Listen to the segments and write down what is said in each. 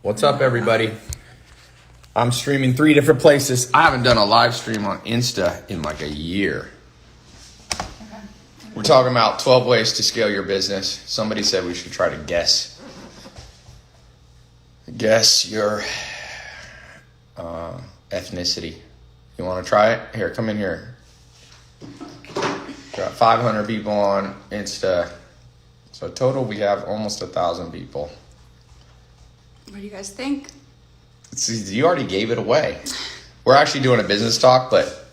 What's up, everybody? I'm streaming 3 different places. I haven't done a live stream on Insta in like a year. We're talking about 12 ways to scale your business. Somebody said we should try to guess your ethnicity. You want to try it? Here, come in here. Got 500 people on Insta. So total, we have almost 1,000 people. What do you guys think? See, you already gave it away. We're actually doing a business talk, but...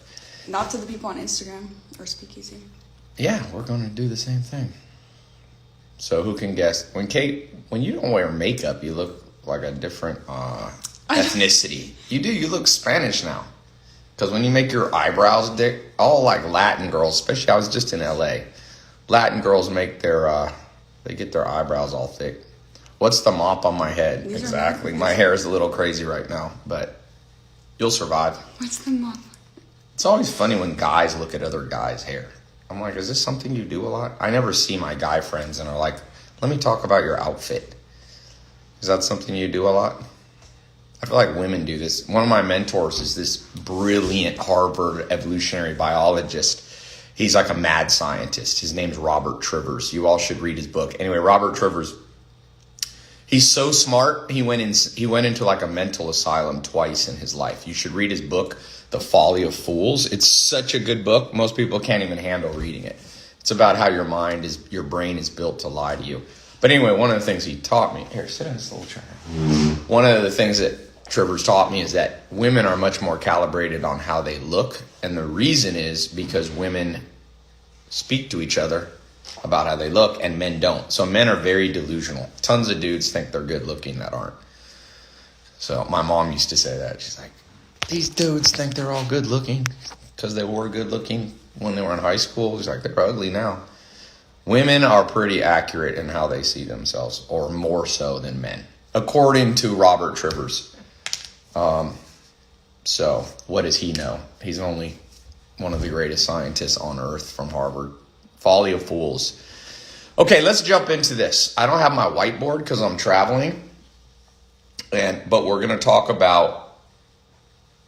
Not to the people on Instagram or Speakeasy. Yeah, we're going to do the same thing. So who can guess? When you don't wear makeup, you look like a different ethnicity. You do. You look Spanish now. Because when you make your eyebrows thick, all like Latin girls, especially I was just in LA. Latin girls make they get their eyebrows all thick. What's the mop on my head? Exactly. My hair is a little crazy right now, but you'll survive. What's the mop? It's always funny when guys look at other guys' hair. I'm like, is this something you do a lot? I never see my guy friends and are like, let me talk about your outfit. Is that something you do a lot? I feel like women do this. One of my mentors is this brilliant Harvard evolutionary biologist. He's like a mad scientist. His name's Robert Trivers. You all should read his book. Anyway, Robert Trivers, he's so smart. He went into like a mental asylum twice in his life. You should read his book, The Folly of Fools. It's such a good book. Most people can't even handle reading it. It's about how your brain is built to lie to you. But anyway, one of the things he taught me, here, sit in this little chair. One of the things that Trivers taught me is that women are much more calibrated on how they look. And the reason is because women speak to each other about how they look and men don't. So men are very delusional. Tons of dudes think they're good looking that aren't. So my mom used to say that. She's like, these dudes think they're all good looking because they were good looking when they were in high school. She's like, they're ugly now. Women are pretty accurate in how they see themselves, or more so than men, according to Robert Trivers. So what does he know? He's only one of the greatest scientists on earth from Harvard. Folly of Fools. Okay, let's jump into this. I don't have my whiteboard because I'm traveling, but we're going to talk about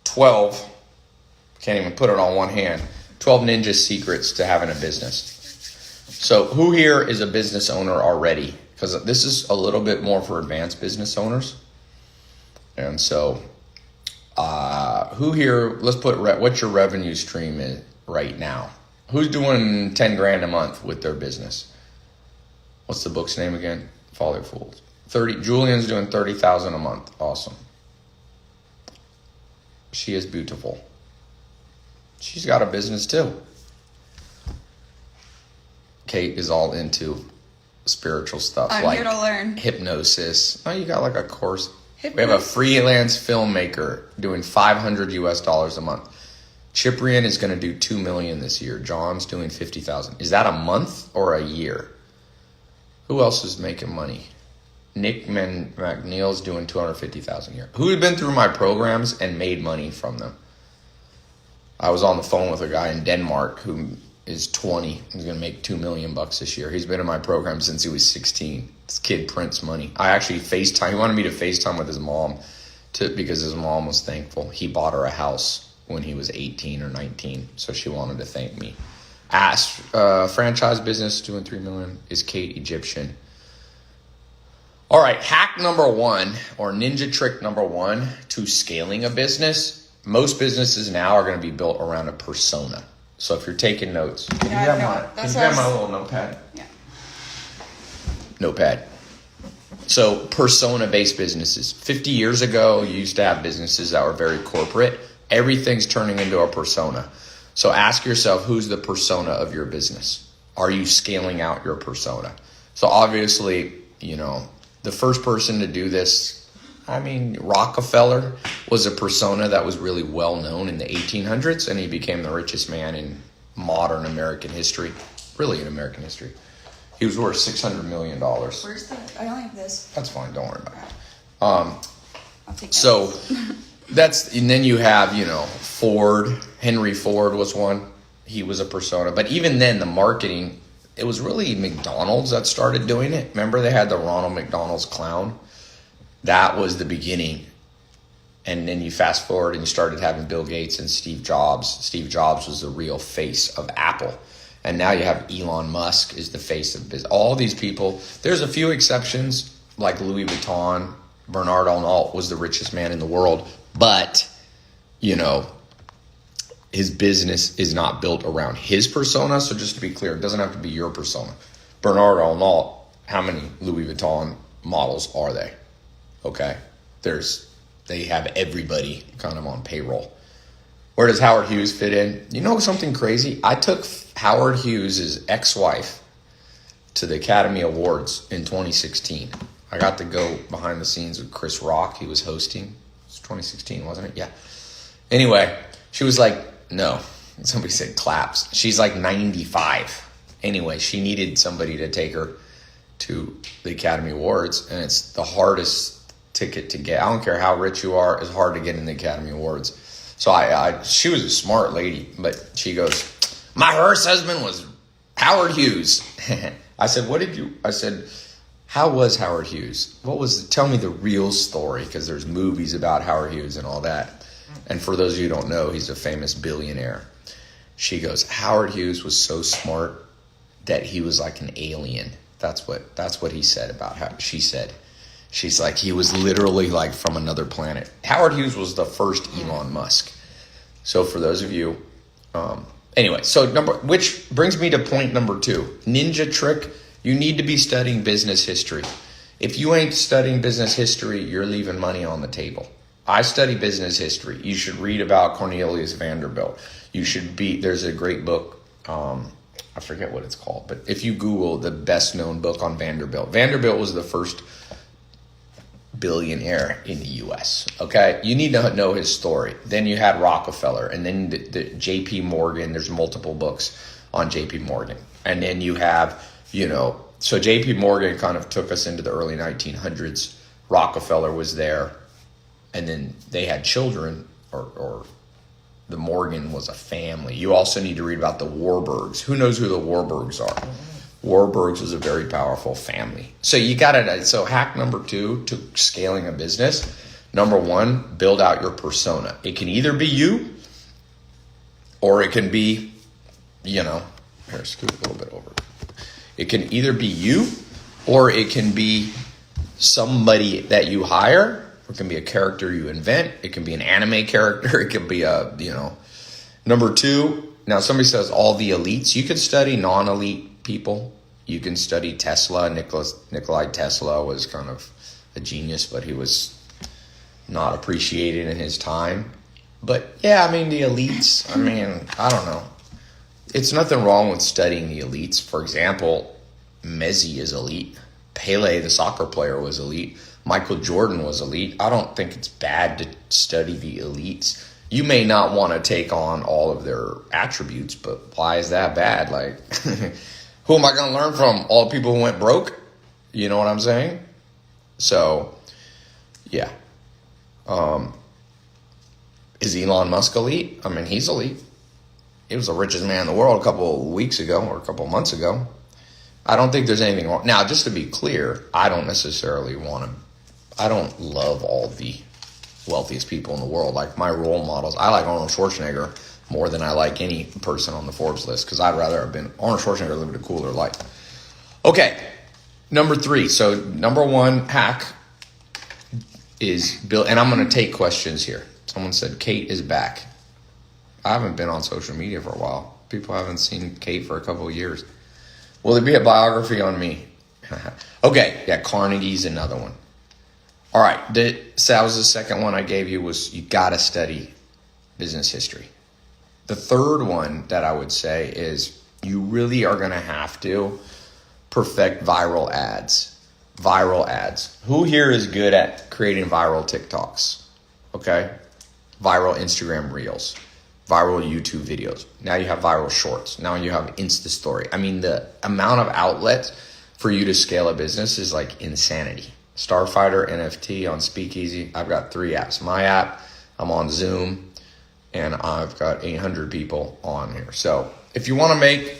12, can't even put it on one hand, 12 ninja secrets to having a business. So who here is a business owner already? Because this is a little bit more for advanced business owners. And so who here, let's put, what's your revenue stream is right now? Who's doing 10 grand a month with their business? What's the book's name again? Folly of Fools. Julian's doing 30,000 a month. Awesome. She is beautiful. She's got a business too. Kate is all into spiritual stuff. I'm like here to learn. Hypnosis. Oh, you got like a course. We have a freelance filmmaker doing $500 a month. Cyprian is going to do $2 million this year. John's doing $50,000. Is that a month or a year? Who else is making money? Nick McNeil's doing $250,000 a year. Who had been through my programs and made money from them? I was on the phone with a guy in Denmark who is 20. He's going to make $2 million this year. He's been in my program since he was 16. This kid prints money. I actually FaceTime. He wanted me to FaceTime with his mom because his mom was thankful. He bought her a house when he was 18 or 19, so she wanted to thank me. Franchise business doing $3 million. Is Kate Egyptian? All right, hack number 1 or ninja trick number 1 to scaling a business. Most businesses now are going to be built around a persona. So if you're taking notes, can you grab my little notepad? Yeah. Notepad. So persona-based businesses. 50 years ago, you used to have businesses that were very corporate. Everything's turning into a persona. So ask yourself, who's the persona of your business? Are you scaling out your persona? So obviously, the first person to do this, Rockefeller was a persona that was really well known in the 1800s, and he became the richest man in modern American history, really in American history. He was worth $600 million. Where's the, I only have this. That's fine, don't worry about it. I'll take that. So and then you have, Ford. Henry Ford was one. He was a persona. But even then, the marketing, it was really McDonald's that started doing it. Remember they had the Ronald McDonald's clown? That was the beginning. And then you fast forward and you started having Bill Gates and Steve Jobs. Steve Jobs was the real face of Apple. And now you have Elon Musk is the face of business. All these people, there's a few exceptions, like Louis Vuitton. Bernard Arnault was the richest man in the world. But, you know, his business is not built around his persona. So just to be clear, it doesn't have to be your persona. Bernard Arnault, how many Louis Vuitton models are they? Okay. They have everybody kind of on payroll. Where does Howard Hughes fit in? You know something crazy? I took Howard Hughes' ex-wife to the Academy Awards in 2016. I got to go behind the scenes with Chris Rock. He was hosting. It was 2016, wasn't it? Yeah. Anyway, she was like, no. Somebody said claps. She's like 95. Anyway, she needed somebody to take her to the Academy Awards, and it's the hardest ticket to get. I don't care how rich you are, it's hard to get in the Academy Awards. So she was a smart lady, but she goes, my first husband was Howard Hughes. I said, how was Howard Hughes? Tell me the real story, because there's movies about Howard Hughes and all that. And for those of you who don't know, he's a famous billionaire. She goes, Howard Hughes was so smart that he was like an alien. That's what he said about how she said. She's like, he was literally like from another planet. Howard Hughes was the first Elon Musk. So for those of you, anyway, which brings me to point number 2. Ninja trick, you need to be studying business history. If you ain't studying business history, you're leaving money on the table. I study business history. You should read about Cornelius Vanderbilt. There's a great book, I forget what it's called, but if you Google the best known book on Vanderbilt was the first billionaire in the U.S. Okay, you need to know his story. Then you had Rockefeller, and then the J.P. Morgan. There's multiple books on J.P. Morgan, and then you have, so J.P. Morgan kind of took us into the early 1900s. Rockefeller was there, and then they had children, or the Morgan was a family. You also need to read about the Warburgs. Who knows who the Warburgs are? Warburgs was a very powerful family. So so hack number 2 to scaling a business. Number 1, build out your persona. It can either be you, or it can be, here, scoot a little bit over. It can either be you, or it can be somebody that you hire. It can be a character you invent. It can be an anime character. It can be Number 2, now somebody says all the elites. You can study non-elite people. You can study Tesla. Nikolai Tesla was kind of a genius, but he was not appreciated in his time. But yeah, the elites, I don't know. It's nothing wrong with studying the elites. For example, Messi is elite. Pele, the soccer player, was elite. Michael Jordan was elite. I don't think it's bad to study the elites. You may not want to take on all of their attributes, but why is that bad? Like, who am I going to learn from? All the people who went broke? You know what I'm saying? So, yeah. Is Elon Musk elite? He's elite. He was the richest man in the world a couple of weeks ago or a couple of months ago. I don't think there's anything wrong. Now, just to be clear, I don't love all the wealthiest people in the world. Like my role models, I like Arnold Schwarzenegger more than I like any person on the Forbes list, because I'd rather have been Arnold Schwarzenegger lived a cooler life. Okay, number 3. So number 1 hack is build, and I'm going to take questions here. Someone said Kate is back. I haven't been on social media for a while. People haven't seen Kate for a couple of years. Will there be a biography on me? Okay, yeah, Carnegie's another one. All right, that was the second one I gave you, was you got to study business history. The third one that I would say is you really are going to have to perfect viral ads. Viral ads. Who here is good at creating viral TikToks? Okay? Viral Instagram Reels. Viral YouTube videos. Now you have viral shorts. Now you have Insta Story. The amount of outlets for you to scale a business is like insanity. Starfighter, NFT on Speakeasy. I've got 3 apps. My app, I'm on Zoom, and I've got 800 people on here. So if you want to make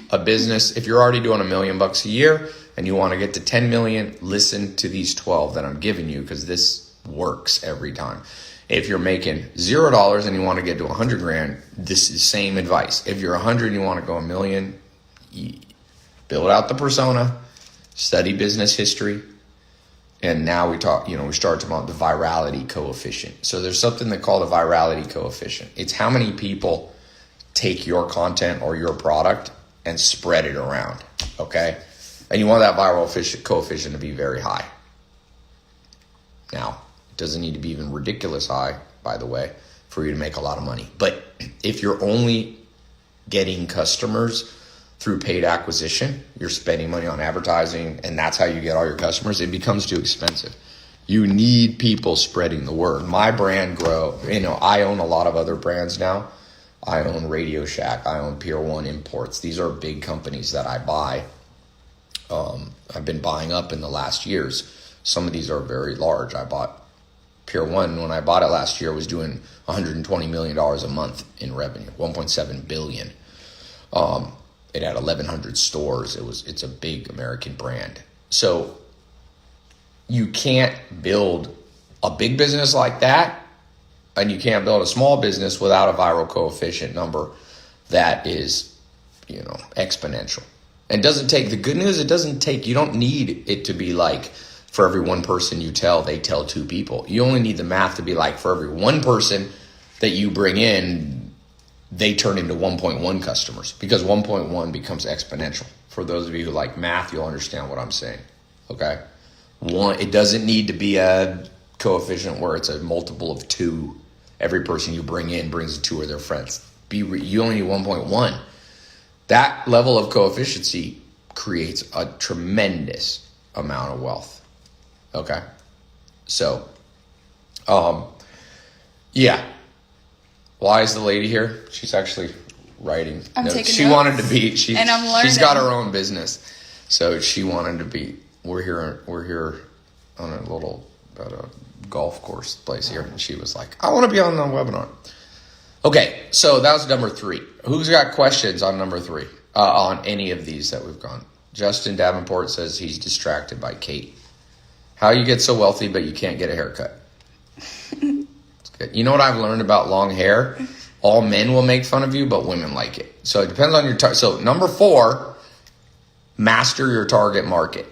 a business, if you're already doing $1 million a year and you want to get to 10 million, listen to these 12 that I'm giving you, because this works every time. If you're making $0 and you want to get to 100 grand, this is same advice. If you're 100 and you want to go 1 million, build out the persona, study business history. And now we start talking about the virality coefficient. So there's something they call the virality coefficient. It's how many people take your content or your product and spread it around, okay? And you want that viral coefficient to be very high. Now, it doesn't need to be even ridiculous high, by the way, for you to make a lot of money. But if you're only getting customers through paid acquisition, you're spending money on advertising, and that's how you get all your customers, it becomes too expensive. You need people spreading the word. My brand I own a lot of other brands now. I own Radio Shack. I own Pier 1 Imports. These are big companies that I buy. I've been buying up in the last years. Some of these are very large. I bought Pier 1, when I bought it last year, was doing $120 million a month in revenue, $1.7 billion. It had 1,100 stores. It's a big American brand. So you can't build a big business like that, and you can't build a small business without a viral coefficient number that is, exponential. And the good news, you don't need it to be like, for every one person you tell, they tell two people. You only need the math to be like, for every one person that you bring in, they turn into 1.1 customers, because 1.1 becomes exponential. For those of you who like math, you'll understand what I'm saying, okay? It doesn't need to be a coefficient where it's a multiple of 2. Every person you bring in brings 2 of their friends. You only need 1.1. That level of coefficiency creates a tremendous amount of wealth, okay? So, yeah. Why is the lady here? She's actually writing notes. She wanted to be. And I'm learning. She's got her own business, so she wanted to be. We're here on a little golf course place here, and she was like, "I want to be on the webinar." Okay, so that was number 3. Who's got questions on number 3? On any of these that we've gone? Justin Davenport says he's distracted by Kate. How you get so wealthy but you can't get a haircut? You know what I've learned about long hair? All men will make fun of you, but women like it. So it depends on your target. So number 4, master your target market.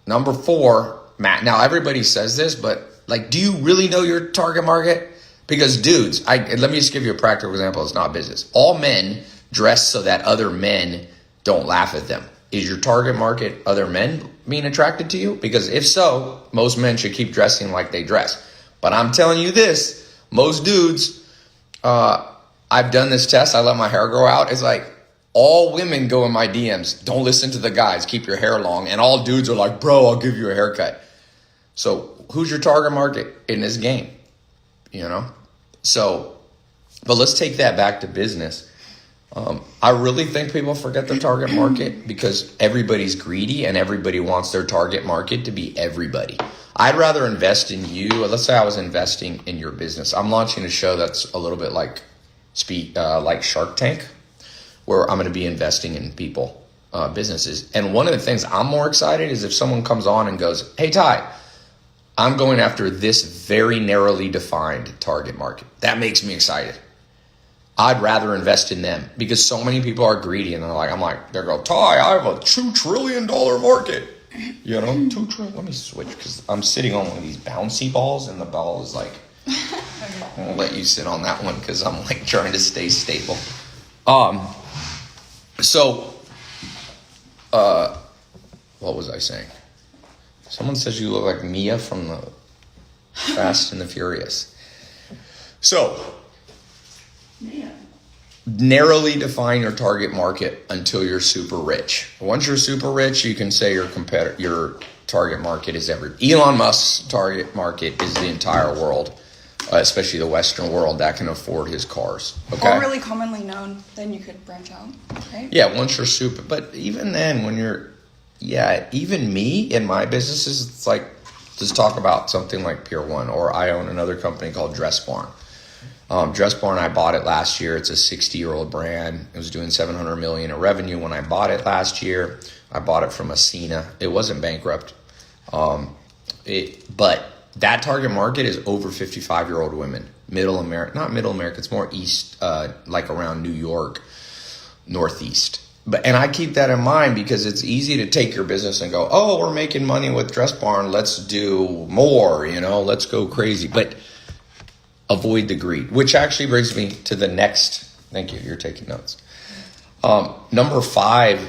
Number 4, now everybody says this, but do you really know your target market? Because dudes, let me just give you a practical example. It's not business. All men dress so that other men don't laugh at them. Is your target market other men being attracted to you? Because if so, most men should keep dressing like they dress. But I'm telling you this, most dudes, I've done this test. I let my hair grow out. It's like all women go in my DMs. Don't listen to the guys. Keep your hair long. And all dudes are like, bro, I'll give you a haircut. So who's your target market in this game? So, but let's take that back to business. I really think people forget their target market because everybody's greedy and everybody wants their target market to be everybody. I'd rather invest in you. Let's say I was investing in your business. I'm launching a show that's a little bit like Shark Tank, where I'm going to be investing in people, businesses. And one of the things I'm more excited is if someone comes on and goes, hey, Ty, I'm going after this very narrowly defined target market. That makes me excited. I'd rather invest in them because so many people are greedy and they're going, Ty, I have a $2 trillion market. 2 trillion. Let me switch because I'm sitting on one of these bouncy balls and the ball is like, I'll let you sit on that one because I'm trying to stay stable. So, what was I saying? Someone says you look like Mia from the Fast and the Furious. So, narrowly define your target market until you're super rich. Once you're super rich, you can say your target market is Elon Musk's target market is the entire world, especially the Western world that can afford his cars. Okay. Or really commonly known, then you could branch out, right? Yeah, once you're super, but even then, even me in my businesses, it's like, just talk about something like Pier 1, or I own another company called Dress Barn. Dress Barn, I bought it last year. It's a 60-year-old brand. It was doing $700 million in revenue when I bought it last year. I bought it from Ascena. It wasn't bankrupt. But that target market is over 55-year-old women. Middle America, not middle America, it's more east, like around New York, Northeast. And I keep that in mind because it's easy to take your business and go, oh, we're making money with Dress Barn. Let's do more, let's go crazy. But avoid the greed, which actually brings me to the next. Thank you. You're taking notes. Number five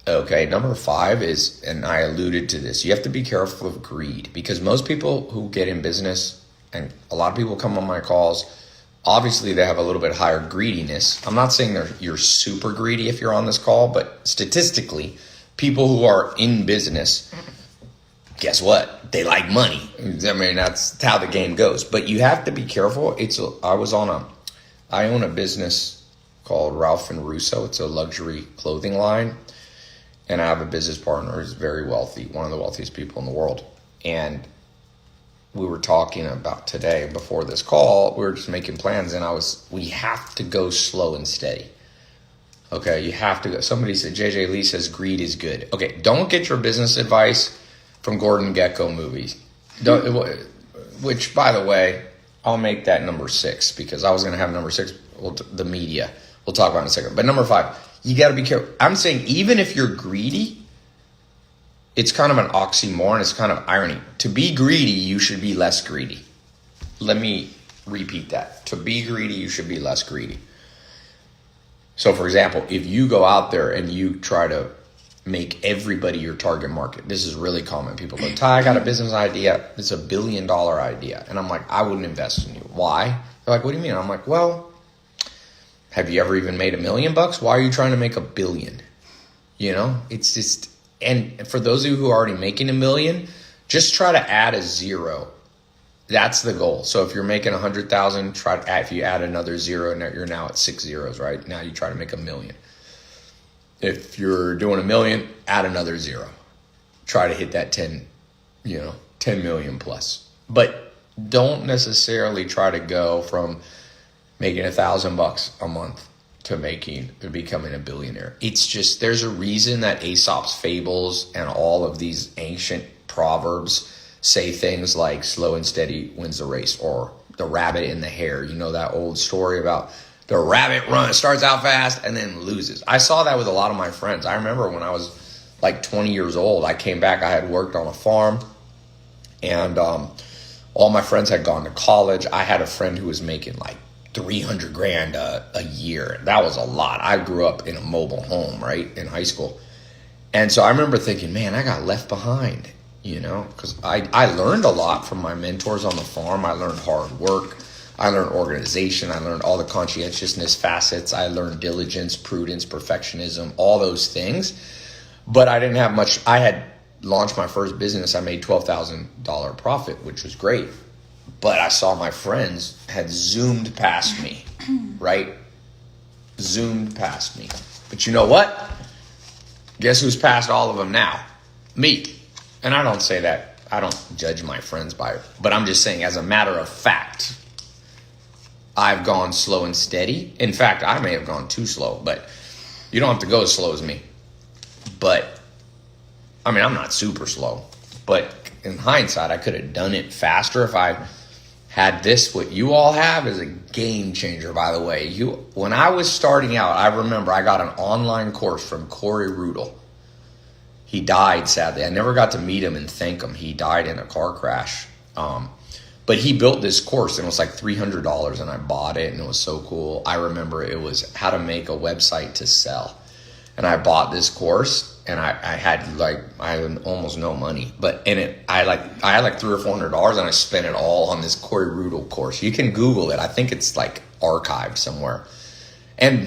is, and I alluded to this, you have to be careful of greed, because most people who get in business, and a lot of people come on my calls, obviously they have a little bit higher greediness. I'm not saying you're super greedy if you're on this call, but statistically, people who are in business, guess what? They like money. I mean, that's how the game goes. But you have to be careful. I own a business called Ralph and Russo. It's a luxury clothing line. And I have a business partner who's very wealthy, one of the wealthiest people in the world. And we were talking about today before this call, we were just making plans, and we have to go slow and steady. Okay, you have to go. Somebody said, JJ Lee says greed is good. Okay, don't get your business advice from Gordon Gekko movies. Which, by the way, I'll make that number 6, because I was going to have number 6, the media. We'll talk about it in a second. But number 5, you got to be careful. I'm saying even if you're greedy, it's kind of an oxymoron. It's kind of irony. To be greedy, you should be less greedy. Let me repeat that. To be greedy, you should be less greedy. So, for example, if you go out there and you try to make everybody your target market, this is really common. People go, Ty, I got a business idea. It's $1 billion idea. And I'm like, I wouldn't invest in you. Why? They're like, what do you mean? I'm like, well, have you ever even made $1 million? Why are you trying to make $1 billion? It's just... And for those of you who are already making $1 million, just try to add a 0. That's the goal. So if you're making 100,000, if you add another 0, you're now at 6 zeros, right? Now you try to make $1 million. If you're doing $1 million, add another 0. Try to hit that 10 million plus. But don't necessarily try to go from making $1,000 a month to becoming a billionaire. It's just, there's a reason that Aesop's fables and all of these ancient proverbs say things like slow and steady wins the race, or the rabbit and the hare. That old story about the rabbit starts out fast and then loses. I saw that with a lot of my friends. I remember when I was like 20 years old, I came back, I had worked on a farm, and all my friends had gone to college. I had a friend who was making like $300,000 a year. That was a lot. I grew up in a mobile home, right, in high school. And so I remember thinking, man, I got left behind, because I learned a lot from my mentors on the farm. I learned hard work. I learned organization. I learned all the conscientiousness facets. I learned diligence, prudence, perfectionism, all those things. But I didn't have much. I had launched my first business. I made $12,000 profit, which was great. But I saw my friends had zoomed past me, right? Zoomed past me. But you know what? Guess who's past all of them now? Me. And I don't say that. I don't judge my friends by it. But I'm just saying, as a matter of fact, I've gone slow and steady. In fact, I may have gone too slow, but you don't have to go as slow as me. But, I'm not super slow. But in hindsight, I could have done it faster if I had this. What you all have is a game changer, by the way. When I was starting out, I remember I got an online course from Corey Rudel. He died, sadly. I never got to meet him and thank him. He died in a car crash. But he built this course, and it was like $300, and I bought it, and it was so cool. I remember it was how to make a website to sell. And I bought this course, and I had almost no money, but I had like $300 or $400, and I spent it all on this Corey Rudel course. You can Google it. I think it's like archived somewhere. And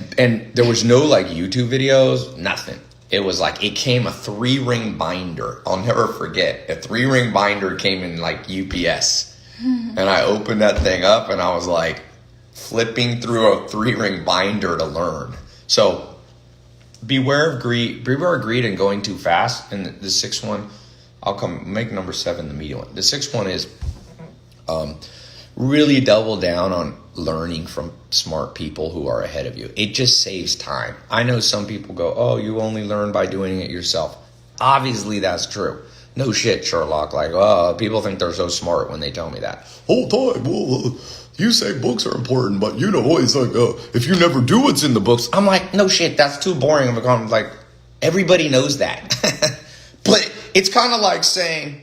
there was no like YouTube videos, nothing. It was like, it came a 3-ring binder. I'll never forget. A 3-ring binder came in like UPS. And I opened that thing up, and I was like flipping through a 3-ring binder to learn. So beware of greed and going too fast. And the 6th one, I'll make number 7 the medium one. The 6th one is really double down on learning from smart people who are ahead of you. It just saves time. I know some people go, oh, you only learn by doing it yourself. Obviously, that's true. No shit, Sherlock. Like, oh, people think they're so smart when they tell me that. Whole time, well, you say books are important, but you know, it's like, if you never do what's in the books. I'm like, no shit, that's too boring of a comment. Like, everybody knows that. But it's kind of like saying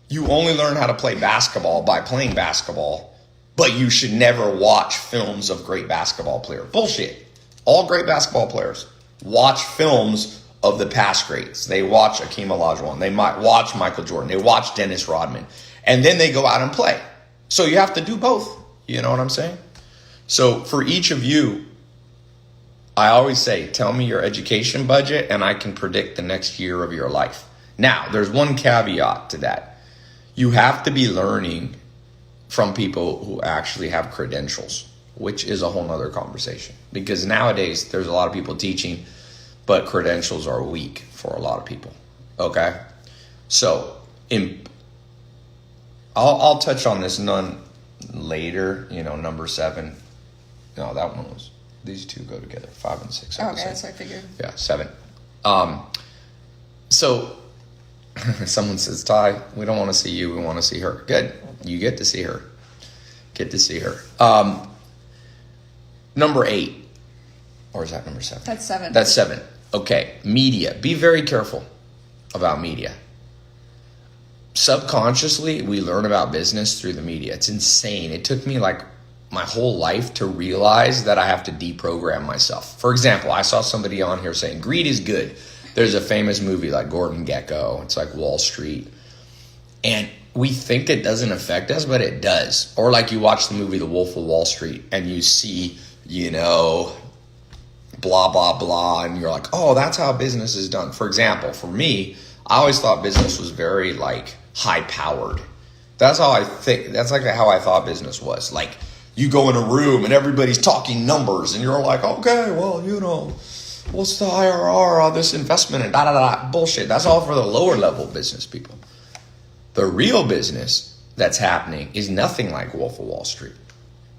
you only learn how to play basketball by playing basketball, but you should never watch films of great basketball players. Bullshit. All great basketball players watch films of the past greats. They watch Akeem Olajuwon. They might watch Michael Jordan. They watch Dennis Rodman. And then they go out and play. So you have to do both. You know what I'm saying? So for each of you, I always say, tell me your education budget and I can predict the next year of your life. Now, there's one caveat to that. You have to be learning from people who actually have credentials, which is a whole nother conversation. Because nowadays, there's a lot of people teaching, but credentials are weak for a lot of people. Okay? So, I'll touch on this none later, number 7. No, that one was, these two go together, 5 and 6. Okay, that's what I figured. Yeah, 7. So, someone says, Ty, we don't want to see you, we want to see her. Good. You get to see her. Number 8. Or is that number 7? That's 7. That's 7. Okay. Media. Be very careful about media. Subconsciously, we learn about business through the media. It's insane. It took me like my whole life to realize that I have to deprogram myself. For example, I saw somebody on here saying greed is good. There's a famous movie like Gordon Gekko. It's like Wall Street. And we think it doesn't affect us, but it does. Or like you watch the movie The Wolf of Wall Street and you see, blah, blah, blah. And you're like, oh, that's how business is done. For example, for me, I always thought business was very like high powered. That's how I think. That's like how I thought business was. Like you go in a room and everybody's talking numbers and you're like, okay, well, what's the IRR on this investment and da-da-da. Bullshit. That's all for the lower level business people. The real business that's happening is nothing like Wolf of Wall Street.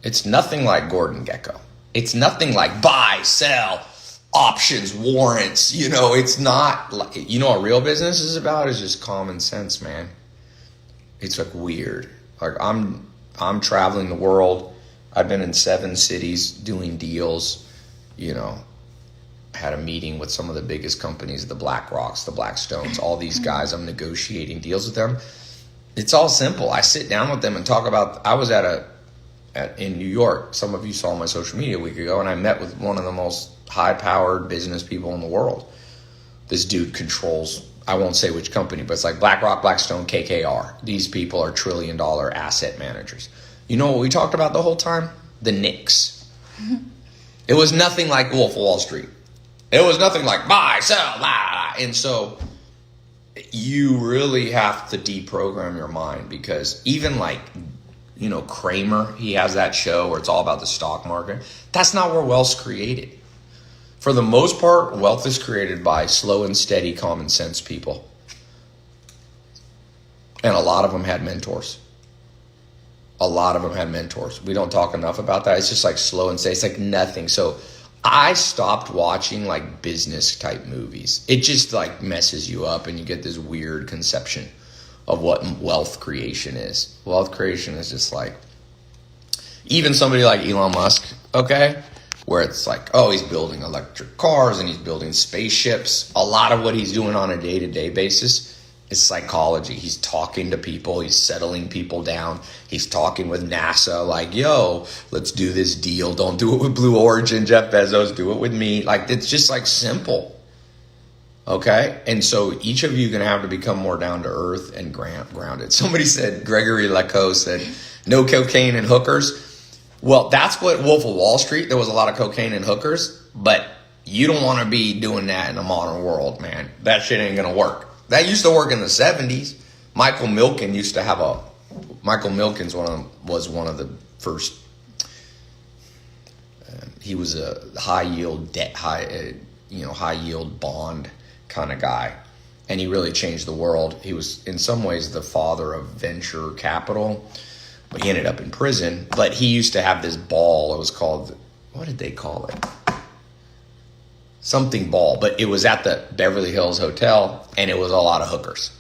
It's nothing like Gordon Gekko. It's nothing like buy, sell, options, warrants. It's not like, what real business is about is just common sense, man. It's like weird. Like I'm traveling the world. I've been in 7 cities doing deals, had a meeting with some of the biggest companies, the BlackRocks, the Blackstones, all these guys. I'm negotiating deals with them. It's all simple. I sit down with them and talk about, I was in New York. Some of you saw my social media a week ago, and I met with one of the most high-powered business people in the world. This dude controls, I won't say which company, but it's like BlackRock, Blackstone, KKR. These people are trillion-dollar asset managers. You know what we talked about the whole time? The Knicks. It was nothing like Wolf of Wall Street. It was nothing like buy, sell, blah. And so you really have to deprogram your mind because even like, Kramer, he has that show where it's all about the stock market. That's not where wealth's created. For the most part, wealth is created by slow and steady common sense people. And a lot of them had mentors. We don't talk enough about that. It's just like slow and steady. It's like nothing. So I stopped watching like business type movies. It just like messes you up and you get this weird conception of what wealth creation is. Wealth creation is just like, even somebody like Elon Musk, okay, where it's like, oh, he's building electric cars and he's building spaceships. A lot of what he's doing on a day-to-day basis is psychology. He's talking to people. He's settling people down. He's talking with NASA like, yo, let's do this deal. Don't do it with Blue Origin, Jeff Bezos. Do it with me. Like, it's just like simple. Okay? And so each of you are going to have to become more down to earth and grounded. Somebody said, Gregory Laco said, no cocaine and hookers. Well, that's what Wolf of Wall Street, there was a lot of cocaine and hookers, but you don't want to be doing that in the modern world, man. That shit ain't going to work. That used to work in the 70s. Michael Milken was one of the first. He was a high yield bond kind of guy, and he really changed the world. He was in some ways the father of venture capital. but he ended up in prison. But he used to have this ball. It was called, what did they call it? Something ball, but it was at the Beverly Hills Hotel, and it was a lot of hookers.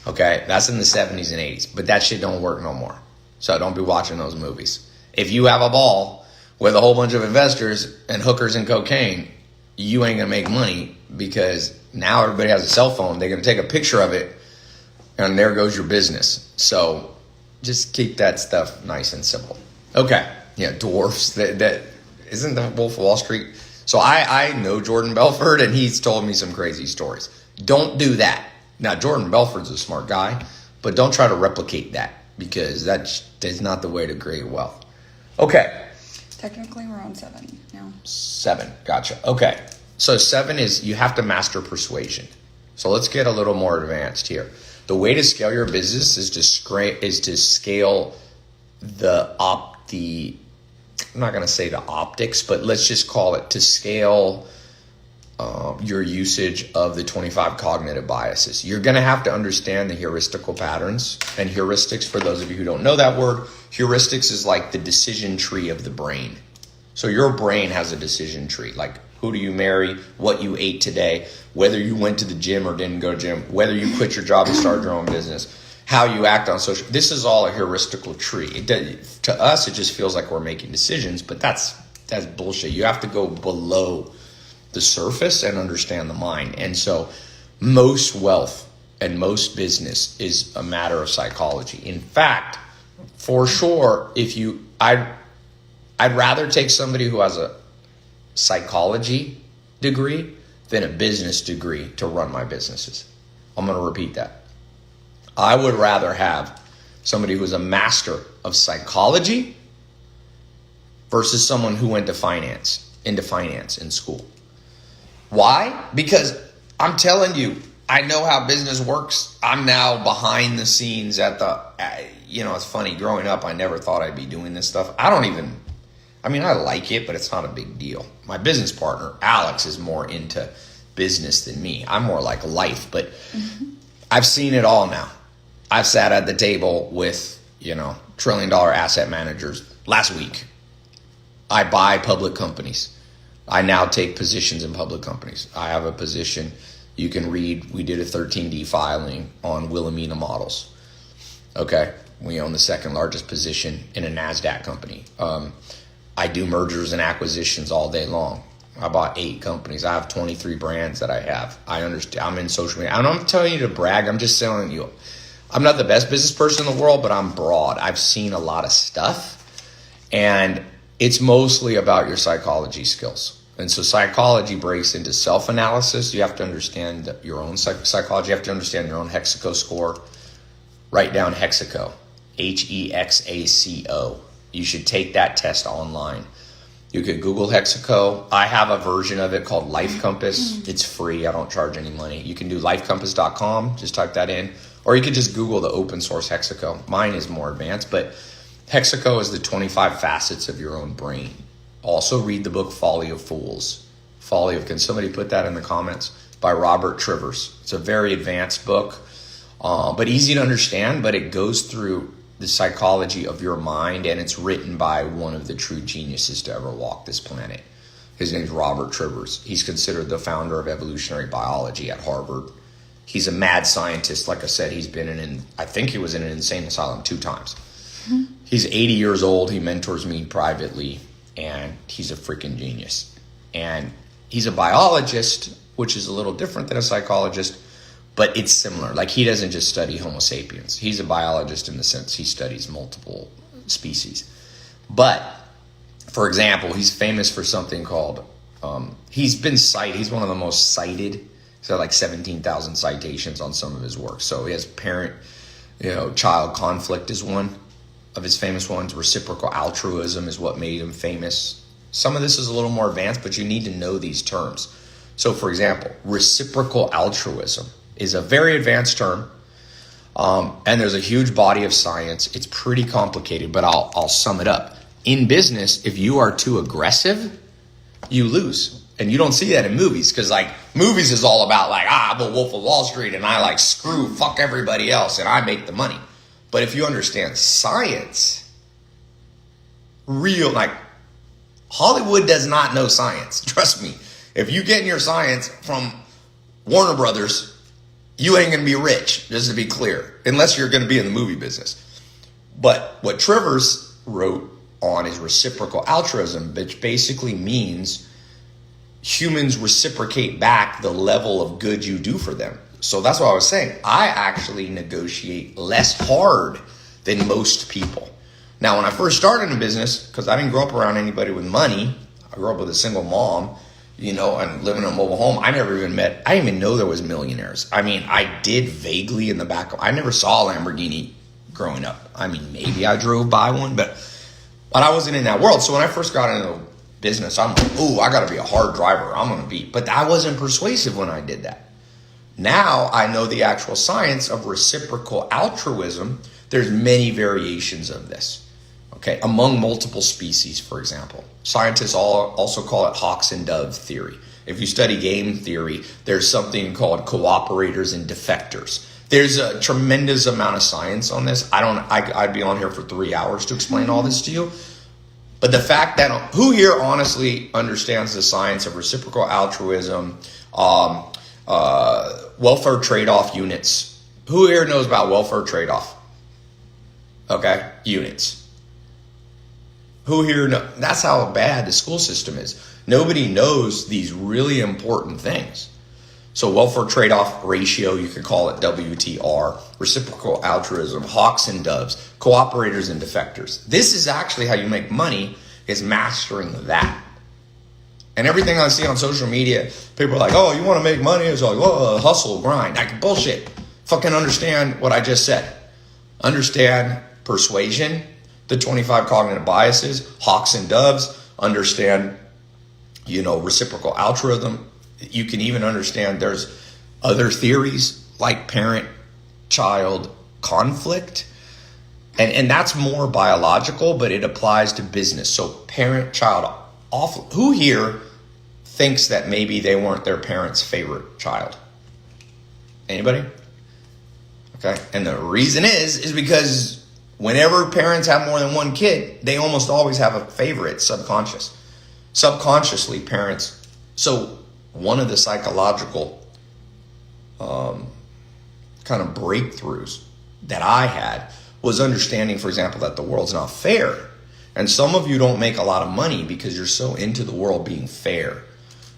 Okay, that's in the 70s and 80s, but that shit don't work no more. So don't be watching those movies. If you have a ball with a whole bunch of investors and hookers and cocaine, you ain't gonna make money, because now everybody has a cell phone. They're gonna take a picture of it, and there goes your business. So just keep that stuff nice and simple. Okay, yeah, dwarfs. That isn't the Wolf of Wall Street. So I know Jordan Belfort, and he's told me some crazy stories. Don't do that. Now, Jordan Belfort's a smart guy, but don't try to replicate that, because that's not the way to create wealth. Okay. Technically, we're on 7 now. 7. Gotcha. Okay. So 7 is you have to master persuasion. So let's get a little more advanced here. The way to scale your business is to scale I'm not going to say the optics, but let's just call it to scale your usage of the 25 cognitive biases. You're going to have to understand the heuristical patterns. And heuristics, for those of you who don't know that word, heuristics is like the decision tree of the brain. So your brain has a decision tree, like who do you marry, what you ate today, whether you went to the gym or didn't go to the gym, whether you quit your job and started your own business, how you act on social. This is all a heuristical tree. To us, it just feels like we're making decisions, but that's bullshit. You have to go below the surface and understand the mind. And so most wealth and most business is a matter of psychology. In fact, for sure, I'd rather take somebody who has a psychology degree than a business degree to run my businesses. I'm going to repeat that. I would rather have somebody who's a master of psychology versus someone who went into finance in school. Why? Because I'm telling you, I know how business works. I'm now behind the scenes it's funny. Growing up, I never thought I'd be doing this stuff. I like it, but it's not a big deal. My business partner, Alex, is more into business than me. I'm more like life, but I've seen it all now. I've sat at the table with, $1 trillion asset managers. Last week, I buy public companies. I now take positions in public companies. I have a position you can read. We did a 13D filing on Wilhelmina Models. Okay. We own the second largest position in a NASDAQ company. I do mergers and acquisitions all day long. I bought 8 companies. I have 23 brands that I have. I understand. I'm in social media. I'm not telling you to brag. I'm just telling you. I'm not the best business person in the world, but I'm broad. I've seen a lot of stuff, and it's mostly about your psychology skills. And so psychology breaks into self-analysis. You have to understand your own psychology. You have to understand your own Hexaco score. Write down Hexaco, Hexaco. You should take that test online. You could Google Hexaco. I have a version of it called Life Compass. It's free. I don't charge any money. You can do lifecompass.com. Just type that in. Or you could just Google the open source Hexaco. Mine is more advanced, but Hexaco is the 25 facets of your own brain. Also read the book Folly of Fools. Can somebody put that in the comments? By Robert Trivers. It's a very advanced book, but easy to understand, but it goes through the psychology of your mind, and it's written by one of the true geniuses to ever walk this planet. His name's Robert Trivers. He's considered the founder of evolutionary biology at Harvard. He's a mad scientist. Like I said, I think he was in an insane asylum 2 times. Mm-hmm. He's 80 years old. He mentors me privately, and he's a freaking genius. And he's a biologist, which is a little different than a psychologist, but it's similar. Like, he doesn't just study Homo sapiens. He's a biologist in the sense he studies multiple species. But, for example, he's famous for something called, he's one of the most cited. He's got like 17,000 citations on some of his work. So he has child conflict is one of his famous ones. Reciprocal altruism is what made him famous. Some of this is a little more advanced, but you need to know these terms. So, for example, reciprocal altruism is a very advanced term, and there's a huge body of science. It's pretty complicated, but I'll sum it up. In business, if you are too aggressive, you lose. And you don't see that in movies, because movies is all about I'm a Wolf of Wall Street and I fuck everybody else and I make the money. But if you understand science, real, like, Hollywood does not know science. Trust me. If you get your science from Warner Brothers, you ain't going to be rich, just to be clear, unless you're going to be in the movie business. But what Trivers wrote on is reciprocal altruism, which basically means humans reciprocate back the level of good you do for them. So that's what I was saying. I actually negotiate less hard than most people. Now, when I first started in business, because I didn't grow up around anybody with money, I grew up with a single mom, and living in a mobile home. I didn't even know there was millionaires. I mean, I did vaguely in the back. I never saw a Lamborghini growing up. I mean, maybe I drove by one, but I wasn't in that world. So when I first got into business, I'm like, ooh, I got to be a hard driver. I'm going to be. But I wasn't persuasive when I did that. Now I know the actual science of reciprocal altruism. There's many variations of this. Okay, among multiple species, for example. Scientists also call it hawks and dove theory. If you study game theory, there's something called cooperators and defectors. There's a tremendous amount of science on this. I'd be on here for 3 hours to explain all this to you. But the fact that who here honestly understands the science of reciprocal altruism, welfare trade-off units? Who here knows about welfare trade-off? Okay, units. Who here knows? That's how bad the school system is. Nobody knows these really important things. So welfare trade-off ratio, you could call it WTR, reciprocal altruism, hawks and doves, cooperators and defectors. This is actually how you make money, is mastering that. And everything I see on social media, people are like, oh, you want to make money? It's like, oh, hustle, grind. Like, bullshit. Fucking understand what I just said. Understand persuasion, the 25 cognitive biases, hawks and doves, understand, reciprocal altruism. You can even understand there's other theories like parent-child conflict. And that's more biological, but it applies to business. So parent-child, who here thinks that maybe they weren't their parents' favorite child? Anybody? Okay. And the reason is because whenever parents have more than one kid, they almost always have a favorite subconsciously parents. So one of the psychological kind of breakthroughs that I had was understanding, for example, that the world's not fair. And some of you don't make a lot of money because you're so into the world being fair.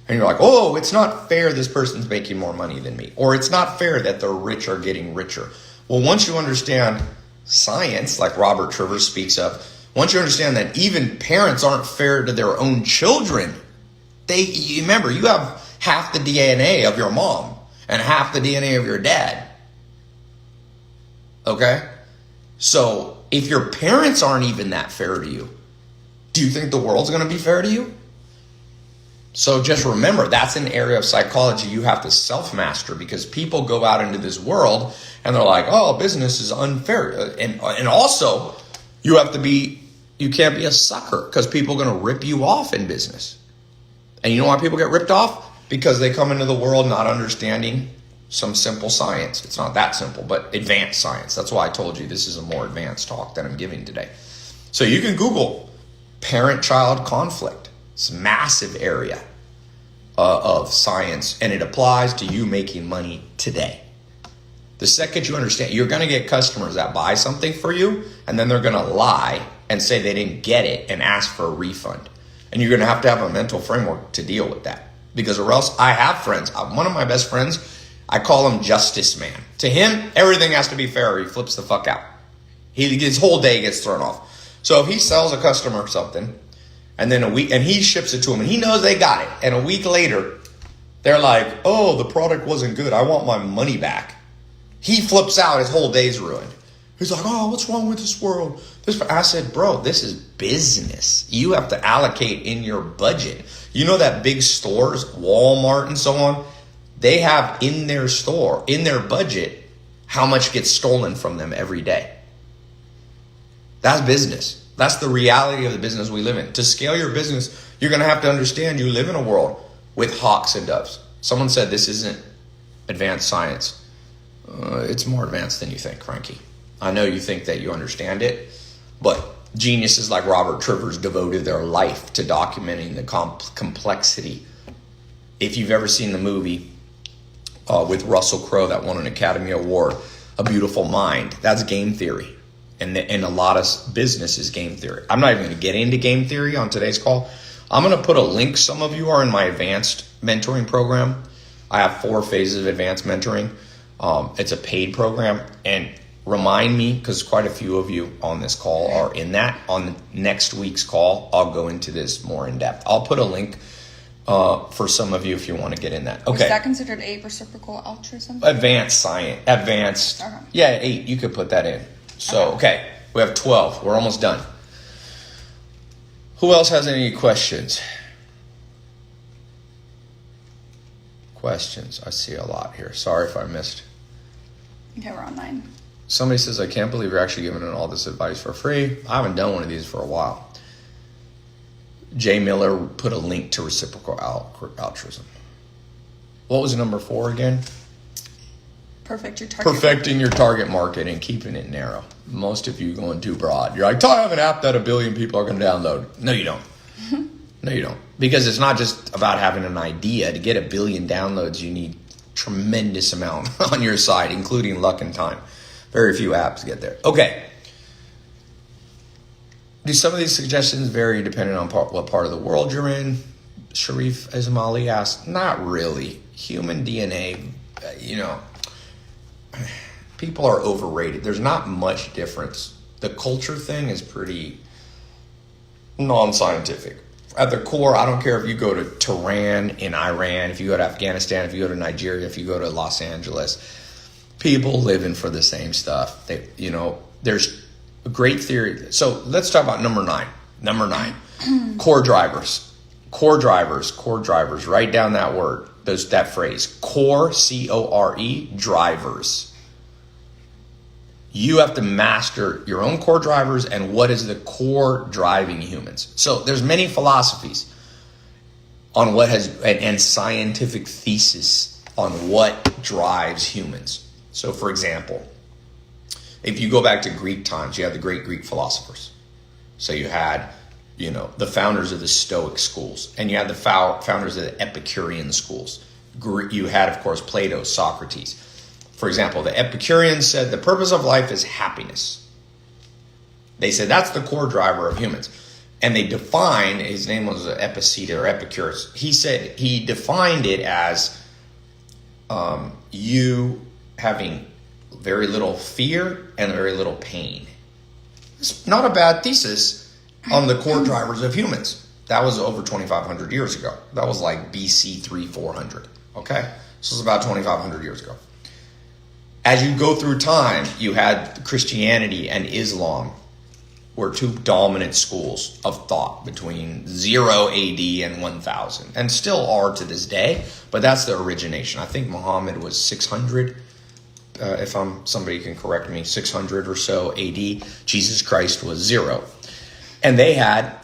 And you're like, oh, it's not fair this person's making more money than me. Or it's not fair that the rich are getting richer. Well, once you understand science, like Robert Trivers speaks of, once you understand that even parents aren't fair to their own children, remember, you have half the DNA of your mom and half the DNA of your dad. Okay? So if your parents aren't even that fair to you, do you think the world's going to be fair to you? So just remember, that's an area of psychology you have to self-master, because people go out into this world and they're like, oh, business is unfair. And also, you can't be a sucker, because people are going to rip you off in business. And you know why people get ripped off? Because they come into the world not understanding some simple science. It's not that simple, but advanced science. That's why I told you this is a more advanced talk that I'm giving today. So you can Google parent-child conflict. It's a massive area of science, and it applies to you making money today. The second you understand, you're going to get customers that buy something for you, and then they're going to lie and say they didn't get it and ask for a refund. And you're going to have a mental framework to deal with that. Because or else, I have friends. One of my best friends, I call him Justice Man. To him, everything has to be fair, or he flips the fuck out. His whole day gets thrown off. So if he sells a customer something, and then and he ships it to them, and he knows they got it, and a week later, they're like, oh, the product wasn't good, I want my money back. He flips out, his whole day's ruined. He's like, oh, what's wrong with this world? I said, bro, this is business. You have to allocate in your budget. You know that big stores, Walmart and so on, they have in their store, in their budget, how much gets stolen from them every day. That's business. That's the reality of the business we live in. To scale your business, you're going to have to understand you live in a world with hawks and doves. Someone said this isn't advanced science. It's more advanced than you think, Frankie. I know you think that you understand it, but Geniuses like Robert Trivers devoted their life to documenting the complexity. If you've ever seen the movie with Russell Crowe that won an Academy Award, A Beautiful Mind, that's game theory. And a lot of business is game theory. I'm not even going to get into game theory on today's call. I'm going to put a link. Some of you are in my advanced mentoring program. I have 4 phases of advanced mentoring. It's a paid program. And remind me, because quite a few of you on this call are in that. On next week's call, I'll go into this more in depth. I'll put a link for some of you if you want to get in that. Okay. Is that considered a reciprocal altruism? Advanced science. Advanced. Okay. Yeah, 8. You could put that in. So, okay. We have 12. We're almost done. Who else has any questions? Questions. I see a lot here. Sorry if I missed. Okay, we're on 9. Somebody says, I can't believe you're actually giving all this advice for free. I haven't done one of these for a while. Jay Miller put a link to reciprocal altruism. What was number 4 again? Perfecting your target market and keeping it narrow. Most of you going too broad. You're like, I have an app that 1 billion people are going to download. No, you don't. No, you don't. Because it's not just about having an idea. To get 1 billion downloads, you need tremendous amount on your side, including luck and time. Very few apps get there. Okay. Do some of these suggestions vary depending on what part of the world you're in? Sharif Ismaili asked, not really. Human DNA, people are overrated. There's not much difference. The culture thing is pretty non-scientific. At the core, I don't care if you go to Tehran in Iran, if you go to Afghanistan, if you go to Nigeria, if you go to Los Angeles, people living for the same stuff. There's a great theory. So let's talk about number 9. Number 9, core drivers. Core drivers. Write down that word, that phrase. Core, C-O-R-E, drivers. You have to master your own core drivers and what is the core driving humans. So there's many philosophies on what and scientific thesis on what drives humans. So for example, if you go back to Greek times, you have the great Greek philosophers. So you had, the founders of the Stoic schools, and you had the founders of the Epicurean schools. You had, of course, Plato, Socrates. For example, the Epicureans said the purpose of life is happiness. They said that's the core driver of humans. And they defined, his name was Epictetus or Epicurus. He defined it as you having very little fear and very little pain. It's not a bad thesis on the core drivers of humans. That was over 2,500 years ago. That was like BC 300-400. Okay? This was about 2,500 years ago. As you go through time, you had Christianity and Islam were 2 dominant schools of thought between 0 AD and 1000, and still are to this day, but that's the origination. I think Muhammad was 600, somebody can correct me, 600 or so AD. Jesus Christ was 0. And they had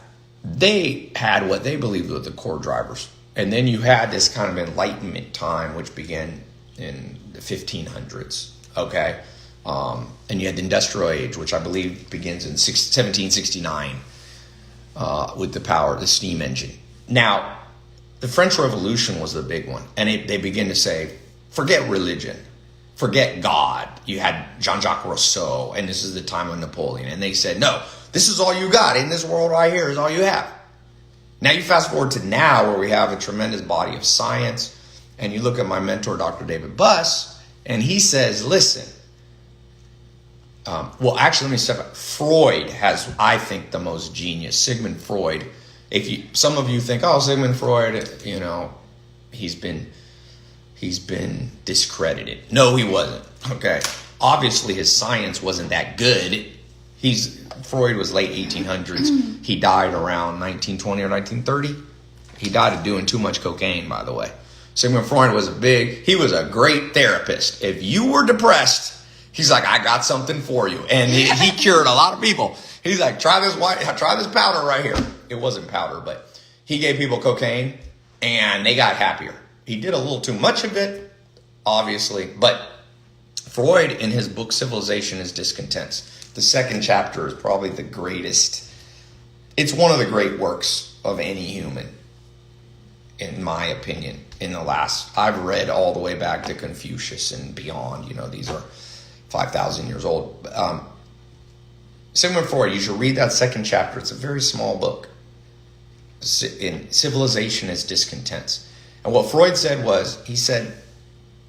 what they believed were the core drivers. And then you had this kind of Enlightenment time, which began in the 1500s, okay? And you had the Industrial Age, which I believe begins in 1769 with the steam engine. Now, the French Revolution was the big one. And they begin to say, forget religion, forget God. You had Jean-Jacques Rousseau, and this is the time of Napoleon. And they said, no, this is all you got. In this world right here is all you have. Now you fast forward to now where we have a tremendous body of science. And you look at my mentor, Dr. David Buss, and he says, listen, let me step back. Freud has, I think, the most genius. Sigmund Freud. Some of you think, Sigmund Freud, he's been discredited. No, he wasn't. Okay. Obviously, his science wasn't that good. Freud was late 1800s. He died around 1920 or 1930. He died of doing too much cocaine, by the way. Sigmund Freud was a great therapist. If you were depressed, he's like, I got something for you. And he cured a lot of people. He's like, try this powder right here. It wasn't powder, but he gave people cocaine and they got happier. He did a little too much of it, obviously, but Freud in his book Civilization is Discontents. The second chapter is probably the greatest. It's one of the great works of any human, in my opinion. I've read all the way back to Confucius and beyond. These are 5,000 years old. Sigmund Freud, you should read that second chapter. It's a very small book. In Civilization is Discontents. And what Freud said was, he said,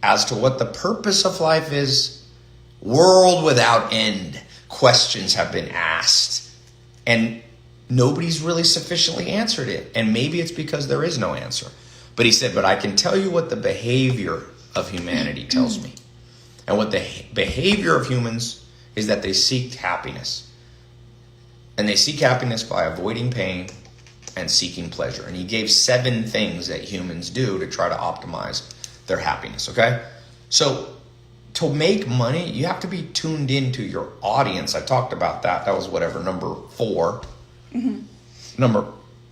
as to what the purpose of life is, world without end, questions have been asked. And nobody's really sufficiently answered it. And maybe it's because there is no answer. But he said, but I can tell you what the behavior of humanity tells me. And what the behavior of humans is that they seek happiness. And they seek happiness by avoiding pain and seeking pleasure. And he gave 7 things that humans do to try to optimize their happiness, okay? So to make money, you have to be tuned into your audience. I talked about that. That was whatever, number 4. Mm-hmm. Number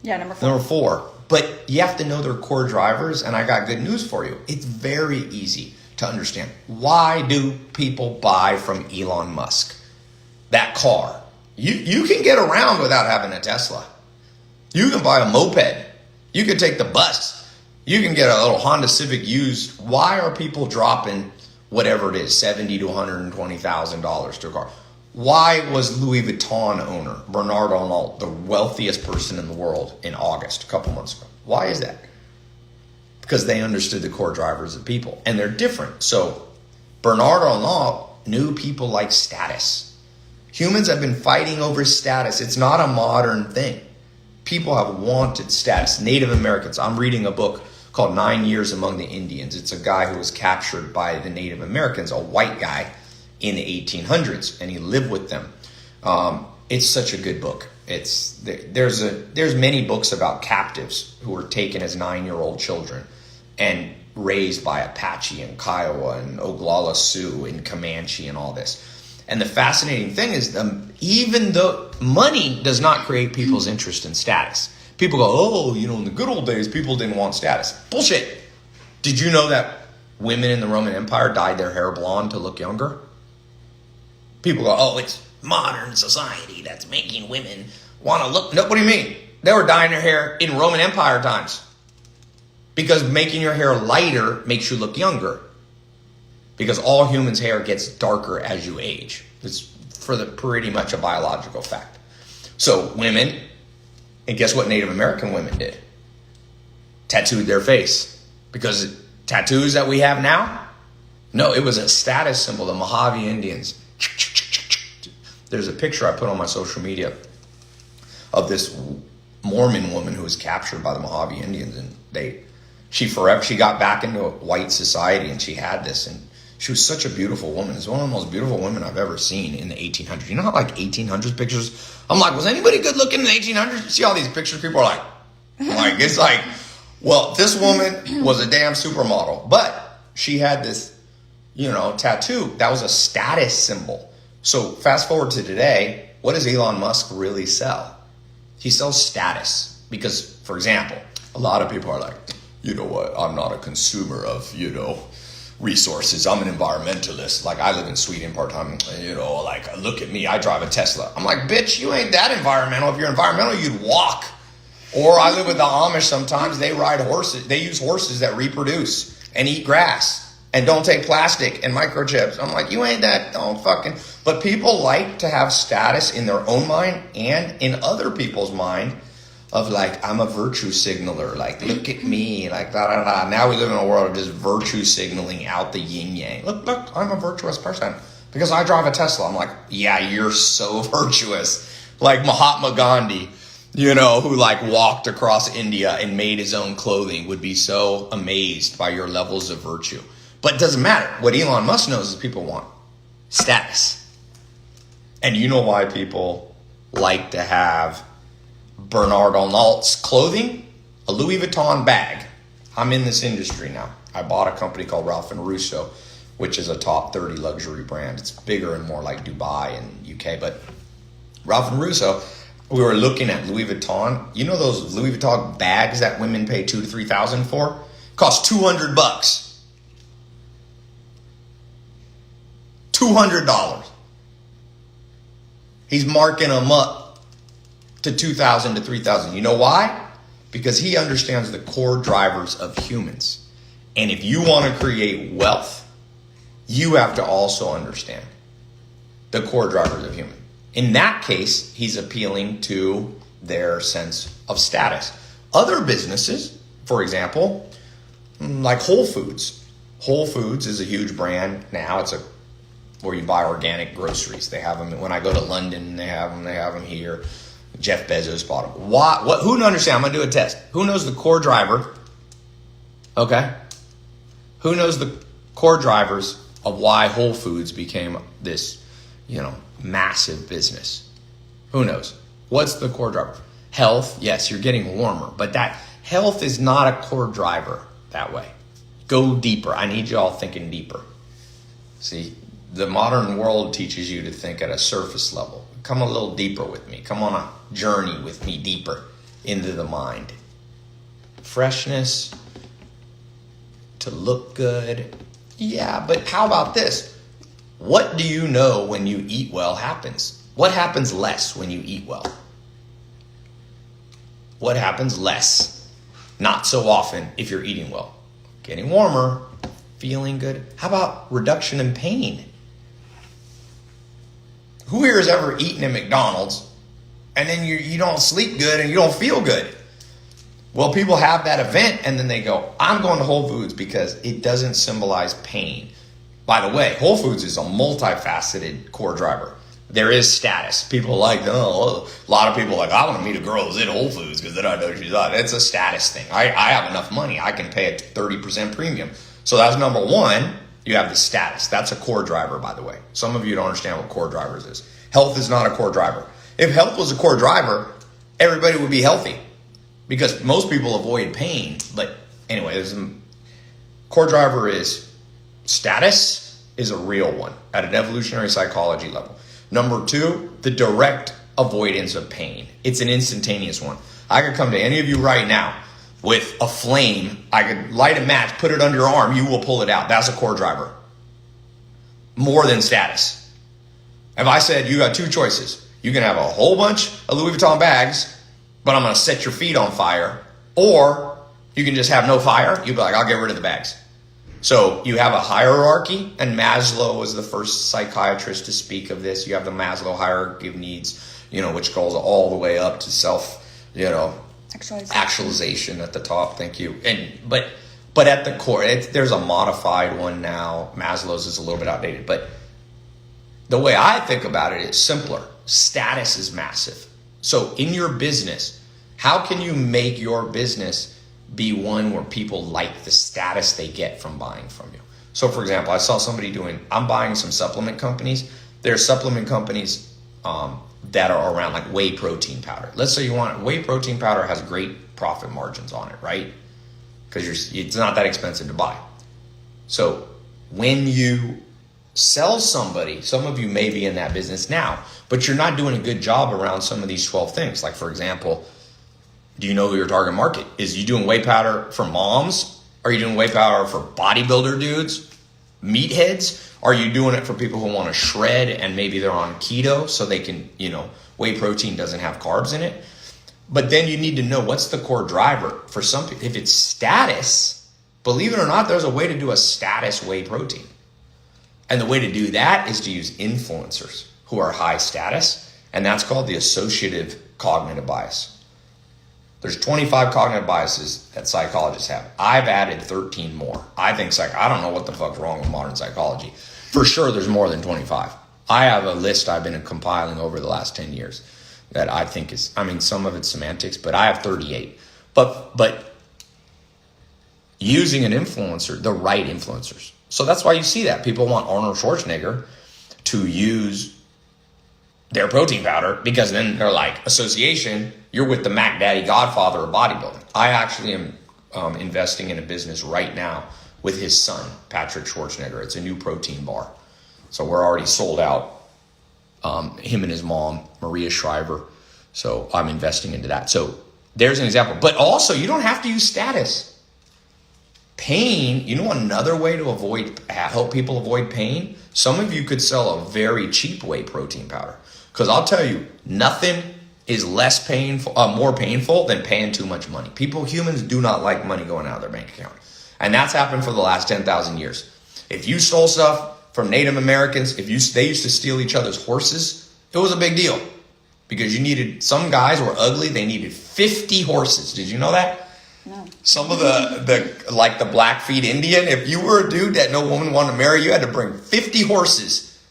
4. Number 4. But you have to know their core drivers, and I got good news for you. It's very easy to understand. Why do people buy from Elon Musk? That car. You can get around without having a Tesla. You can buy a moped. You can take the bus. You can get a little Honda Civic used. Why are people dropping whatever it is, $70,000 to $120,000 to a car? Why was Louis Vuitton owner Bernard Arnault the wealthiest person in the world in August, a couple months ago? Why is that? Because they understood the core drivers of people, and they're different. So Bernard Arnault knew people like status. Humans have been fighting over status. It's not a modern thing. People have wanted status. Native Americans. I'm reading a book called 9 Years Among the Indians. It's a guy who was captured by the Native Americans, a white guy, in the 1800s, and he lived with them. It's such a good book. There's many books about captives who were taken as 9-year-old children and raised by Apache and Kiowa and Oglala Sioux and Comanche and all this. And the fascinating thing is, even though money does not create people's interest in status. People go, oh, in the good old days, people didn't want status. Bullshit. Did you know that women in the Roman Empire dyed their hair blonde to look younger? People go, oh, it's modern society that's making women want to look. No, what do you mean? They were dyeing their hair in Roman Empire times. Because making your hair lighter makes you look younger. Because all humans' hair gets darker as you age. It's pretty much a biological fact. So women, and guess what Native American women did? Tattooed their face. Because tattoos that we have now? No, it was a status symbol. The Mojave Indians. There's a picture I put on my social media of this Mormon woman who was captured by the Mojave Indians, and she got back into white society, and she had this, and she was such a beautiful woman. It's one of the most beautiful women I've ever seen in the 1800s. You know how 1800s pictures? I'm like, was anybody good looking in the 1800s? You see all these pictures? People are it's like, well, this woman was a damn supermodel, but she had this, tattoo. That was a status symbol. So fast forward to today, what does Elon Musk really sell? He sells status. Because, for example, a lot of people are like, you know what, I'm not a consumer of, resources. I'm an environmentalist. Like, I live in Sweden part-time, look at me, I drive a Tesla. I'm like, bitch, you ain't that environmental. If you're environmental, you'd walk. Or I live with the Amish sometimes. They ride horses. They use horses that reproduce and eat grass and don't take plastic and microchips. I'm like, you ain't that, don't fucking. But people like to have status in their own mind and in other people's mind of I'm a virtue signaler. Look at me, da da da. Now we live in a world of just virtue signaling out the yin yang. Look, I'm a virtuous person because I drive a Tesla. I'm like, yeah, you're so virtuous. Like Mahatma Gandhi, who walked across India and made his own clothing, would be so amazed by your levels of virtue. But it doesn't matter. What Elon Musk knows is people want status. And you know why people like to have Bernard Arnault's clothing? A Louis Vuitton bag. I'm in this industry now. I bought a company called Ralph & Russo, which is a top 30 luxury brand. It's bigger and more like Dubai and UK. But Ralph & Russo, we were looking at Louis Vuitton. You know those Louis Vuitton bags that women pay $2,000 to $3,000 for? Cost $200. $200. He's marking them up to 2,000 to 3,000. You know why? Because he understands the core drivers of humans. And if you want to create wealth, you have to also understand the core drivers of human. In that case, he's appealing to their sense of status. Other businesses, for example, like Whole Foods. Whole Foods is a huge brand now. It's where you buy organic groceries. They have them when I go to London. They have them. They have them here. Jeff Bezos bought them. What? Who understand? I'm gonna do a test. Who knows the core driver? Okay. Who knows the core drivers of why Whole Foods became this, massive business? Who knows? What's the core driver? Health. Yes, you're getting warmer, but that health is not a core driver that way. Go deeper. I need you all thinking deeper. See, the modern world teaches you to think at a surface level. Come a little deeper with me. Come on a journey with me deeper into the mind. Freshness, to look good. Yeah, but how about this? What do you know when you eat well happens? What happens less when you eat well? What happens less? Not so often if you're eating well. Getting warmer, feeling good. How about reduction in pain? Who here has ever eaten at McDonald's and then you don't sleep good and you don't feel good? Well, people have that event and then they go, I'm going to Whole Foods because it doesn't symbolize pain. By the way, Whole Foods is a multifaceted core driver. There is status. People are like, a lot of people are like, I want to meet a girl who's in Whole Foods because then I know she's not. It's a status thing. I have enough money. I can pay a 30% premium. So that's number one. You have the status. That's a core driver, by the way. Some of you don't understand what core drivers is. Health is not a core driver. If health was a core driver, everybody would be healthy because most people avoid pain. But anyway, core driver is status is a real one at an evolutionary psychology level. Number two, the direct avoidance of pain. It's an instantaneous one. I could come to any of you right now with a flame. I could light a match, put it under your arm. You will pull it out. That's a core driver. More than status. If I said you got two choices, you can have a whole bunch of Louis Vuitton bags, but I'm going to set your feet on fire, or you can just have no fire. You'd be like, I'll get rid of the bags. So you have a hierarchy, and Maslow was the first psychiatrist to speak of this. You have the Maslow hierarchy of needs, which goes all the way up to self, actualization at the top. Thank you. But at the core, there's a modified one now. Maslow's is a little bit outdated, but the way I think about it is simpler. Status is massive. So in your business, how can you make your business be one where people like the status they get from buying from you? So for example, I saw somebody I'm buying some supplement companies. There are supplement companies that are around like whey protein powder. Let's say whey protein powder has great profit margins on it, right? Because it's not that expensive to buy. So when you sell somebody, some of you may be in that business now, but you're not doing a good job around some of these 12 things. Like for example, do you know who your target market is? You doing whey powder for moms? Are you doing whey powder for bodybuilder dudes, meatheads? Are you doing it for people who want to shred and maybe they're on keto so they can, whey protein doesn't have carbs in it? But then you need to know what's the core driver for some people. If it's status, believe it or not, there's a way to do a status whey protein. And the way to do that is to use influencers who are high status. And that's called the associative cognitive bias. There's 25 cognitive biases that psychologists have. I've added 13 more. I don't know what the fuck's wrong with modern psychology. For sure, there's more than 25. I have a list I've been compiling over the last 10 years that I think is, some of it's semantics, but I have 38. But using an influencer, the right influencers. So that's why you see that. People want Arnold Schwarzenegger to use their protein powder because then they're like, association, you're with the Mac Daddy godfather of bodybuilding. I actually am investing in a business right now with his son, Patrick Schwarzenegger. It's a new protein bar. So we're already sold out. Him and his mom, Maria Shriver. So I'm investing into that. So there's an example. But also, you don't have to use status. Pain, another way to help people avoid pain? Some of you could sell a very cheap whey protein powder. Because I'll tell you, nothing is less painful, more painful than paying too much money. Humans do not like money going out of their bank account. And that's happened for the last 10,000 years. If you stole stuff from Native Americans, they used to steal each other's horses, it was a big deal. Because some guys were ugly, they needed 50 horses. Did you know that? No. Some of the Blackfeet Indian, if you were a dude that no woman wanted to marry, you had to bring 50 horses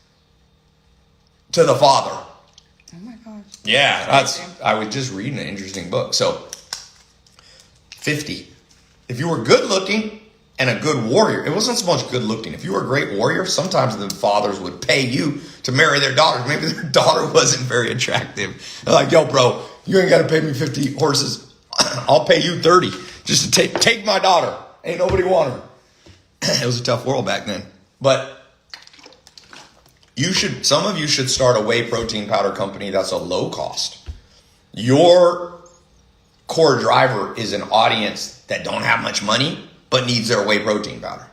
to the father. Oh my gosh. Yeah, I was just reading an interesting book. So 50. If you were good looking and a good warrior, it wasn't so much good looking. If you were a great warrior, sometimes the fathers would pay you to marry their daughters. Maybe their daughter wasn't very attractive. They're like, yo, bro, you ain't got to pay me 50 horses. I'll pay you 30 just to take my daughter. Ain't nobody want her. It was a tough world back then. But some of you should start a whey protein powder company that's a low cost. Your core driver is an audience that don't have much money, but needs their whey protein powder.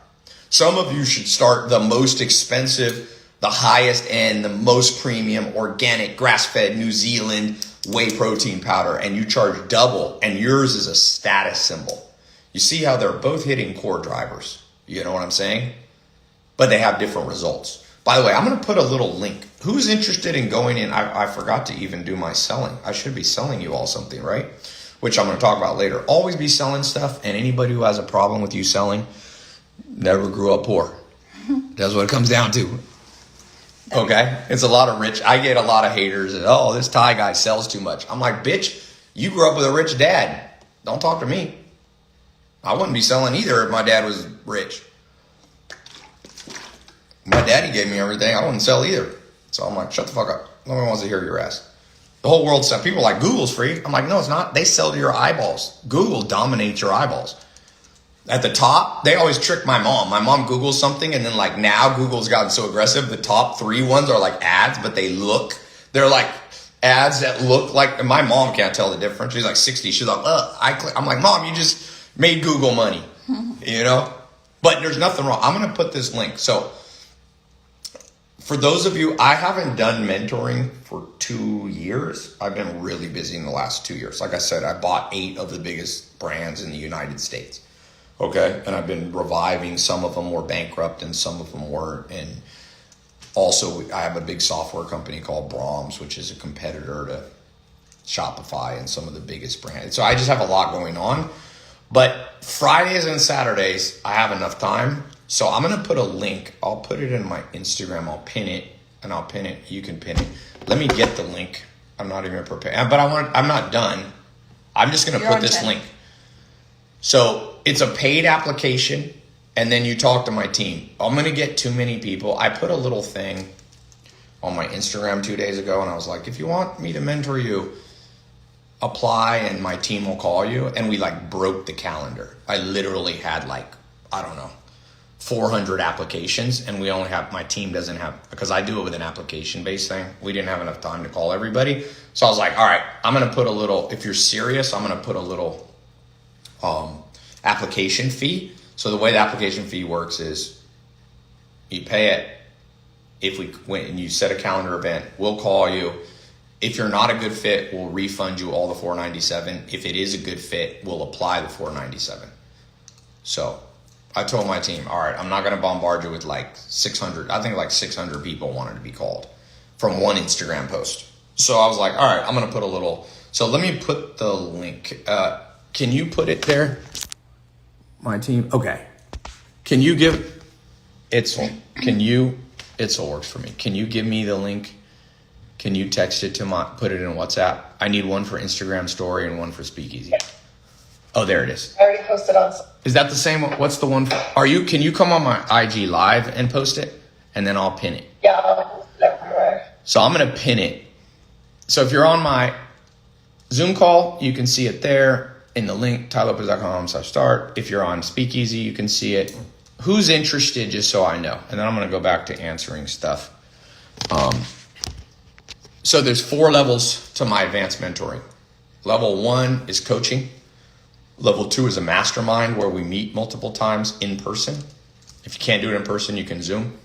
Some of you should start the most expensive, the highest end, the most premium, organic, grass-fed, New Zealand whey protein powder, and you charge double, and yours is a status symbol. You see how they're both hitting core drivers. You know what I'm saying? But they have different results. By the way, I'm going to put a little link. Who's interested in going in? I forgot to even do my selling. I should be selling you all something, right? Which I'm going to talk about later. Always be selling stuff, and anybody who has a problem with you selling never grew up poor. That's what it comes down to. Okay? It's a lot of I get a lot of haters. Oh, this Thai guy sells too much. I'm like, bitch, you grew up with a rich dad. Don't talk to me. I wouldn't be selling either if my dad was rich. My daddy gave me everything. I wouldn't sell either. So I'm like, shut the fuck up. Nobody wants to hear your ass. The whole world sells. People are like, Google's free. I'm like, no, it's not. They sell to your eyeballs. Google dominates your eyeballs. At the top, they always trick my mom. My mom Googles something, and then like now Google's gotten so aggressive. The top 3 ones are like ads, but they're like ads that look like, and my mom can't tell the difference. She's like 60. She's like, I'm like, Mom, you just made Google money, you know? But there's nothing wrong. I'm going to put this link. So for those of you, I haven't done mentoring for 2 years. I've been really busy in the last 2 years. Like I said, I bought 8 of the biggest brands in the United States. Okay. And I've been reviving. Some of them were bankrupt and some of them weren't. And also I have a big software company called Brahms, which is a competitor to Shopify and some of the biggest brands. So I just have a lot going on. But Fridays and Saturdays, I have enough time. So I'm going to put a link. I'll put it in my Instagram. I'll pin it, and I'll pin it. You can pin it. Let me get the link. I'm not even prepared. But I'm not done. I'm just going to put this link. So it's a paid application, and then you talk to my team. I'm going to get too many people. I put a little thing on my Instagram 2 days ago, and I was like, if you want me to mentor you, apply and my team will call you. And we like broke the calendar. I literally had 400 applications, and my team doesn't have, because I do it with an application based thing. We didn't have enough time to call everybody. So I was like, all right, I'm going to put a little, if you're serious, I'm going to put a little application fee. So the way the application fee works is you pay it. If we went and you set a calendar event, we'll call you. If you're not a good fit, we'll refund you all the $497. If it is a good fit, we'll apply the $497. So I told my team, all right, I'm not going to bombard you with 600. I think 600 people wanted to be called from one Instagram post. So I was like, all right, I'm going to put a little. So let me put the link. Can you put it there? My team. Okay. Can you give it still works for me. Can you give me the link? Can you text it put it in WhatsApp? I need one for Instagram story and one for Speakeasy. Yeah. Oh, there it is. I already posted on. Is that the same? What's the one? Can you come on my IG live and post it? And then I'll pin it. Yeah, I'll post it everywhere. So I'm going to pin it. So if you're on my Zoom call, you can see it there in the link, tylopez.com/start. If you're on Speakeasy, you can see it. Who's interested, just so I know. And then I'm going to go back to answering stuff. So there's 4 levels to my advanced mentoring. Level 1 is coaching. Level 2 is a mastermind where we meet multiple times in person. If you can't do it in person, you can Zoom.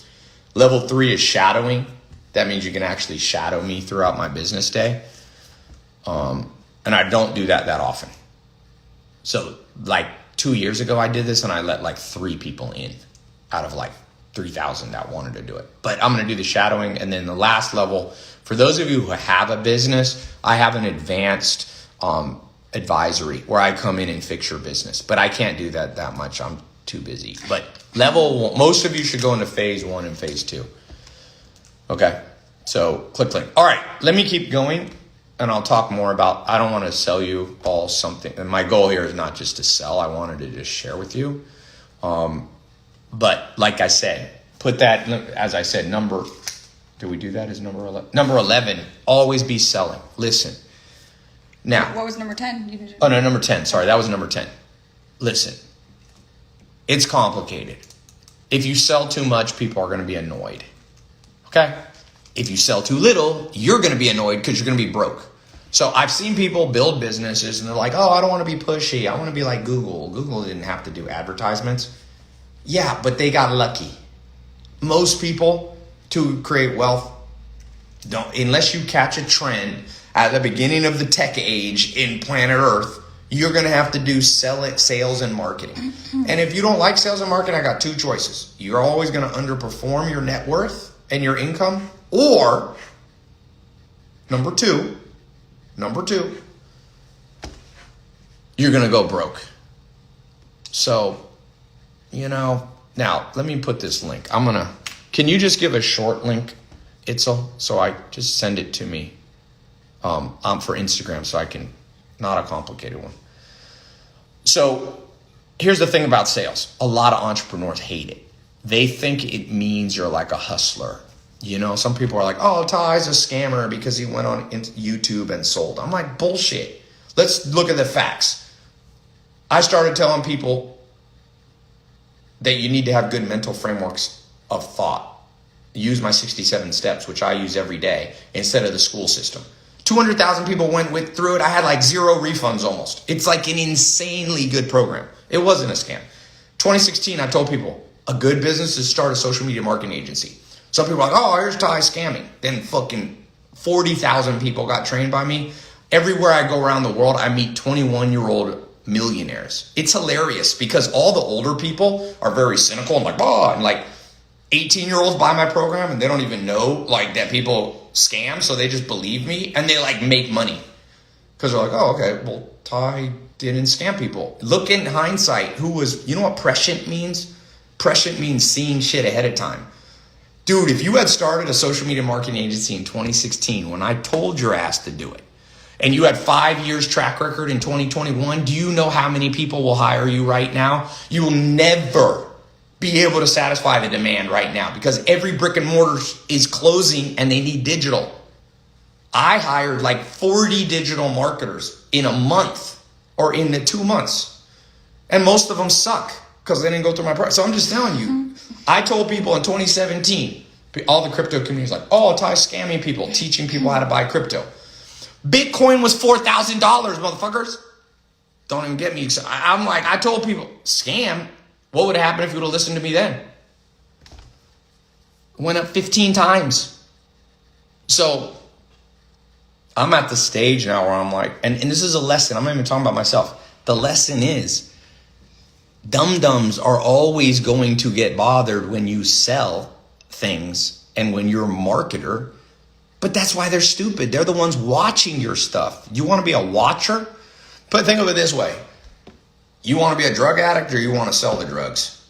Level 3 is shadowing. That means you can actually shadow me throughout my business day. And I don't do that often. So like 2 years ago, I did this and I let like 3 people in out of like 3,000 that wanted to do it. But I'm going to do the shadowing. And then the last level, for those of you who have a business, I have an advanced advisory where I come in and fix your business. But I can't do that much. I'm too busy. But most of you should go into phase 1 and phase 2. Okay, so click link. All right, let me keep going and I'll talk more about, I don't want to sell you all something. And my goal here is not just to sell. I wanted to just share with you. But like I said, put that, as I said, did we do that as number 11? Number 11, always be selling. Listen. Now. What was number 10? Oh, no, number 10. Sorry, that was number 10. Listen, it's complicated. If you sell too much, people are going to be annoyed. Okay? If you sell too little, you're going to be annoyed because you're going to be broke. So I've seen people build businesses and they're like, oh, I don't want to be pushy. I want to be like Google. Google didn't have to do advertisements. Yeah, but they got lucky. Most people to create wealth don't, unless you catch a trend at the beginning of the tech age in planet Earth, you're going to have to do sales and marketing. And if you don't like sales and marketing, I got 2 choices. You're always going to underperform your net worth and your income, or number two, you're going to go broke. So, now let me put this link. Can you just give a short link, Itzel? So I just send it to me for Instagram so I can, not a complicated one. So here's the thing about sales. A lot of entrepreneurs hate it. They think it means you're like a hustler. Some people are like, oh, Ty's a scammer because he went on YouTube and sold. I'm like, bullshit. Let's look at the facts. I started telling people that you need to have good mental frameworks of thought. Use my 67 steps, which I use every day, instead of the school system. 200,000 people went through it. I had like 0 refunds almost. It's like an insanely good program. It wasn't a scam. 2016, I told people, a good business is start a social media marketing agency. Some people are like, oh, here's Ty scamming. Then fucking 40,000 people got trained by me. Everywhere I go around the world, I meet 21-year-old millionaires. It's hilarious because all the older people are very cynical and like, oh, and like 18-year-olds buy my program and they don't even know like that people scam. So they just believe me and they like make money because they're like, oh, okay, well, Ty didn't scam people. Look in hindsight, you know what prescient means? Prescient means seeing shit ahead of time. Dude, if you had started a social media marketing agency in 2016 when I told your ass to do it, and you had 5 years track record in 2021, do you know how many people will hire you right now? You will never be able to satisfy the demand right now because every brick and mortar is closing and they need digital. I hired like 40 digital marketers in a month or in the 2 months. And most of them suck because they didn't go through my process. So I'm just telling you, I told people in 2017, all the crypto community is like, oh, Ty's scamming people, teaching people how to buy crypto. Bitcoin was $4,000, motherfuckers. Don't even get me. I'm like, I told people, scam. What would happen if you would have listened to me then? Went up 15 times. So I'm at the stage now where I'm like, and this is a lesson. I'm not even talking about myself. The lesson is dum-dums are always going to get bothered when you sell things and when you're a marketer. But that's why they're stupid. They're the ones watching your stuff. You want to be a watcher? But think of it this way. You want to be a drug addict or you want to sell the drugs?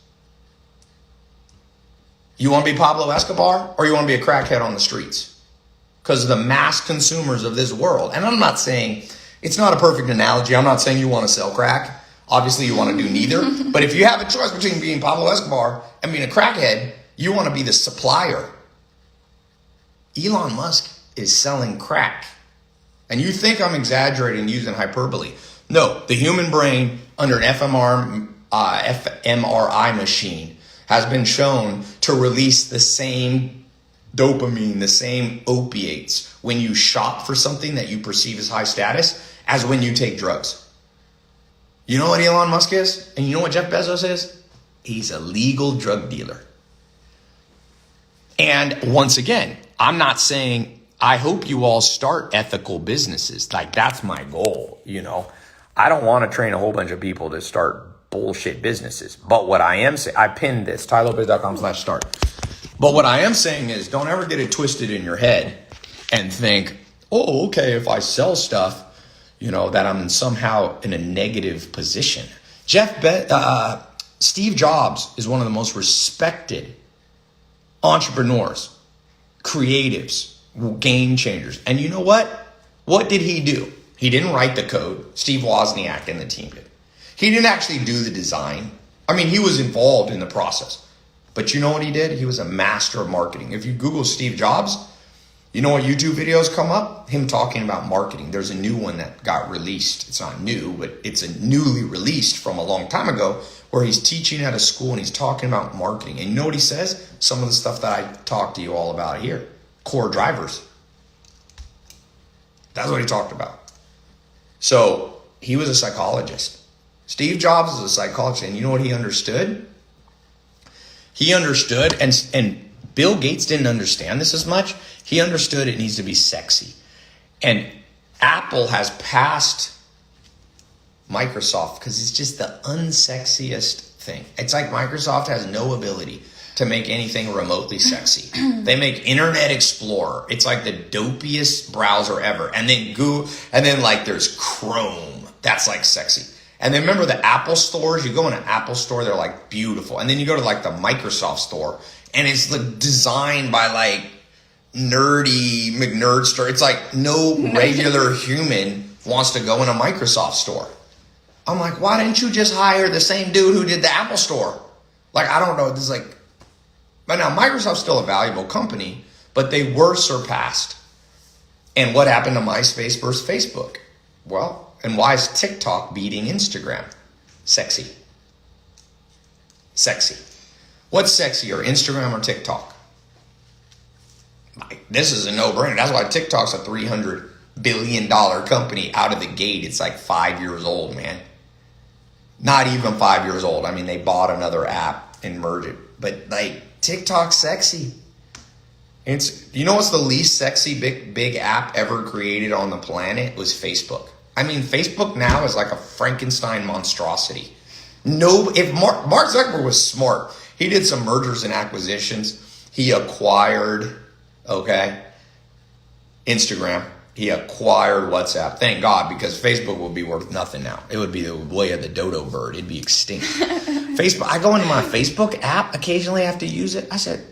You want to be Pablo Escobar or you want to be a crackhead on the streets? Because the mass consumers of this world, and I'm not saying, it's not a perfect analogy. I'm not saying you want to sell crack. Obviously you want to do neither. But if you have a choice between being Pablo Escobar and being a crackhead, you want to be the supplier. Elon Musk is selling crack. And you think I'm exaggerating using hyperbole. No, the human brain under an fMRI machine has been shown to release the same dopamine, the same opiates when you shop for something that you perceive as high status as when you take drugs. You know what Elon Musk is? And you know what Jeff Bezos is? He's a legal drug dealer. And once again, I'm not saying, I hope you all start ethical businesses. Like, that's my goal, you know. I don't want to train a whole bunch of people to start bullshit businesses. But what I am saying, I pinned this, tylopez.com/start. But what I am saying is, don't ever get it twisted in your head and think, oh, okay, if I sell stuff, you know, that I'm somehow in a negative position. Steve Jobs is one of the most respected entrepreneurs, creatives, game changers. And you know what? What did he do? He didn't write the code. Steve Wozniak and the team did. He didn't actually do the design. I mean, he was involved in the process. But you know what he did? He was a master of marketing. If you Google Steve Jobs, you know what YouTube videos come up? Him talking about marketing. There's a new one that got released. It's not new, but it's a newly released from a long time ago where he's teaching at a school and he's talking about marketing. And you know what he says? Some of the stuff that I talked to you all about here. Core drivers. That's what he talked about. So he was a psychologist. Steve Jobs is a psychologist. And you know what he understood? He understood, and Bill Gates didn't understand this as much. He understood it needs to be sexy. And Apple has passed Microsoft because it's just the unsexiest thing. It's like Microsoft has no ability to make anything remotely sexy. They make Internet Explorer. It's like the dopiest browser ever. And then Google, and then like there's Chrome. That's like sexy. And then remember the Apple stores, you go in an Apple store, they're like beautiful. And then you go to like the Microsoft store and it's like designed by like nerdy McNerdster. It's like no regular human wants to go in a Microsoft store. I'm like, why didn't you just hire the same dude who did the Apple store? Like, I don't know. This is like, but now Microsoft's still a valuable company, but they were surpassed. And what happened to MySpace versus Facebook? Well, and why is TikTok beating Instagram? Sexy. Sexy. What's sexier, Instagram or TikTok? This is a no-brainer. That's why TikTok's a $300 billion company out of the gate. It's like 5 years old, man. Not even 5 years old. I mean, they bought another app and merged it. But like, TikTok's sexy. It's, you know what's the least sexy big app ever created on the planet? Was Facebook. I mean, Facebook now is like a Frankenstein monstrosity. No, if Mark Zuckerberg was smart, he did some mergers and acquisitions. He acquired, Instagram. He acquired WhatsApp. Thank God, because Facebook would be worth nothing now. It would be the way of the dodo bird. It'd be extinct. Facebook. I go into my Facebook app. Occasionally I have to use it. I said,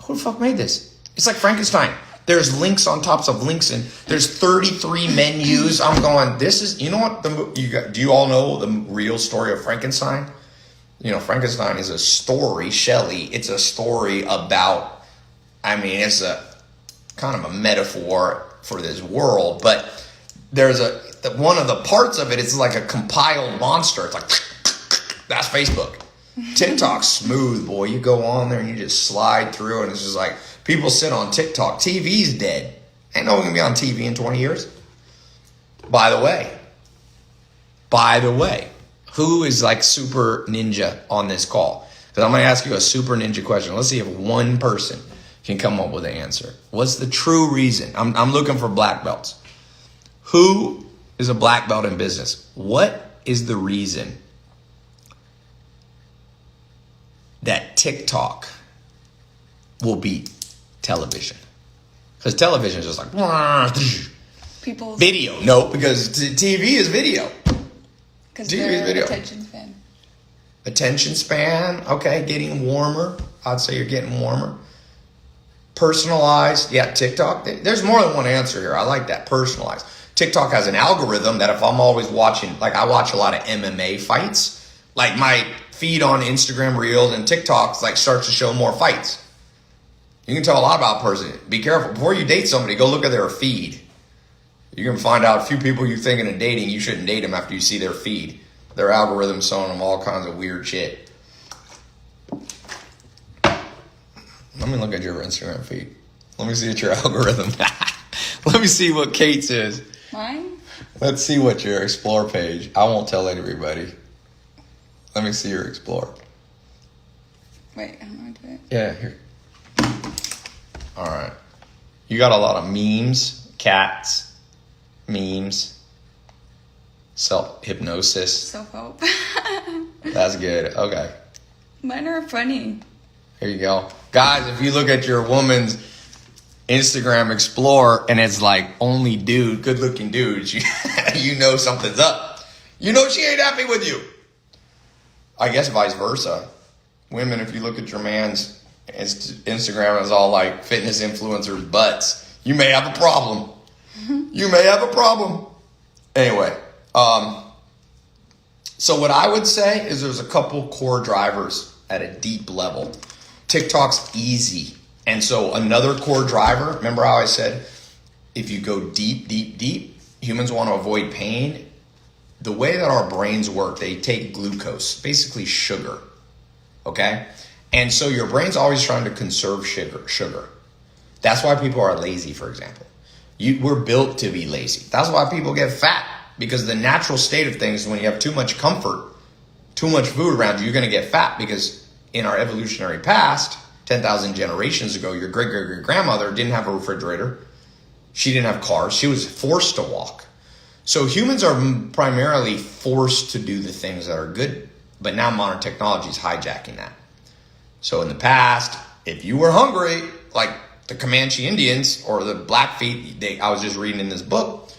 who the fuck made this? It's like Frankenstein. There's links on tops of links, and there's 33 menus. I'm going, this is, you know what? Do you all know the real story of Frankenstein? You know, Frankenstein is a story, Shelley. It's a story about, I mean, it's a kind of a metaphor for this world, but there's one of the parts of it is like a compiled monster. It's like, that's Facebook. TikTok's smooth, boy. You go on there and you just slide through, and it's just like, people sit on TikTok. TV's dead. Ain't no one gonna be on TV in 20 years. By the way, who is like super ninja on this call? Because I'm gonna ask you a super ninja question. Let's see if one person can come up with an answer. What's the true reason? I'm looking for black belts. Who is a black belt in business? What is the reason that TikTok will beat television? Because television is just like People's video. No, because TV is video. Because TV is video. attention span. Attention span. Okay, getting warmer. I'd say you're getting warmer. Personalized. Yeah, TikTok. There's more than one answer here. I like that. Personalized. TikTok has an algorithm that if I'm always watching, like I watch a lot of MMA fights, like my feed on Instagram Reels and TikTok like starts to show more fights. You can tell a lot about a person. Be careful. Before you date somebody, go look at their feed. You can find out a few people you're thinking of dating, you shouldn't date them after you see their feed. Their algorithm's showing them all kinds of weird shit. Let me look at your Instagram feed. Let me see what your algorithm. Let me see what Kate's is. Mine? Let's see what your Explore page. I won't tell everybody. Let me see your Explore. Wait, how do I do it? Yeah, here. All right. You got a lot of memes, cats, memes, self-hypnosis. Self-help. That's good. Okay. Mine are funny. Here you go. Guys, if you look at your woman's Instagram Explorer and it's like only good looking dudes, you know something's up. You know she ain't happy with you. I guess vice versa. Women, if you look at your man's Instagram as all like fitness influencers' butts, you may have a problem. You may have a problem. Anyway, so what I would say is there's a couple core drivers at a deep level. TikTok's easy. And so another core driver, remember how I said, if you go deep, humans want to avoid pain. The way that our brains work, they take glucose, basically sugar, okay? And so your brain's always trying to conserve sugar. That's why people are lazy, for example. We're built to be lazy. That's why people get fat, because the natural state of things, when you have too much comfort, too much food around you, you're going to get fat, because in our evolutionary past, 10,000 generations ago, your great-great-great-grandmother didn't have a refrigerator. She didn't have cars. She was forced to walk. So humans are primarily forced to do the things that are good, but now modern technology is hijacking that. So in the past, if you were hungry, like the Comanche Indians or the Blackfeet, I was just reading in this book,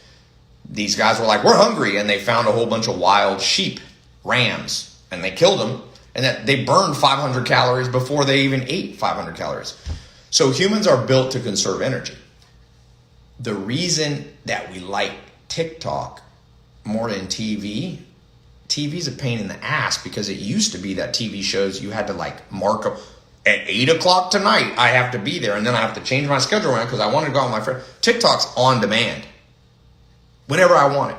these guys were like, we're hungry, and they found a whole bunch of wild sheep, rams, and they killed them, and that they burned 500 calories before they even ate 500 calories. So humans are built to conserve energy. The reason that we like TikTok more than TV's a pain in the ass, because it used to be that TV shows you had to like mark up at 8 o'clock tonight, I have to be there, and then I have to change my schedule around because I want to go out with my friend. TikTok's on demand whenever I want it.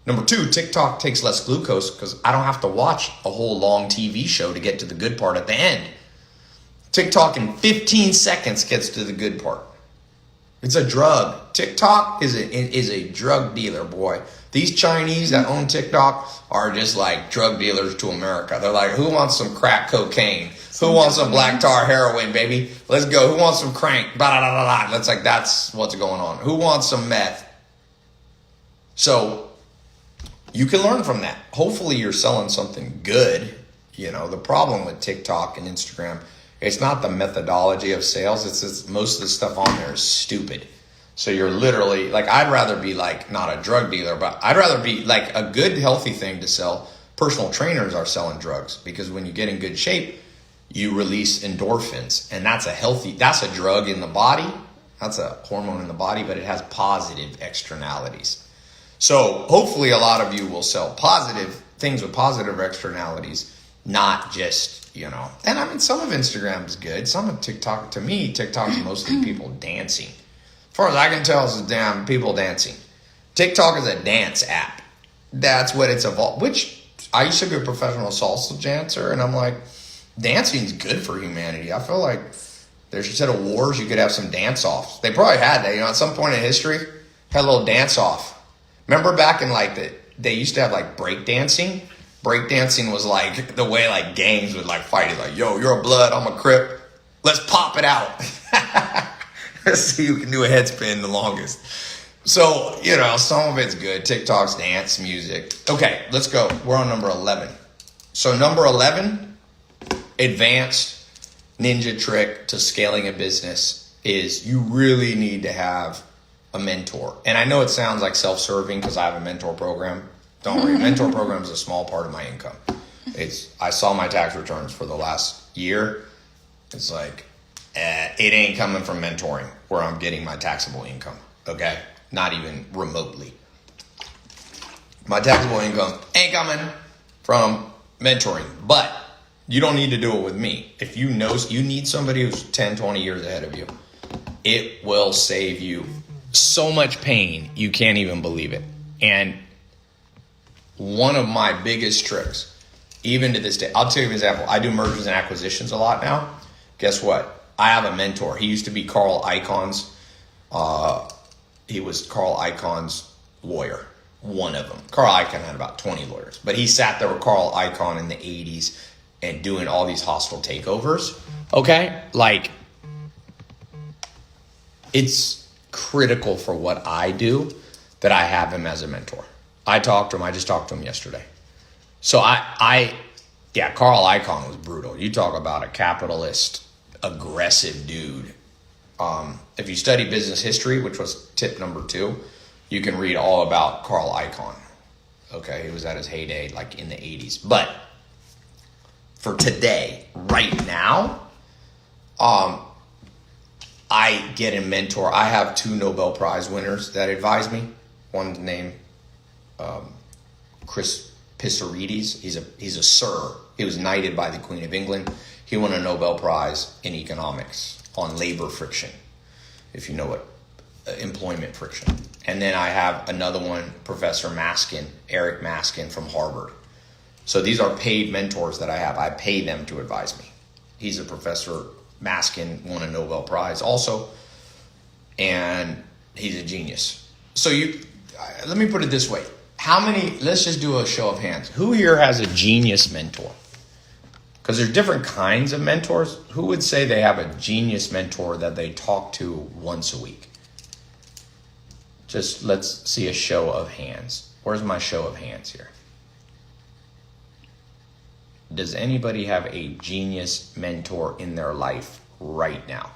Number two, TikTok takes less glucose because I don't have to watch a whole long TV show to get to the good part at the end. TikTok in 15 seconds gets to the good part. It's a drug. TikTok is a drug dealer, boy. These Chinese that own TikTok are just like drug dealers to America. They're like, who wants some crack cocaine? Who wants some black tar heroin, baby? Let's go. Who wants some crank? Blah, blah, blah, blah. That's like, that's what's going on. Who wants some meth? So you can learn from that. Hopefully you're selling something good. You know, the problem with TikTok and Instagram, it's not the methodology of sales. It's most of the stuff on there is stupid. So you're literally like, I'd rather be like not a drug dealer, but I'd rather be like a good, healthy thing to sell. Personal trainers are selling drugs because when you get in good shape, you release endorphins, and that's a drug in the body. That's a hormone in the body, but it has positive externalities. So hopefully a lot of you will sell positive things with positive externalities, not just, you know, and I mean, some of Instagram is good. Some of TikTok, to me, TikTok is mostly people dancing. As far as I can tell, it's damn people dancing. TikTok is a dance app. That's what it's evolved, which I used to be a professional salsa dancer, and I'm like, dancing's good for humanity. I feel like there's, instead of wars, you could have some dance-offs. They probably had that, you know, at some point in history, had a little dance-off. Remember back in like they used to have like break dancing? Break dancing was like the way like gangs would like fight it. Like, yo, you're a blood, I'm a crip. Let's pop it out. Let's see who can do a head spin the longest. So, you know, some of it's good. TikTok's dance, music. Okay, let's go. We're on number 11. So number 11, advanced ninja trick to scaling a business is you really need to have a mentor. And I know it sounds like self-serving because I have a mentor program. Don't worry, mentor program is a small part of my income. I saw my tax returns for the last year. It's like, it ain't coming from mentoring where I'm getting my taxable income, okay? Not even remotely. My taxable income ain't coming from mentoring, but you don't need to do it with me. If you know you need somebody who's 10, 20 years ahead of you, it will save you so much pain, you can't even believe it. And one of my biggest tricks, even to this day, I'll tell you an example. I do mergers and acquisitions a lot now. Guess what? I have a mentor. He used to be Carl Icahn's. He was Carl Icahn's lawyer, one of them. Carl Icahn had about 20 lawyers, but he sat there with Carl Icahn in the 80s and doing all these hostile takeovers. Okay, like it's critical for what I do that I have him as a mentor. I talked to him. I just talked to him yesterday. So yeah, Carl Icahn was brutal. You talk about a capitalist, aggressive dude. If you study business history, which was tip number 2, you can read all about Carl Icahn. Okay, he was at his heyday like in the 80s. But for today, right now, I get a mentor. I have 2 Nobel Prize winners that advise me. One's named Chris Pissarides. He's a sir. He was knighted by the Queen of England. He won a Nobel Prize in economics on labor friction, if you know what employment friction. And then I have another one, Professor Maskin, Eric Maskin from Harvard. So these are paid mentors that I have. I pay them to advise me. He's a professor. Maskin won a Nobel Prize also, and he's a genius. So let me put it this way. Let's just do a show of hands. Who here has a genius mentor? Because there's different kinds of mentors. Who would say they have a genius mentor that they talk to once a week? Just let's see a show of hands. Where's my show of hands here? Does anybody have a genius mentor in their life right now?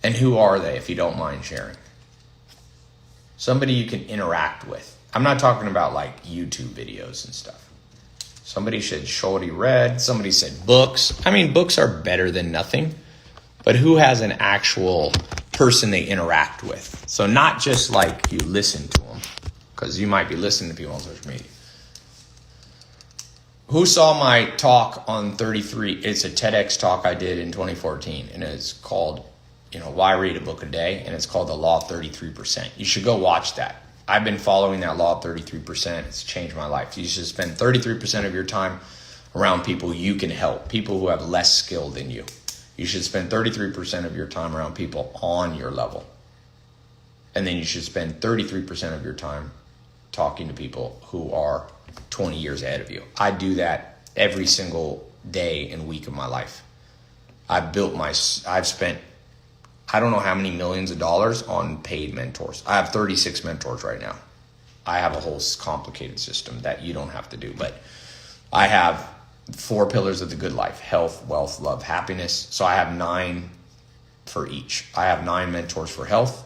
And who are they, if you don't mind sharing? Somebody you can interact with. I'm not talking about like YouTube videos and stuff. Somebody said Shorty read. Somebody said books. I mean, books are better than nothing. But who has an actual person they interact with? So not just like you listen to them, because you might be listening to people on social media. Who saw my talk on 33? It's a TEDx talk I did in 2014, and it's called, Why Read a Book a Day, and it's called The Law of 33%. You should go watch that. I've been following that law of 33%. It's changed my life. You should spend 33% of your time around people you can help, people who have less skill than you. You should spend 33% of your time around people on your level. And then you should spend 33% of your time talking to people who are 20 years ahead of you. I do that every single day and week of my life. I've spent, I don't know how many millions of dollars on paid mentors. I have 36 mentors right now. I have a whole complicated system that you don't have to do, but I have 4 pillars of the good life: health, wealth, love, happiness. So I have 9 for each. I have 9 mentors for health.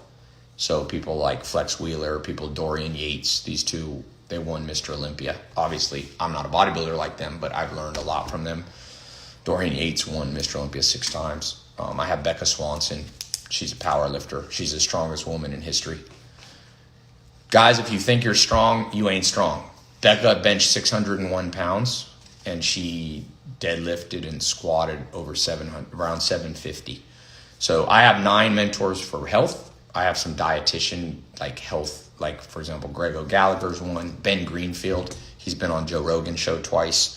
So people like Flex Wheeler, people Dorian Yates, these 2, they won Mr. Olympia. Obviously, I'm not a bodybuilder like them, but I've learned a lot from them. Dorian Yates won Mr. Olympia 6 times. I have Becca Swanson. She's a power lifter. She's the strongest woman in history. Guys, if you think you're strong, you ain't strong. Becca benched 601 pounds, and she deadlifted and squatted over around 750. So I have 9 mentors for health. I have some dietitian, like health, like for example, Greg O'Gallagher's one, Ben Greenfield. He's been on Joe Rogan's show twice.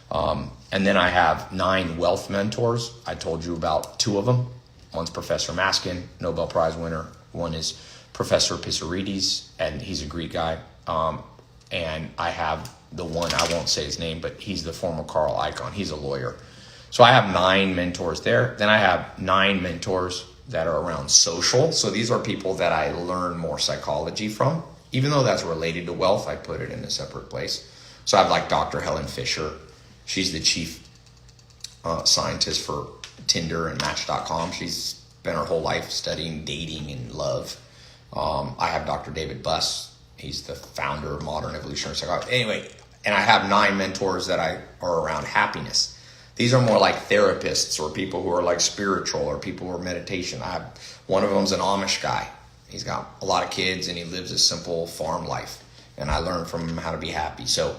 And then I have 9 wealth mentors. I told you about 2 of them. One's Professor Maskin, Nobel Prize winner. One is Professor Pissarides, and he's a Greek guy. And I have the one, I won't say his name, but he's the former Carl Icahn. He's a lawyer. So I have 9 mentors there. Then I have 9 mentors that are around social. So these are people that I learn more psychology from. Even though that's related to wealth, I put it in a separate place. So I have like Dr. Helen Fisher. She's the chief scientist for Tinder and Match.com. She's spent her whole life studying dating and love. I have Dr. David Buss. He's the founder of Modern Evolutionary Psychology. Anyway, and I have 9 mentors that are around happiness. These are more like therapists or people who are like spiritual or people who are meditation. I have one of them's an Amish guy. He's got a lot of kids and he lives a simple farm life. And I learned from him how to be happy. So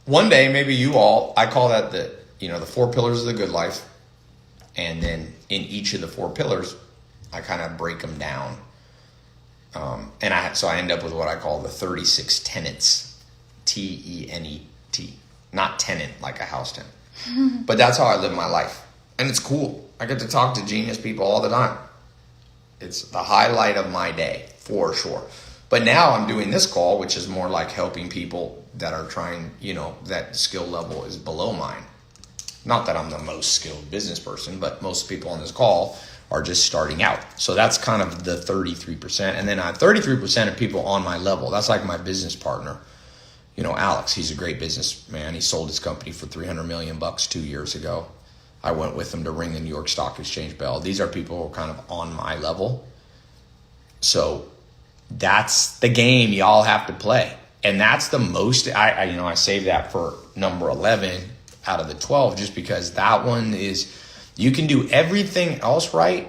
one day, maybe I call that the 4 pillars of the good life. And then in each of the 4 pillars, I kind of break them down. So I end up with what I call the 36 tenets, T-E-N-E-T, not tenant like a house tenant. But that's how I live my life. And it's cool. I get to talk to genius people all the time. It's the highlight of my day, for sure. But now I'm doing this call, which is more like helping people that are trying, that skill level is below mine. Not that I'm the most skilled business person, but most people on this call are just starting out. So that's kind of the 33%. And then 33% of people on my level, that's like my business partner. You know, Alex, he's a great businessman. He sold his company for $300 million 2 years ago. I went with him to ring the New York Stock Exchange bell. These are people who are kind of on my level. So that's the game y'all have to play. And that's the most, I saved that for number 11 out of the 12, just because that one is, you can do everything else right,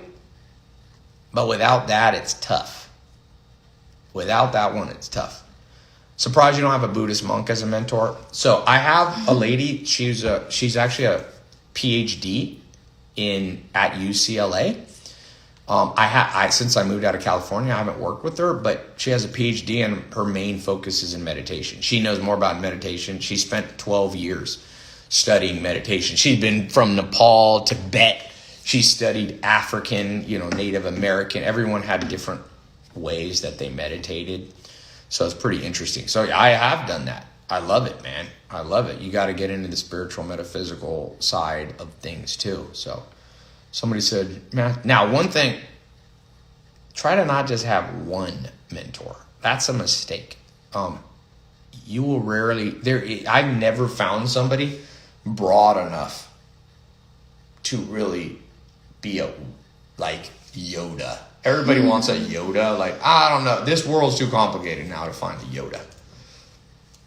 but without that, it's tough. Without that one, it's tough. Surprised you don't have a Buddhist monk as a mentor. So I have a lady, she's actually a PhD at UCLA. Since I moved out of California, I haven't worked with her, but she has a PhD and her main focus is in meditation. She knows more about meditation. She spent 12 years studying meditation. She's been from Nepal, Tibet. She studied African, Native American. Everyone had different ways that they meditated. So it's pretty interesting. So I have done that. I love it, man. I love it. You got to get into the spiritual, metaphysical side of things too. So somebody said, man, now one thing, try to not just have one mentor. That's a mistake. You will rarely, I've never found somebody broad enough to really be like Yoda. Everybody wants a Yoda. Like, I don't know. This world's too complicated now to find a Yoda.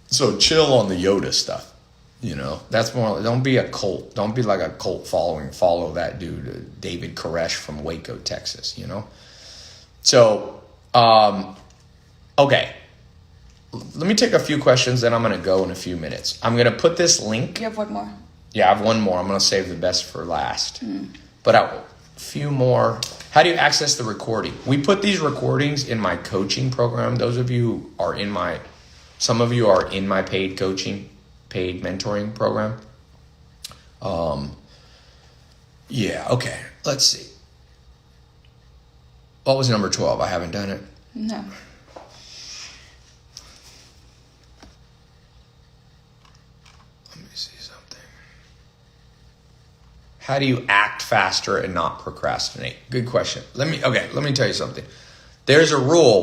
So chill on the Yoda stuff. That's more, don't be a cult. Don't be like a cult following. Follow that dude, David Koresh from Waco, Texas, So, okay. Let me take a few questions, then I'm going to go in a few minutes. I'm going to put this link. You have one more? Yeah, I have one more. I'm going to save the best for last. But a few more. How do you access the recording? We put these recordings in my coaching program. Those of you who are some of you are in my paid mentoring program. Yeah, okay. Let's see. What was number 12? I haven't done it. No. Let me see something. How do you act faster and not procrastinate? Good question. Let me tell you something. There's a rule.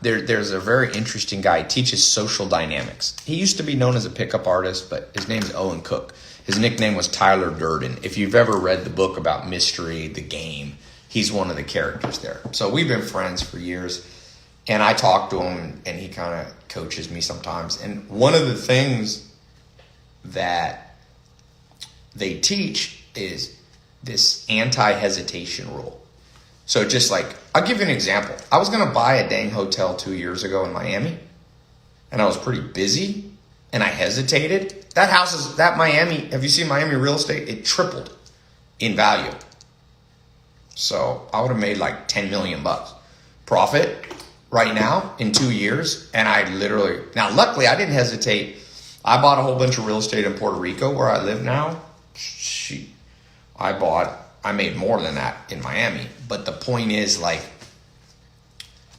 There's a very interesting guy. He teaches social dynamics. He used to be known as a pickup artist, but his name's Owen Cook. His nickname was Tyler Durden. If you've ever read the book about Mystery, the game, he's one of the characters there. So we've been friends for years, and I talk to him, and he kind of coaches me sometimes. And one of the things that they teach is this anti-hesitation rule. So just like, I'll give you an example. I was going to buy a dang hotel 2 years ago in Miami, and I was pretty busy, and I hesitated. That Miami, have you seen Miami real estate? It tripled in value. So I would have made like $10 million profit right now in 2 years. And now luckily I didn't hesitate. I bought a whole bunch of real estate in Puerto Rico where I live now. I made more than that in Miami. But the point is, like,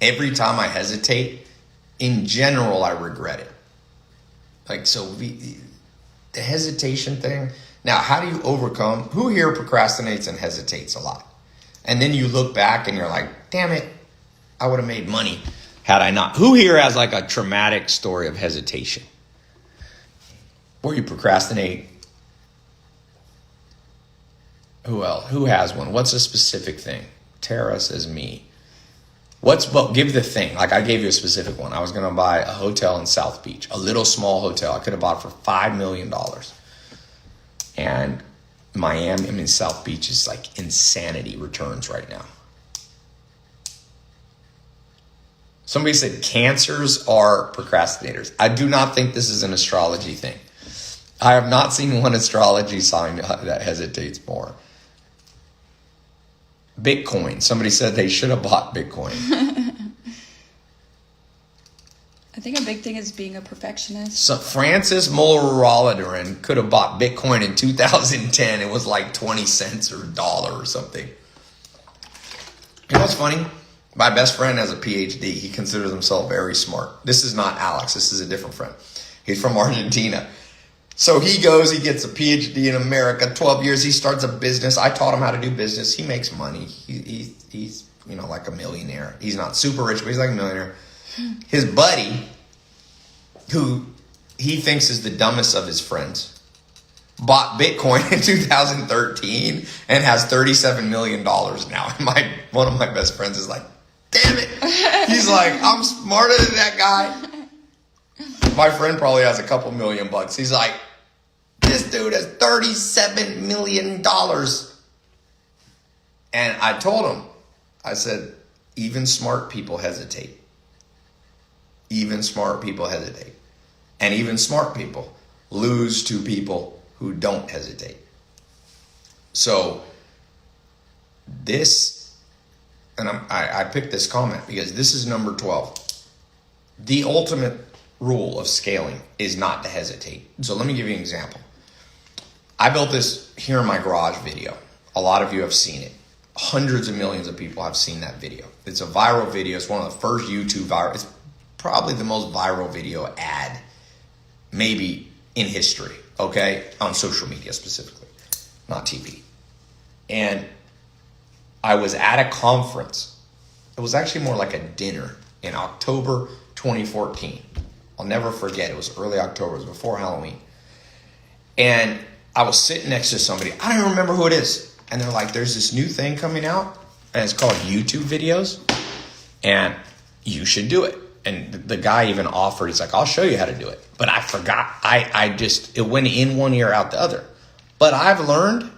every time I hesitate, in general, I regret it. Like, so the hesitation thing. Now, how do you overcome? Who here procrastinates and hesitates a lot? And then you look back and you're like, damn it, I would have made money had I not. Who here has like a traumatic story of hesitation? Where you procrastinate? Who else? Who has one? What's a specific thing? Tara says me. Give the thing. Like, I gave you a specific one. I was going to buy a hotel in South Beach, a little small hotel. I could have bought for $5 million. And South Beach is like insanity returns right now. Somebody said cancers are procrastinators. I do not think this is an astrology thing. I have not seen one astrology sign that hesitates more. Bitcoin. Somebody said they should have bought Bitcoin. I think a big thing is being a perfectionist. So Francis Muller-Roladarin could have bought Bitcoin in 2010. It was like 20 cents or $1 or something. You know what's funny? My best friend has a PhD. He considers himself very smart. This is not Alex. This is a different friend. He's from Argentina. So he goes, he gets a PhD in America, 12 years, he starts a business. I taught him how to do business. He makes money. He's like a millionaire. He's not super rich, but he's like a millionaire. His buddy, who he thinks is the dumbest of his friends, bought Bitcoin in 2013 and has $37 million now. And one of my best friends is like, damn it. He's like, I'm smarter than that guy. My friend probably has a couple $1 million. He's like, this dude has $37 million. And I told him, I said, even smart people hesitate. Even smart people hesitate. And even smart people lose to people who don't hesitate. So this, and I picked this comment because this is number 12. The ultimate rule of scaling is not to hesitate. So let me give you an example. I built this here in my garage video. A lot of you have seen it. Hundreds of millions of people have seen that video. It's a viral video. It's one of the first YouTube viral. It's probably the most viral video ad maybe in history, okay? On social media specifically, not TV. And I was at a conference. It was actually more like a dinner in October 2014. I'll never forget. It was early October. It was before Halloween. And I was sitting next to somebody. I don't even remember who it is. And they're like, there's this new thing coming out. And it's called YouTube videos. And you should do it. And the guy even offered, he's like, I'll show you how to do it. But I forgot. It went in one ear, out the other. But I've learned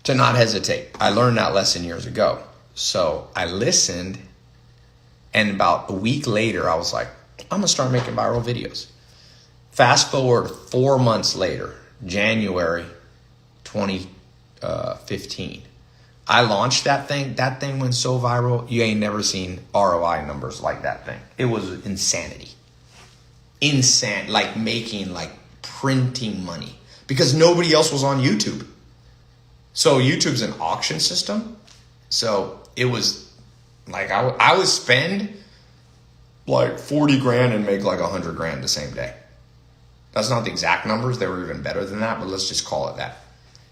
to not hesitate. I learned that lesson years ago. So I listened. And about a week later, I was like, I'm going to start making viral videos. Fast forward 4 months later, January 2015. I launched that thing. That thing went so viral. You ain't never seen ROI numbers like that thing. It was insanity. Like printing money. Because nobody else was on YouTube. So YouTube's an auction system. So it was like I would spend like 40 grand and make like 100 grand the same day. That's not the exact numbers. They were even better than that, but let's just call it that.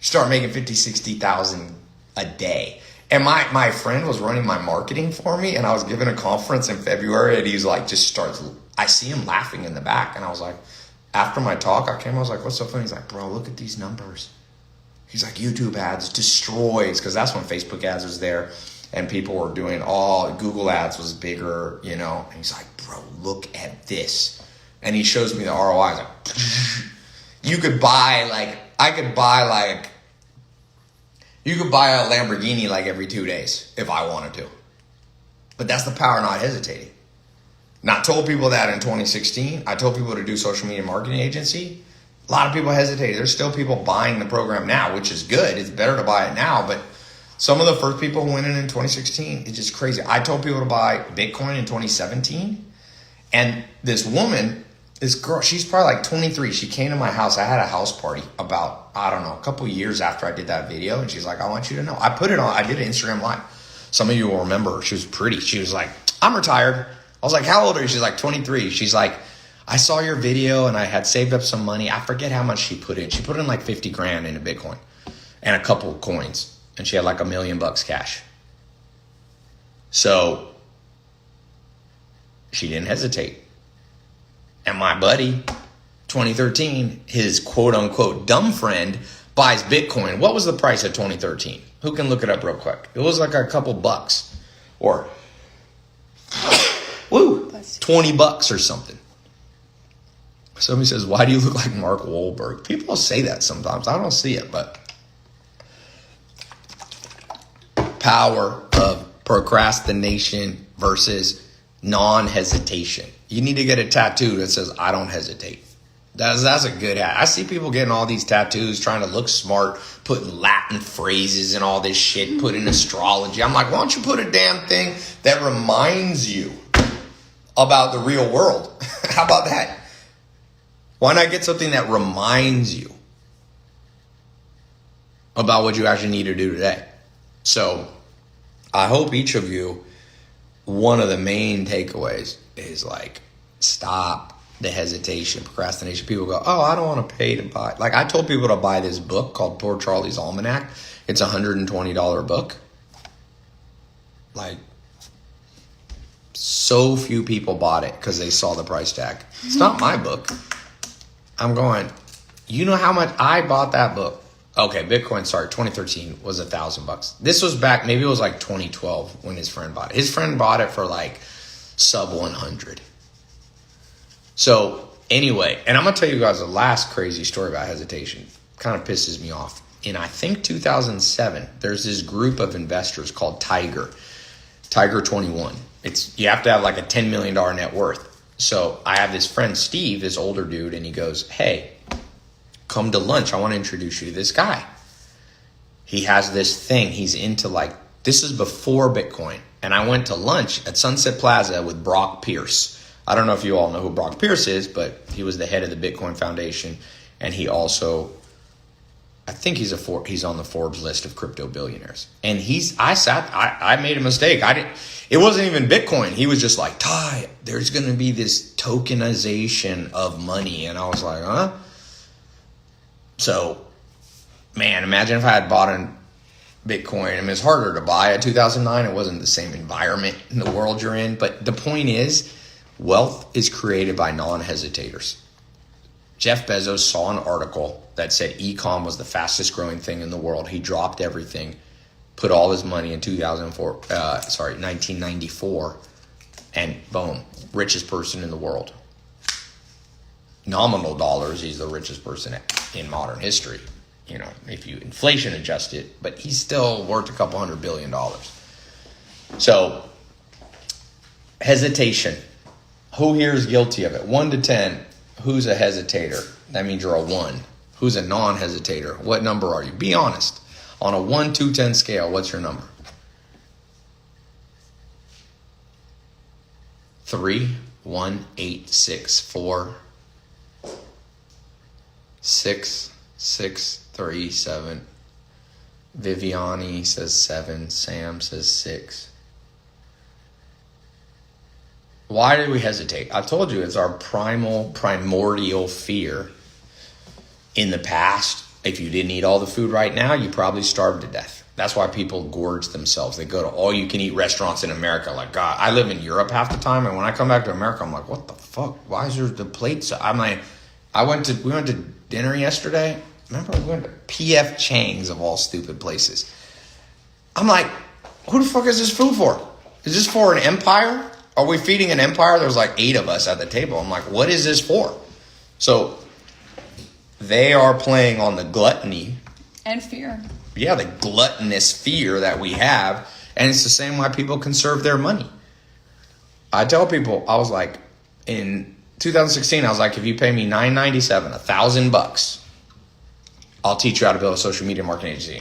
You start making 50, 60,000 a day. And my friend was running my marketing for me, and I was giving a conference in February, and he's like, I see him laughing in the back. And I was like, after my talk, I was like, what's so funny? He's like, bro, look at these numbers. He's like, YouTube ads destroys, because that's when Facebook ads was there, and people were doing Google ads was bigger, And he's like, bro, look at this. And he shows me the ROI. Like, you could buy a Lamborghini like every 2 days if I wanted to. But that's the power of not hesitating. Not told people that in 2016. I told people to do social media marketing agency. A lot of people hesitated. There's still people buying the program now, which is good. It's better to buy it now. But some of the first people who went in 2016, it's just crazy. I told people to buy Bitcoin in 2017. And this woman, this girl, she's probably like 23. She came to my house. I had a house party about, a couple years after I did that video. And she's like, I want you to know. I put it on. I did an Instagram live. Some of you will remember her. She was pretty. She was like, I'm retired. I was like, how old are you? She's like 23. She's like, I saw your video and I had saved up some money. I forget how much she put in. She put in like 50 grand into Bitcoin and a couple of coins. And she had like $1 million cash. So she didn't hesitate. And my buddy, 2013, his quote unquote dumb friend buys Bitcoin. What was the price of 2013? Who can look it up real quick? It was like a couple bucks or 20 bucks or something. Somebody says, why do you look like Mark Wahlberg? People say that sometimes. I don't see it, but power of procrastination versus non-hesitation. You need to get a tattoo that says, I don't hesitate. That's a good hat. I see people getting all these tattoos, trying to look smart, putting Latin phrases and all this shit, putting astrology. I'm like, why don't you put a damn thing that reminds you about the real world? How about that? Why not get something that reminds you about what you actually need to do today? So I hope each of you, one of the main takeaways is like, stop the hesitation, procrastination. People go, oh, I don't want to pay to buy. Like, I told people to buy this book called Poor Charlie's Almanac. It's a $120 book. Like, so few people bought it because they saw the price tag. It's not my book. I'm going, you know how much I bought that book? Okay, Bitcoin, 2013 was $1,000. This was back, maybe it was like 2012 when his friend bought it. His friend bought it for like sub 100. So anyway, and I'm going to tell you guys the last crazy story about hesitation. Kind of pisses me off. In I think 2007, there's this group of investors called Tiger 21. You have to have like a $10 million net worth. So I have this friend, Steve, this older dude, and he goes, hey, come to lunch. I want to introduce you to this guy. He has this thing. He's into like, this is before Bitcoin. And I went to lunch at Sunset Plaza with Brock Pierce. I don't know if you all know who Brock Pierce is, but he was the head of the Bitcoin Foundation. And he also, I think he's on the Forbes list of crypto billionaires. And I made a mistake. It wasn't even Bitcoin. He was just like, Ty, there's going to be this tokenization of money. And I was like, huh? So, man, imagine if I had bought in Bitcoin. I mean, it's harder to buy. At 2009, it wasn't the same environment in the world you're in. But the point is, wealth is created by non-hesitators. Jeff Bezos saw an article that said e-com was the fastest growing thing in the world. He dropped everything, put all his money in 1994, and boom, richest person in the world. Nominal dollars, he's the richest person in modern history. You know, if you inflation adjust it, but he's still worth a couple $100 billion. So, hesitation. Who here is guilty of it? 1 to 10. Who's a hesitator? That means you're a 1. Who's a non-hesitator? What number are you? Be honest. On a 1 to 10 scale, what's your number? 3, 1, 8, 6, 4, 6, 6, 3, 7. Viviani says 7. Sam says 6. Why do we hesitate? I told you it's our primordial fear. In the past, if you didn't eat all the food right now, you probably starved to death. That's why people gorge themselves. They go to all-you-can-eat restaurants in America. Like, God, I live in Europe half the time, and when I come back to America, I'm like, what the fuck? Why is there the plates? I'm like, we went to dinner yesterday. Remember, we went to P.F. Chang's of all stupid places. I'm like, who the fuck is this food for? Is this for an empire? Are we feeding an empire? There's like 8 of us at the table. I'm like, what is this for? So they are playing on the gluttony. And fear. Yeah, the gluttonous fear that we have. And it's the same why people conserve their money. I tell people, I was like, in 2016, I was like, if you pay me $997, $1,000, I'll teach you how to build a social media marketing agency.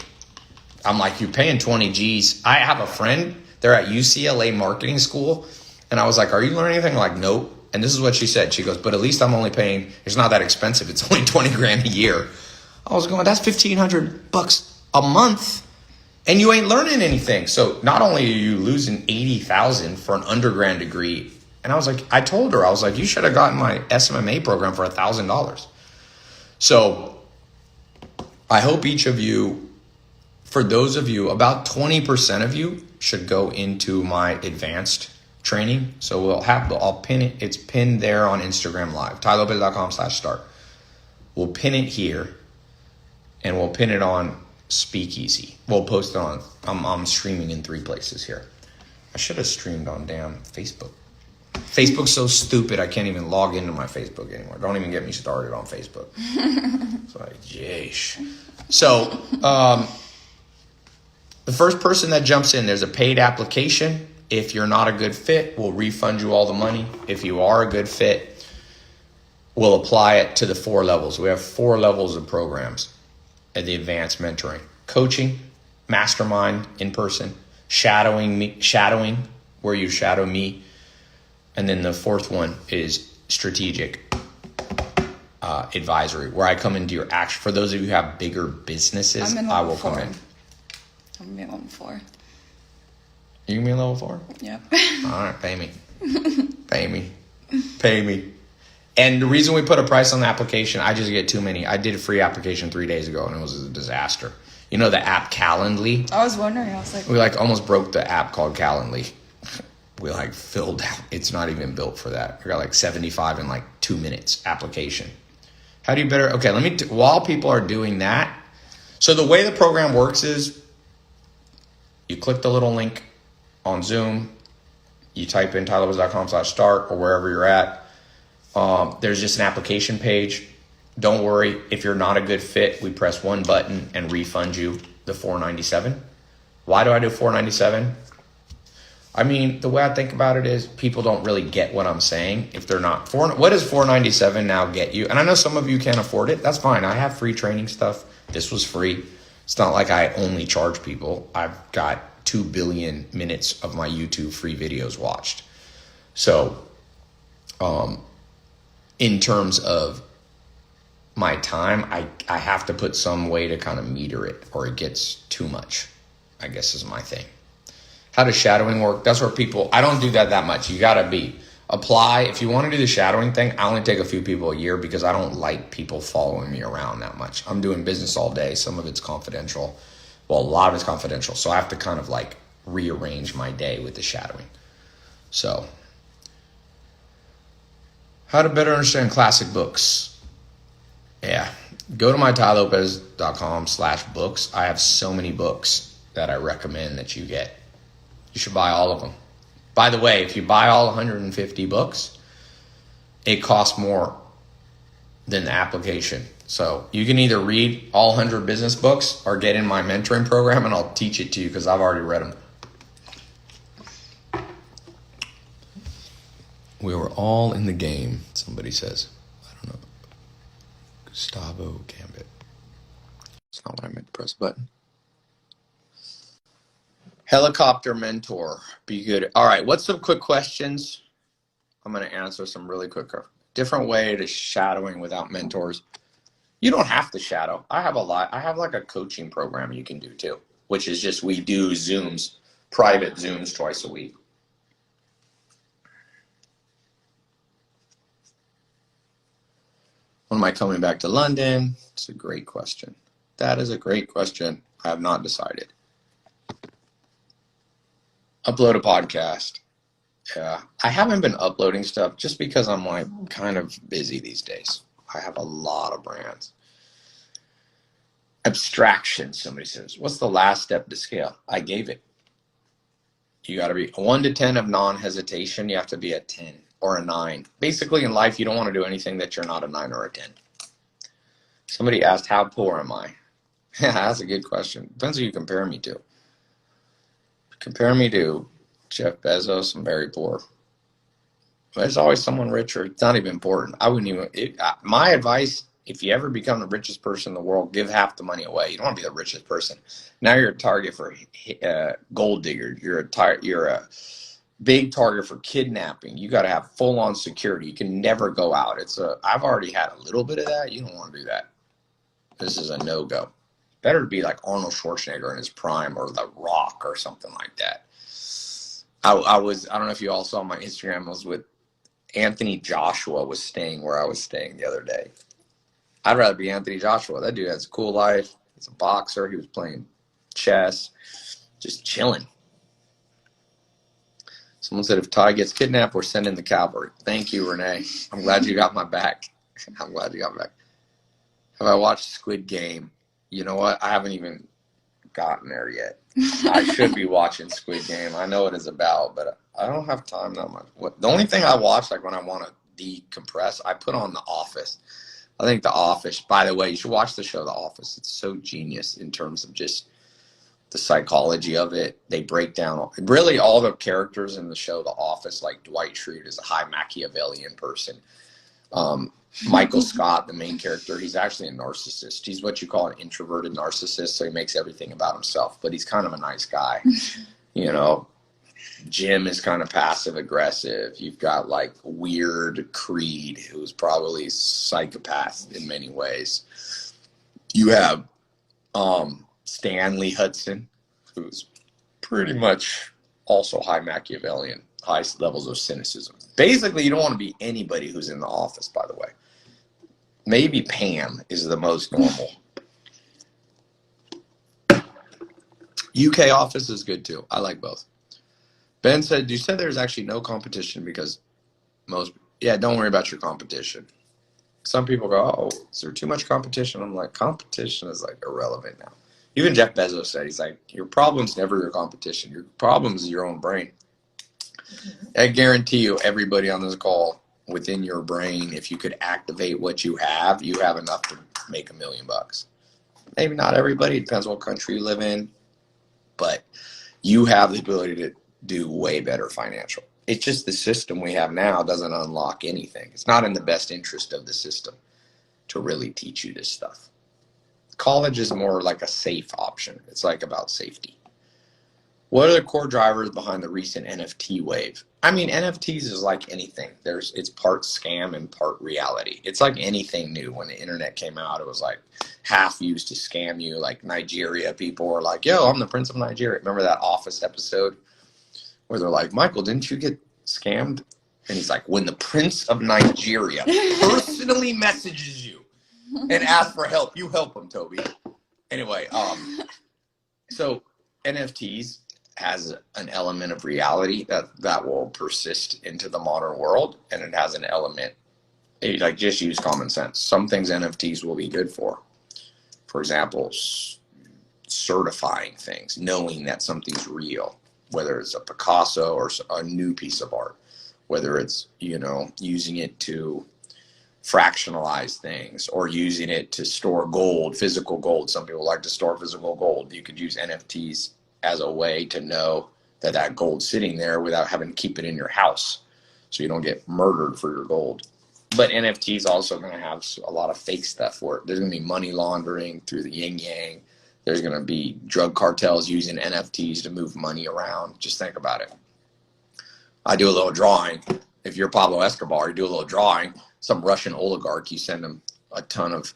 I'm like, you're paying 20 G's. I have a friend, they're at UCLA marketing school. And I was like, are you learning anything? Like, nope. And this is what she said. She goes, but at least I'm only paying, it's not that expensive. It's only 20 grand a year. I was going, that's $1,500 a month. And you ain't learning anything. So not only are you losing $80,000 for an undergrad degree. And I was like, I told her, I was like, you should have gotten my SMMA program for $1,000. So I hope each of you, for those of you, about 20% of you should go into my advanced training. So I'll pin it. It's pinned there on Instagram Live, tylopez.com/start. We'll pin it here and we'll pin it on Speakeasy. We'll post it on, I'm streaming in 3 places here. I should have streamed on damn Facebook. Facebook's so stupid, I can't even log into my Facebook anymore. Don't even get me started on Facebook. It's like, yeesh. So, the first person that jumps in, there's a paid application. If you're not a good fit, we'll refund you all the money. If you are a good fit, we'll apply it to the 4 levels. We have 4 levels of programs at the advanced mentoring. Coaching, mastermind, in person, shadowing, where you shadow me. And then the 4th one is strategic advisory, where I come into your action. For those of you who have bigger businesses, I will come in. I'm in level 4. You can be in level 4? Yep. All right, pay me. Pay me. And the reason we put a price on the application, I just get too many. I did a free application 3 days ago, and it was a disaster. You know the app Calendly? I was wondering. I was like, We like almost broke the app called Calendly. We like filled out. It's not even built for that. We got like 75 in like 2 minutes application. How do you better? Okay, let me. While people are doing that, so the way the program works is, you click the little link on Zoom. You type in tylopez.com/start or wherever you're at. There's just an application page. Don't worry, if you're not a good fit, we press one button and refund you the $497. Why do I do $497? I mean, the way I think about it is people don't really get what I'm saying if they're not. What does $497 now get you? And I know some of you can't afford it. That's fine. I have free training stuff. This was free. It's not like I only charge people. I've got 2 billion minutes of my YouTube free videos watched. So, in terms of my time, I have to put some way to kind of meter it, or it gets too much, I guess is my thing. How does shadowing work? That's where people, I don't do that much. You got to apply. If you want to do the shadowing thing, I only take a few people a year because I don't like people following me around that much. I'm doing business all day. Some of it's confidential. Well, a lot of it's confidential. So I have to kind of like rearrange my day with the shadowing. So, how to better understand classic books. Yeah. Go to my tylopez.com/books. I have so many books that I recommend that you get. You should buy all of them. By the way, if you buy all 150 books, it costs more than the application. So you can either read all 100 business books or get in my mentoring program and I'll teach it to you because I've already read them. We were all in the game, somebody says. I don't know. Gustavo Gambit. That's not what I meant to press the button. Helicopter mentor. Be good. All right, what's some quick questions? I'm going to answer some really quick. Different way to shadowing without mentors. You don't have to shadow. I have like a coaching program you can do too, which is just we do Zooms, private Zooms twice a week. When am I coming back to London? It's a great question. That is a great question. I have not decided. Upload a podcast. Yeah, I haven't been uploading stuff just because I'm like kind of busy these days. I have a lot of brands. Abstraction, somebody says. What's the last step to scale? I gave it. You got to be 1 to 10 of non-hesitation. You have to be a 10 or a 9. Basically in life, you don't want to do anything that you're not a 9 or a 10. Somebody asked, how poor am I? Yeah, that's a good question. Depends who you compare me to. Compare me to Jeff Bezos, I'm very poor. There's always someone richer. It's not even important. I wouldn't even. My advice: if you ever become the richest person in the world, give half the money away. You don't want to be the richest person. Now you're a target for gold digger. You're a big target for kidnapping. You got to have full-on security. You can never go out. I've already had a little bit of that. You don't want to do that. This is a no-go. Better to be like Arnold Schwarzenegger in his prime or The Rock or something like that. I don't know if you all saw my Instagram. I was with Anthony Joshua was staying where I was staying the other day. I'd rather be Anthony Joshua. That dude has a cool life. He's a boxer. He was playing chess, just chilling. Someone said if Ty gets kidnapped, we're sending the cavalry. Thank you, Renee. I'm glad you got my back. I'm glad you got my back. Have I watched Squid Game? You know what? I haven't even gotten there yet. I should be watching Squid Game. I know what it's about, but I don't have time that much. The only thing I watch, like when I want to decompress, I put on The Office. I think The Office, by the way, you should watch the show The Office. It's so genius in terms of just the psychology of it. They break down really all the characters in the show The Office, like Dwight Schrute is a high Machiavellian person. Michael Scott, the main character, he's actually a narcissist. He's what you call an introverted narcissist, so he makes everything about himself, but he's kind of a nice guy. You know, Jim is kind of passive aggressive. You've got like weird Creed, who's probably psychopath in many ways. You have Stanley Hudson, who's pretty much also high Machiavellian. high levels of cynicism. Basically, you don't want to be anybody who's in the office, by the way. Maybe Pam is the most normal. UK office is good too. I like both. Ben said, you said there's actually no competition because yeah, don't worry about your competition. Some people go, oh, is there too much competition? I'm like, competition is like irrelevant now. Even Jeff Bezos said, he's like, your problem's never your competition. Your problem is your own brain. I guarantee you, everybody on this call, within your brain, if you could activate what you have enough to make $1 million. Maybe not everybody. It depends what country you live in. But you have the ability to do way better financial. It's just the system we have now doesn't unlock anything. It's not in the best interest of the system to really teach you this stuff. College is more like a safe option. It's like about safety. What are the core drivers behind the recent NFT wave? I mean, NFTs is like anything. It's part scam and part reality. It's like anything new. When the internet came out, it was like half used to scam you. Like Nigeria, people were like, yo, I'm the Prince of Nigeria. Remember that Office episode where they're like, Michael, didn't you get scammed? And he's like, when the Prince of Nigeria personally messages you and asks for help, you help him, Toby. Anyway, so NFTs has an element of reality that will persist into the modern world, and it has an element, like, just use common sense. Some things NFTs will be good for example, certifying things, knowing that something's real, whether it's a Picasso or a new piece of art, whether it's, using it to fractionalize things or using it to store gold, physical gold. Some people like to store physical gold. You could use NFTs as a way to know that gold's sitting there without having to keep it in your house, so you don't get murdered for your gold. But NFTs also going to have a lot of fake stuff for it. There's going to be money laundering through the yin yang. There's going to be drug cartels using NFTs to move money around. Just think about it. I do a little drawing. If you're Pablo Escobar, you do a little drawing. Some Russian oligarch, you send him a ton of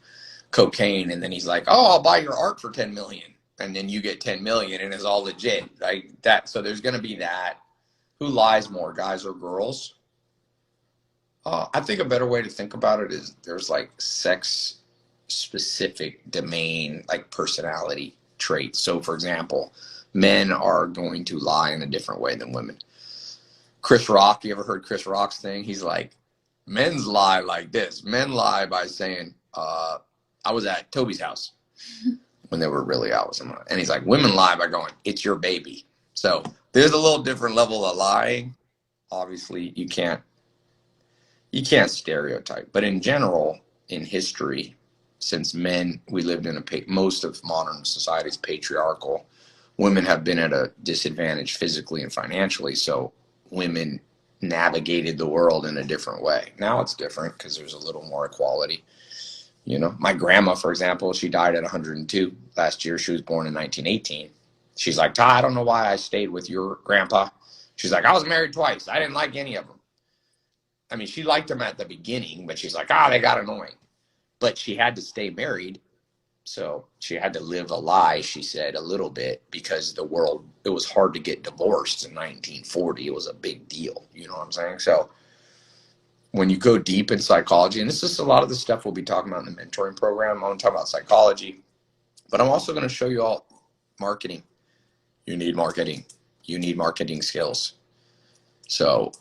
cocaine, and then he's like, oh, I'll buy your art for 10 million. And then you get 10 million, and it's all legit. Like that. So there's going to be that. Who lies more, guys or girls? I think a better way to think about it is there's like sex specific domain, like personality traits. So for example, men are going to lie in a different way than women. Chris Rock, you ever heard Chris Rock's thing? He's like, men's lie like this. Men lie by saying, I was at Toby's house when they were really out. And he's like, women lie by going, it's your baby. So there's a little different level of lying. Obviously, you can't stereotype. But in general, in history, since men, we lived in most of modern society's patriarchal, women have been at a disadvantage physically and financially. So women navigated the world in a different way. Now it's different because there's a little more equality. My grandma, for example, she died at 102 last year. She was born in 1918. She's like, I don't know why I stayed with your grandpa. She's like, I was married twice. I didn't like any of them. I mean, she liked them at the beginning, but she's like, they got annoying. But she had to stay married. So she had to live a lie, she said, a little bit, because it was hard to get divorced in 1940. It was a big deal. You know what I'm saying? So when you go deep in psychology, and this is a lot of the stuff we'll be talking about in the mentoring program. I'm going to talk about psychology, but I'm also going to show you all marketing. You need marketing. You need marketing skills. So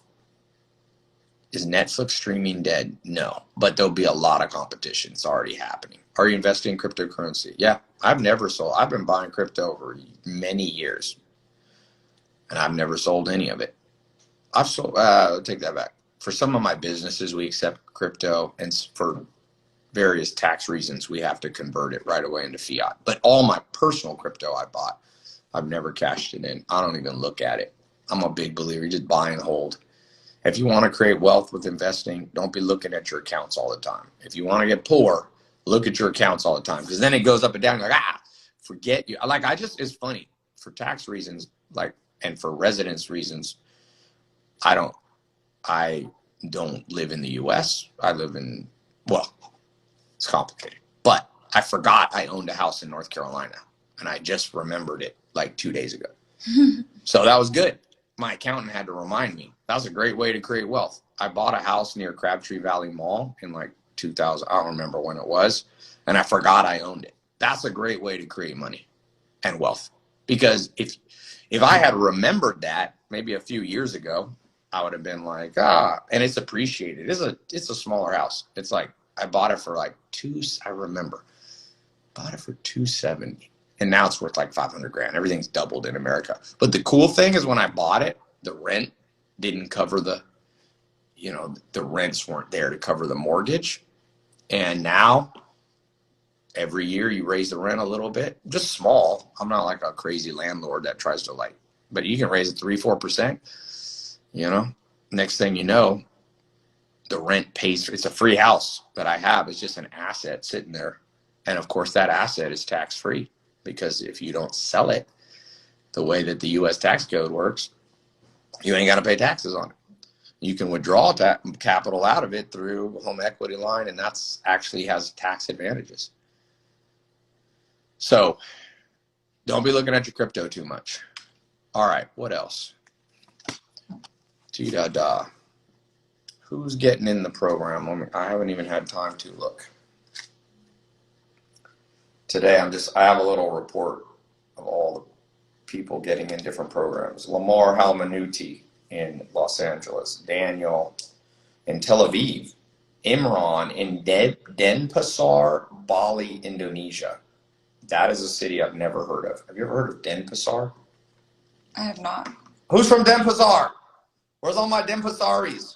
is Netflix streaming dead? No, but there'll be a lot of competition. It's already happening. Are you investing in cryptocurrency? Yeah, I've never sold. I've been buying crypto for many years, and I've never sold any of it. I've sold, take that back. For some of my businesses, we accept crypto, and for various tax reasons, we have to convert it right away into fiat. But all my personal crypto I bought, I've never cashed it in. I don't even look at it. I'm a big believer. You just buy and hold. If you want to create wealth with investing, don't be looking at your accounts all the time. If you want to get poor, look at your accounts all the time, because then it goes up and down. You're like, forget you. It's funny for tax reasons, and for residence reasons. I don't live in the U.S. I live in, it's complicated, but I forgot I owned a house in North Carolina, and I just remembered it like 2 days ago. So that was good. my accountant had to remind me. That was a great way to create wealth. I bought a house near Crabtree Valley Mall in like 2000. I don't remember when it was. And I forgot I owned it. That's a great way to create money and wealth. Because if I had remembered that maybe a few years ago, I would have been like, and it's appreciated. It's a smaller house. It's like, I bought it for like I remember, bought it for 270. And now it's worth like 500 grand. Everything's doubled in America. But the cool thing is when I bought it, the rent didn't cover the rents weren't there to cover the mortgage. And now every year you raise the rent a little bit, just small. I'm not like a crazy landlord that tries to but you can raise it 3-4%, next thing you know, the rent pays. It's a free house that I have. It's just an asset sitting there. And of course that asset is tax free, because if you don't sell it the way that the US tax code works, you ain't got to pay taxes on it. You can withdraw capital out of it through home equity line, and that's actually has tax advantages. So don't be looking at your crypto too much. All right, what else? Da-da. Who's getting in the program? I haven't even had time to look. Today I have a little report of all the people getting in different programs. Lamar Halmanuti in Los Angeles, Daniel in Tel Aviv, Imran in Denpasar, Bali, Indonesia. That is a city I've never heard of. Have you ever heard of Denpasar? I have not. Who's from Denpasar? Where's all my Denpasaris?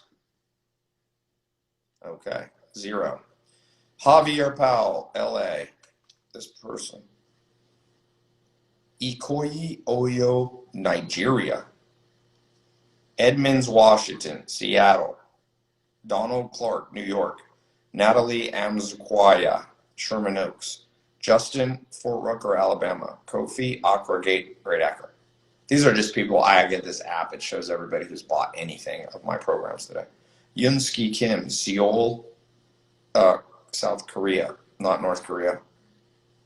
Okay, 0. Javier Powell, LA. This person. Ikoyi Oyo, Nigeria. Edmonds, Washington, Seattle. Donald Clark, New York. Natalie Amzquaya, Sherman Oaks. Justin, Fort Rucker, Alabama. Kofi, Accra Gate, Great Akron. These are just people. I get this app. It shows everybody who's bought anything of my programs today. Yunski Kim, Seoul, South Korea, not North Korea.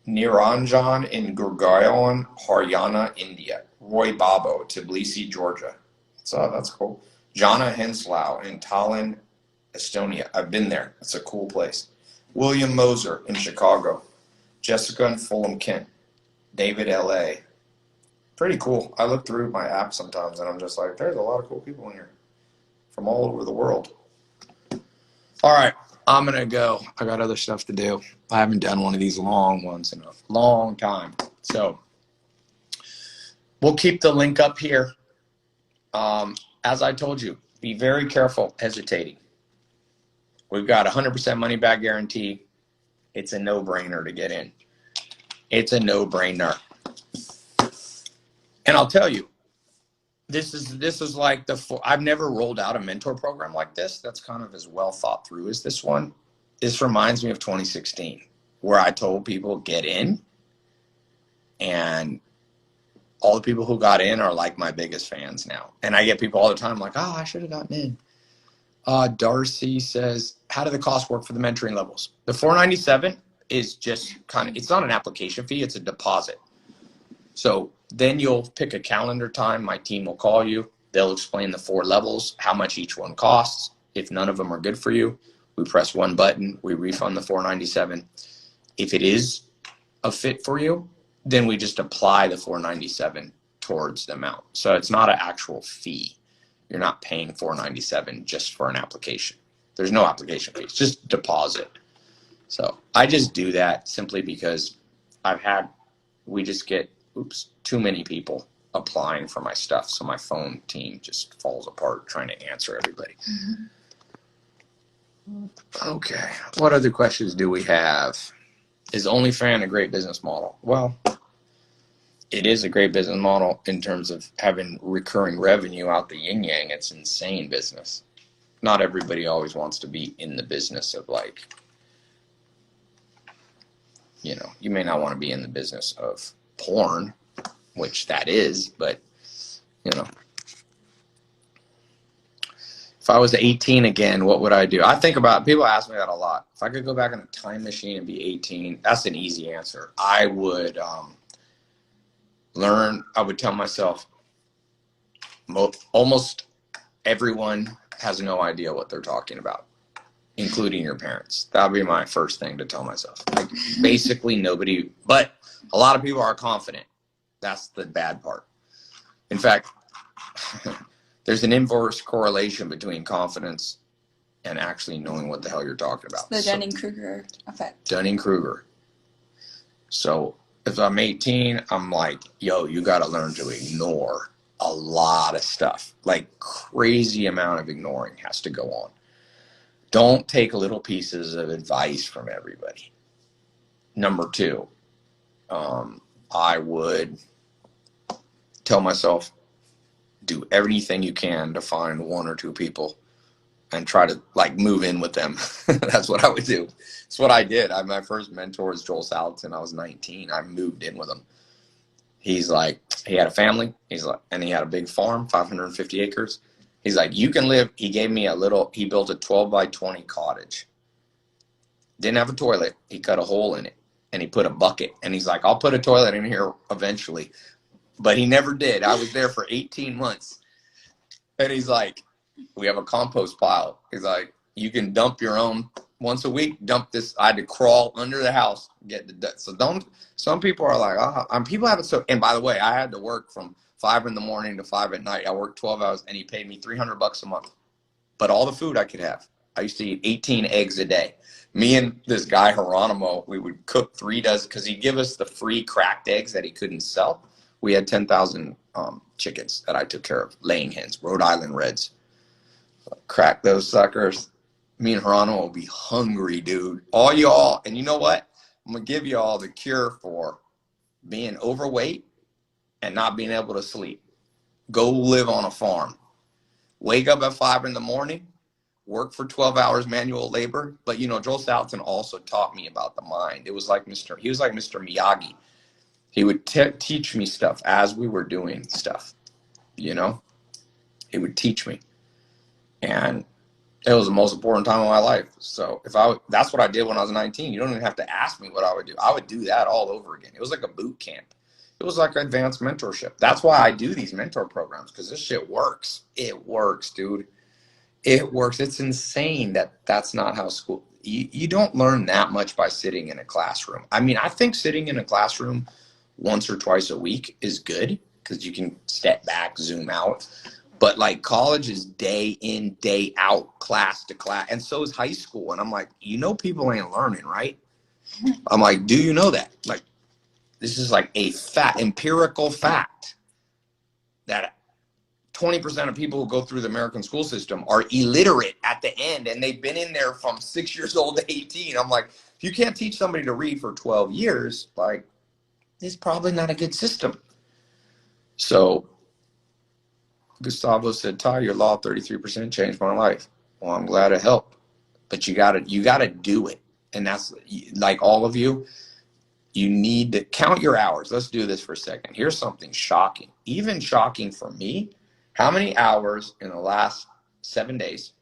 Niranjan in Gurgaon, Haryana, India. Roy Babo, Tbilisi, Georgia. So that's cool. Jana Henslow in Tallinn, Estonia. I've been there. It's a cool place. William Moser in Chicago. Jessica in Fulham, Kent. David, LA. Pretty cool. I look through my app sometimes and I'm just like, there's a lot of cool people in here from all over the world. All right, I'm going to go. I got other stuff to do. I haven't done one of these long ones in a long time. So we'll keep the link up here. As I told you, be very careful hesitating. We've got 100% money back guarantee. It's a no-brainer to get in. It's a no-brainer. And I'll tell you, this is like I've never rolled out a mentor program like this that's kind of as well thought through as this one. This reminds me of 2016, where I told people get in, and all the people who got in are like my biggest fans now. And I get people all the time like, oh, I should have gotten in. Darcy says, how do the costs work for the mentoring levels? The $497 is just it's not an application fee, it's a deposit. So then you'll pick a calendar time. My team will call you. They'll explain the 4 levels, how much each one costs. If none of them are good for you, we press one button, we refund the $497. If it is a fit for you, then we just apply the $497 towards the amount. So it's not an actual fee. You're not paying $497 just for an application. There's no application fee. It's just deposit. So I just do that simply because we just get too many people applying for my stuff. So my phone team just falls apart trying to answer everybody. Mm-hmm. Okay. What other questions do we have? Is OnlyFans a great business model? Well, it is a great business model in terms of having recurring revenue out the yin yang. It's insane business. Not everybody always wants to be in the business of you may not want to be in the business of porn, which that is, but if I was 18 again, what would I do? I think about, people ask me that a lot. If I could go back in a time machine and be 18, that's an easy answer. I would I would tell myself, Almost everyone has no idea what they're talking about, including your parents. That would be my first thing to tell myself. Like, basically nobody, but a lot of people are confident. That's the bad part. In fact, there's an inverse correlation between confidence and actually knowing what the hell you're talking about. The Dunning-Kruger effect. Dunning-Kruger. So if I'm 18, I'm like, yo, you got to learn to ignore a lot of stuff. Like, crazy amount of ignoring has to go on. Don't take little pieces of advice from everybody. Number two, I would tell myself, do everything you can to find one or two people and try to like move in with them. That's what I would do. That's what I did. My first mentor was Joel Salatin. I was 19. I moved in with him. He's like, he had a family. He's like, and he had a big farm, 550 acres. He's like, you can live. He gave me he built a 12 by 20 cottage. Didn't have a toilet. He cut a hole in it and he put a bucket. And he's like, I'll put a toilet in here eventually. But he never did. I was there for 18 months. And he's like, we have a compost pile. He's like, you can dump your own once a week. Dump this. I had to crawl under the house, get the dust. So some people are like, people have it so, and by the way, I had to work from 5 in the morning to 5 at night. I worked 12 hours and he paid me $300 a month. But all the food I could have. I used to eat 18 eggs a day. Me and this guy, Geronimo, we would cook 3 dozen because he'd give us the free cracked eggs that he couldn't sell. We had 10,000 chickens that I took care of, laying hens, Rhode Island Reds. Crack those suckers. Me and Geronimo will be hungry, dude. All y'all, and you know what? I'm going to give y'all the cure for being overweight and not being able to sleep. Go live on a farm. Wake up at 5 in the morning, work for 12 hours manual labor. But, you know, Joel Salatin also taught me about the mind. He was like Mr. Miyagi. He would teach me stuff as we were doing stuff, you know? He would teach me. And it was the most important time of my life. So that's what I did when I was 19. You don't even have to ask me what I would do. I would do that all over again. It was like a boot camp. It was like advanced mentorship. That's why I do these mentor programs, because this shit works. It works, dude. It works. It's insane that's not how school, you don't learn that much by sitting in a classroom. I mean, I think sitting in a classroom once or twice a week is good because you can step back, zoom out. But like college is day in, day out, class to class. And so is high school. And I'm like, you know, people ain't learning, right? I'm like, do you know that? Like, this is like a empirical fact that 20% of people who go through the American school system are illiterate at the end. And they've been in there from 6 years old to 18. I'm like, if you can't teach somebody to read for 12 years, like, it's probably not a good system. So Gustavo said, Ty, your law of 33% changed my life. Well, I'm glad it helped. But you gotta do it. And that's like all of you, you need to count your hours. Let's do this for a second. Here's something shocking. Even shocking for me. How many hours in the last 7 days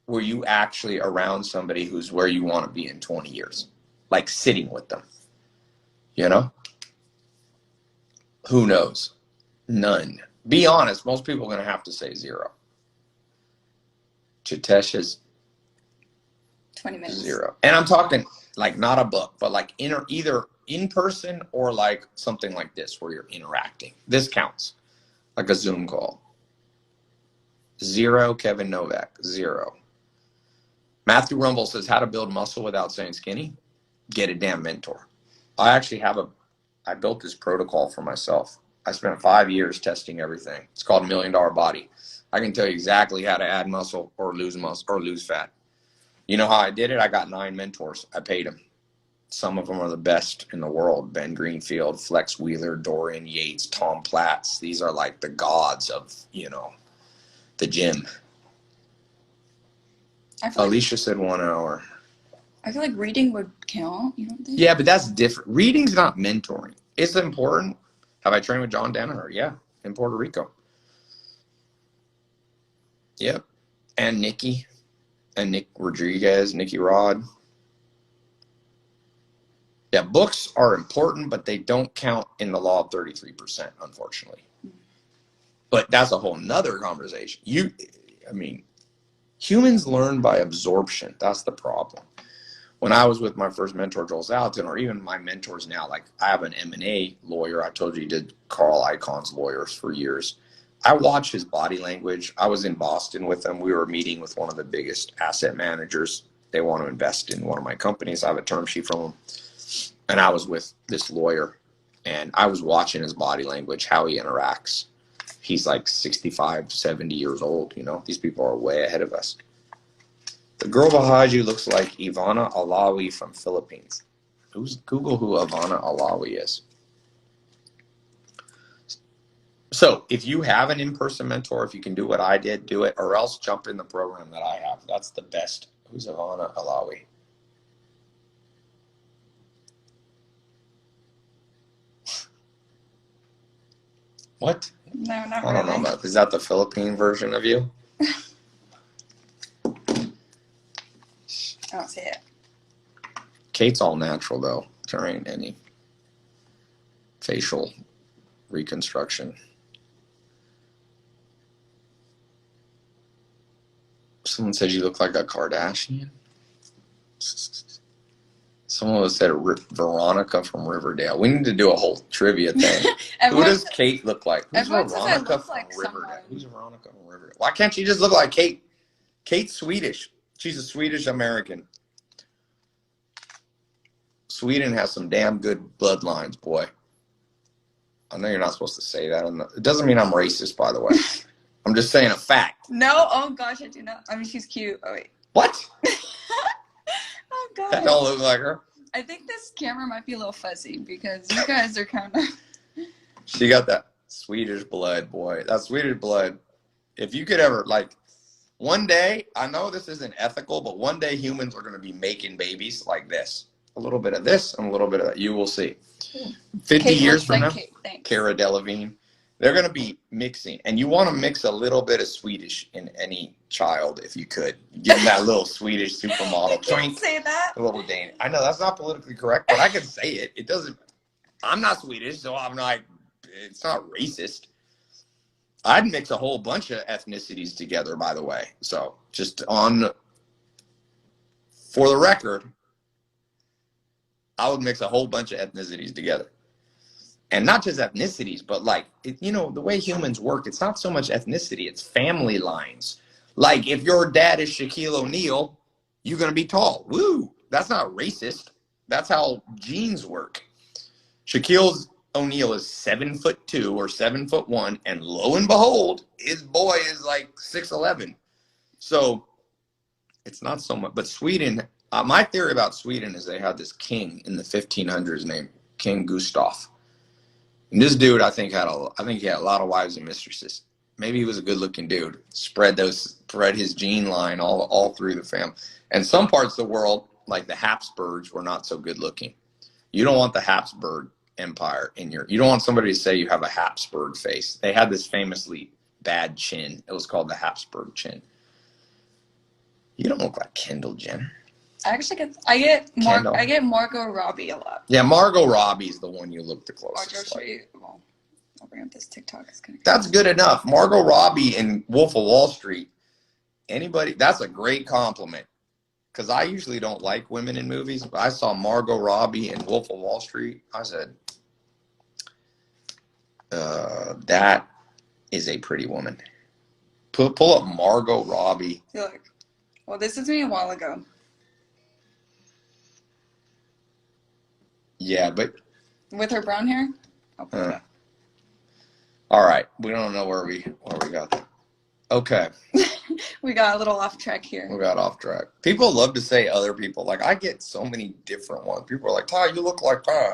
were you actually around somebody who's where you want to be in 20 years? Like sitting with them. You know? Who knows? None. Be honest. Most people are going to have to say 0. Chitesh is 20 minutes. 0. And I'm talking like not a book, but like either in person or like something like this where you're interacting. This counts. Like a Zoom call. 0. Kevin Novak. 0. Matthew Rumble says how to build muscle without saying skinny. Get a damn mentor. I actually I built this protocol for myself. I spent 5 years testing everything. It's called $1 Million Body. I can tell you exactly how to add muscle or lose fat. You know how I did it? I got 9 mentors. I paid them. Some of them are the best in the world. Ben Greenfield, Flex Wheeler, Dorian Yates, Tom Platts. These are like the gods of, you know, the gym. Alicia said 1 hour. I feel like reading would count, you don't think? Yeah, but that's different. Reading's not mentoring. It's important. Have I trained with John Danaher? Yeah, in Puerto Rico. Yep. And Nikki. And Nick Rodriguez, Nikki Rod. Yeah, books are important, but they don't count in the law of 33%, unfortunately. But that's a whole nother conversation. I mean, humans learn by absorption. That's the problem. When I was with my first mentor, Joel Salatin, or even my mentors now, like I have an M&A lawyer. I told you he did Carl Icahn's lawyers for years. I watch his body language. I was in Boston with him. We were meeting with one of the biggest asset managers. They want to invest in one of my companies. I have a term sheet from him. And I was with this lawyer, and I was watching his body language, how he interacts. He's like 65, 70 years old. You know, these people are way ahead of us. The girl behind you looks like Ivana Alawi from Philippines. Google who Ivana Alawi is. So if you have an in-person mentor, if you can do what I did, do it, or else jump in the program that I have. That's the best. Who's Ivana Alawi? What? No, not I don't know really. about. Is that the Philippine version of you? I don't see it. Kate's all natural though. There ain't any facial reconstruction. Someone said you look like a Kardashian. Someone said Veronica from Riverdale. We need to do a whole trivia thing. Who does Kate look like? Who's Veronica from Riverdale? Who's Veronica from Riverdale? Why can't she just look like Kate? Kate's Swedish. She's a Swedish American. Sweden has some damn good bloodlines, boy. I know you're not supposed to say that. It doesn't mean I'm racist, by the way. I'm just saying a fact. No, oh gosh, I do not. I mean, she's cute. Oh, wait. What? Oh, God. That don't look like her. I think this camera might be a little fuzzy because you guys are kind of... She got that Swedish blood, boy. That Swedish blood. If you could ever, like, one day, I know this isn't ethical, but one day humans are going to be making babies like this. A little bit of this and a little bit of that. You will see. 50 Kate years looks from like now, Kate. Thanks. Cara Delevingne, they're going to be mixing. And you want to mix a little bit of Swedish in any child if you could. Give them that little Swedish supermodel. You can't say that. A little Danish. I know that's not politically correct, but I can say it. It doesn't. I'm not Swedish, so I'm not. It's not racist. I'd mix a whole bunch of ethnicities together, by the way. So just for the record, I would mix a whole bunch of ethnicities together. And not just ethnicities, but like, the way humans work, it's not so much ethnicity, it's family lines. Like if your dad is Shaquille O'Neal, you're going to be tall. Woo! That's not racist. That's how genes work. Shaquille O'Neal is 7'2" or 7'1", and lo and behold, his boy is like 6'11". So it's not so much. But Sweden, my theory about Sweden is they had this king in the 1500s named King Gustav. And this dude, I think he had a lot of wives and mistresses. Maybe he was a good-looking dude. Spread his gene line all through the family. And some parts of the world, like the Habsburgs, were not so good-looking. You don't want the Habsburg Empire you don't want somebody to say you have a Habsburg face. They had this famously bad chin. It was called the Habsburg chin. You don't look like Kendall Jenner. I get Margot Robbie a lot. Yeah, Margot Robbie's the one you look the closest. I'll bring up this TikTok. That's good enough. Margot Robbie in Wolf of Wall Street. That's a great compliment. Because I usually don't like women in movies, but I saw Margot Robbie in Wolf of Wall Street. I said, that is a pretty woman. Pull up Margot Robbie. Look. Well, this is me a while ago. Yeah, but with her brown hair. I'll put it up. All right, we don't know where we got that. Okay. We got a little off track here. We got off track. People love to say other people. Like I get so many different ones. People are like, Ty, you look like Ty.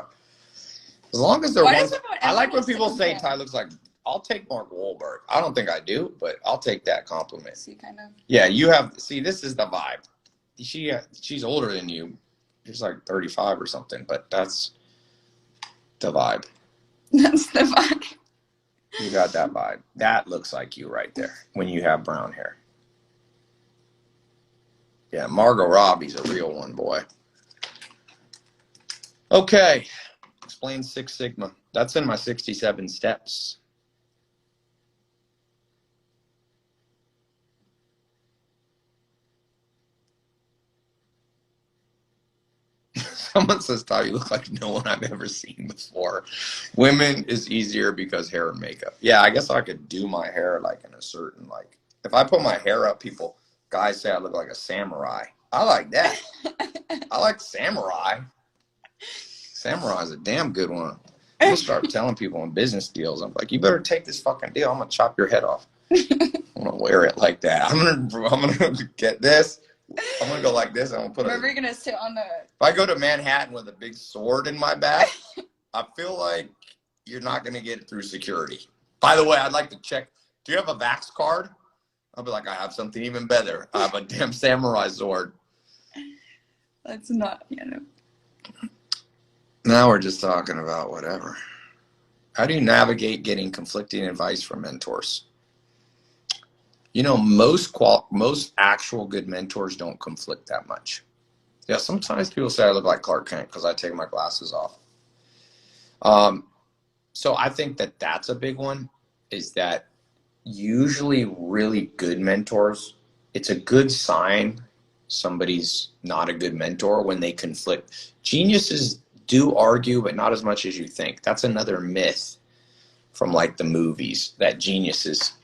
As long as they're ones. I like when people say Ty looks like. I'll take Mark Wahlberg. I don't think I do, but I'll take that compliment. See, kind of. Yeah, you have. See, this is the vibe. She's older than you. She's like 35 or something, but that's the vibe. That's the vibe. You got that vibe. That looks like you right there when you have brown hair. Yeah, Margot Robbie's a real one, boy. Okay. Explain Six Sigma. That's in my 67 steps. Someone says, Ty, you look like no one I've ever seen before. Women is easier because hair and makeup. Yeah, I guess I could do my hair like in a certain, like, if I put my hair up, guys say I look like a samurai. I like that. I like samurai. Samurai is a damn good one. I'm going to start telling people in business deals, I'm like, you better take this fucking deal. I'm going to chop your head off. I'm going to wear it like that. I'm gonna get this. I'm going to go like this. I'm going to Remember, you're going to sit on the... If I go to Manhattan with a big sword in my back, I feel like you're not going to get it through security. By the way, I'd like to check. Do you have a Vax card? I'll be like, I have something even better. I have a damn samurai sword. That's not, Now we're just talking about whatever. How do you navigate getting conflicting advice from mentors? Most actual good mentors don't conflict that much. Yeah, sometimes people say I look like Clark Kent because I take my glasses off. So I think that's a big one, is that usually really good mentors, it's a good sign somebody's not a good mentor when they conflict. Geniuses do argue, but not as much as you think. That's another myth from like the movies, that geniuses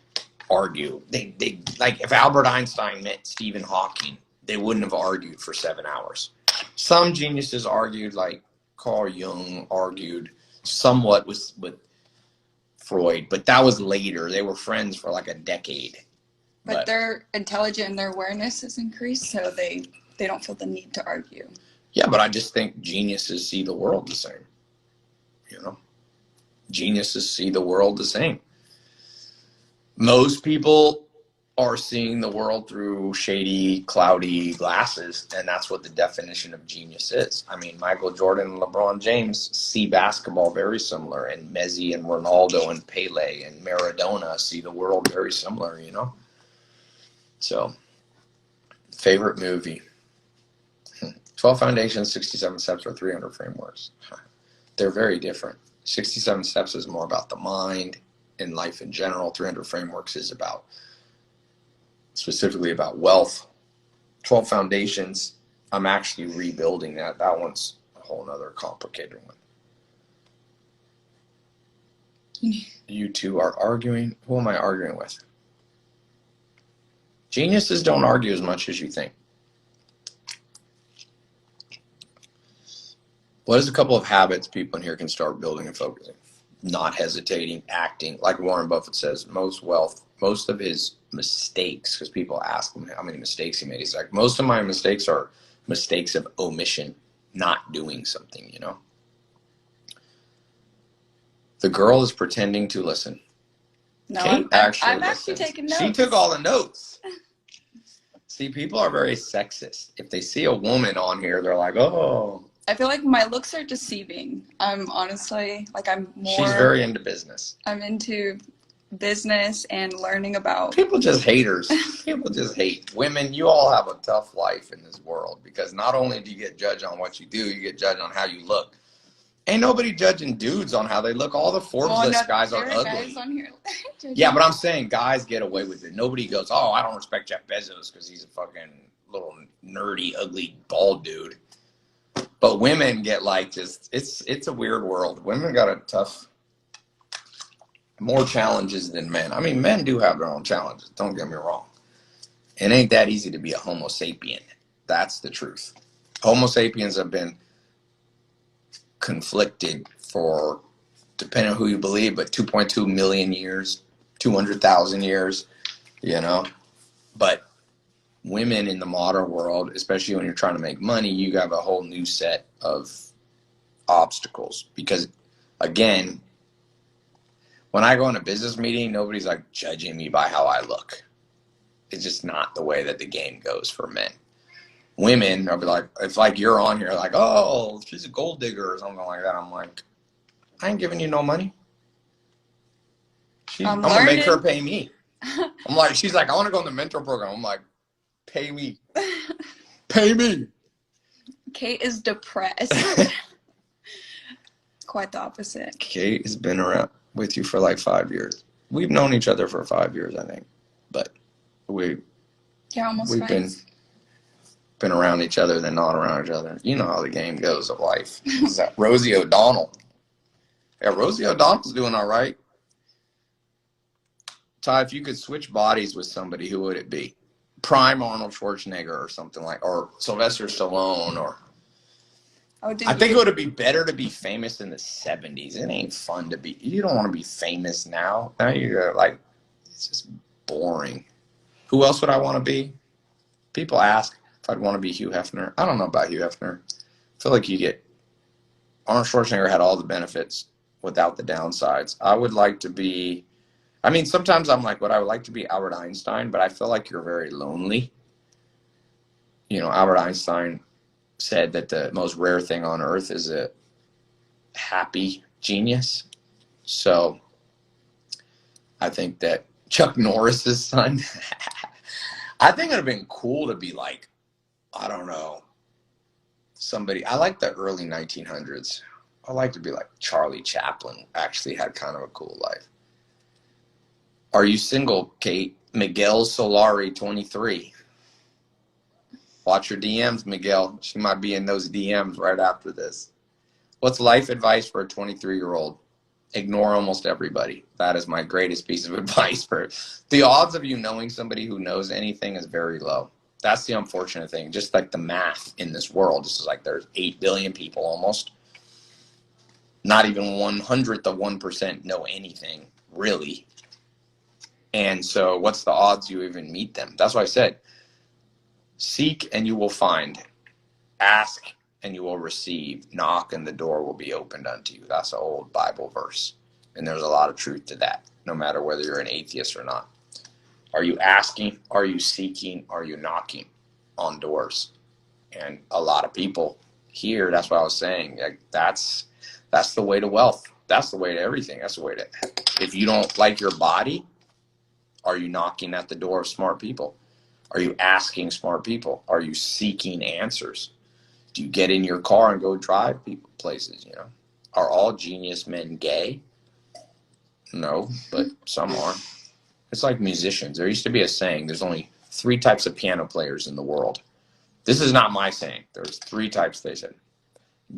argue. They like, if Albert Einstein met Stephen Hawking, they wouldn't have argued for 7 hours. Some geniuses argued, like Carl Jung argued somewhat with Freud, but that was later. They were friends for like a decade. But they're intelligent and their awareness is increased, so they don't feel the need to argue. Yeah, but I just think geniuses see the world the same. Geniuses see the world the same. Most people are seeing the world through shady, cloudy glasses, and that's what the definition of genius is. I mean, Michael Jordan and LeBron James see basketball very similar, and Messi and Ronaldo and Pele and Maradona see the world very similar, So, favorite movie. 12 Foundations, 67 Steps, or 300 Frameworks. They're very different. 67 Steps is more about the mind and life in general. 300 Frameworks is specifically about wealth. 12 Foundations, I'm actually rebuilding that. That one's a whole nother complicated one. You two are arguing. Who am I arguing with? Geniuses don't argue as much as you think. What is a couple of habits people in here can start building and focusing? Not hesitating, acting. Like Warren Buffett says, most of his mistakes, because people ask him how many mistakes he made. He's like, most of my mistakes are mistakes of omission, not doing something, The girl is pretending to listen. No, Kate I'm actually taking notes. She took all the notes. See, people are very sexist. If they see a woman on here, they're like, oh. I feel like my looks are deceiving. I'm honestly, I'm more... She's very into business. I'm into business and learning about... People just haters. People just hate. Women, you all have a tough life in this world, because not only do you get judged on what you do, you get judged on how you look. Ain't nobody judging dudes on how they look. All the Forbes list guys are ugly. Guys on here yeah, but I'm saying guys get away with it. Nobody goes, oh, I don't respect Jeff Bezos because he's a fucking little nerdy, ugly, bald dude. But women get it's a weird world. Women got a tough, more challenges than men. I mean, men do have their own challenges. Don't get me wrong. It ain't that easy to be a Homo sapien. That's the truth. Homo sapiens have been conflicted for, depending on who you believe, but 2.2 million years, 200,000 years, But women in the modern world, especially when you're trying to make money, you have a whole new set of obstacles. Because, again, when I go in a business meeting, nobody's like judging me by how I look. It's just not the way that the game goes for men. Women are like, if like you're on here like, oh, she's a gold digger or something like that. I'm like, I ain't giving you no money. I'm gonna make her pay me. I'm like, she's like, I want to go in the mentor program. I'm like, pay me. Pay me. Kate is depressed. Quite the opposite. Kate has been around with you for like 5 years. We've known each other for 5 years, I think. But almost we've been been around each other than not around each other. You know how the game goes of life. Is that Rosie O'Donnell? Yeah, Rosie O'Donnell's doing all right. Ty, if you could switch bodies with somebody, who would it be? Prime Arnold Schwarzenegger or something like, or Sylvester Stallone, or Oh, I think it would be better to be famous in the 70s. It ain't fun to be. You don't want to be famous now. Now you're like, it's just boring. Who else would I want to be? People ask if I'd want to be Hugh Hefner. I don't know about Hugh Hefner. I feel like Arnold Schwarzenegger had all the benefits without the downsides. I would like to be, I mean, sometimes I'm like, I would like to be Albert Einstein, but I feel like you're very lonely. You know, Albert Einstein said that the most rare thing on earth is a happy genius. So I think that Chuck Norris's son, I think it would have been cool to be like, I don't know, somebody. I like the early 1900s. I like to be like Charlie Chaplin. Actually had kind of a cool life. Are you single, Kate? Miguel Solari, 23. Watch your DMs, Miguel. She might be in those DMs right after this. What's life advice for a 23-year-old? Ignore almost everybody. That is my greatest piece of advice. For the odds of you knowing somebody who knows anything is very low. That's the unfortunate thing. Just like the math in this world, just like there's 8 billion people almost. Not even 1/100th of 1% know anything, really. And so what's the odds you even meet them? That's why I said, seek and you will find. Ask and you will receive. Knock and the door will be opened unto you. That's an old Bible verse. And there's a lot of truth to that, no matter whether you're an atheist or not. Are you asking? Are you seeking? Are you knocking on doors? And a lot of people here, that's what I was saying. Like, that's the way to wealth. That's the way to everything. That's the way to, if you don't like your body, are you knocking at the door of smart people? Are you asking smart people? Are you seeking answers? Do you get in your car and go drive people places, you know? Are all genius men gay? No, but some are. It's like musicians. There used to be a saying, there's only 3 types of piano players in the world. This is not my saying. There's 3 types, they said.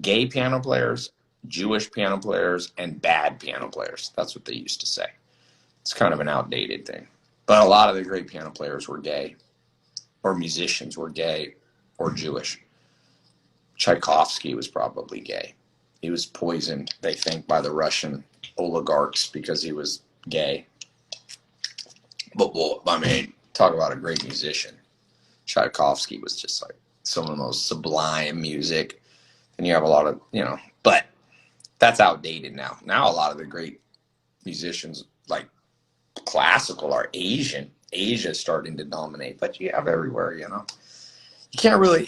Gay piano players, Jewish piano players, and bad piano players. That's what they used to say. It's kind of an outdated thing. But a lot of the great piano players were gay, or musicians were gay, or Jewish. Tchaikovsky was probably gay. He was poisoned, they think, by the Russian oligarchs because he was gay. But, well, I mean, talk about a great musician. Tchaikovsky was just like some of the most sublime music. And you have a lot of, you know, but that's outdated now. Now a lot of the great musicians, like classical, are Asian. Asia's starting to dominate, but you have everywhere, you know. You can't really,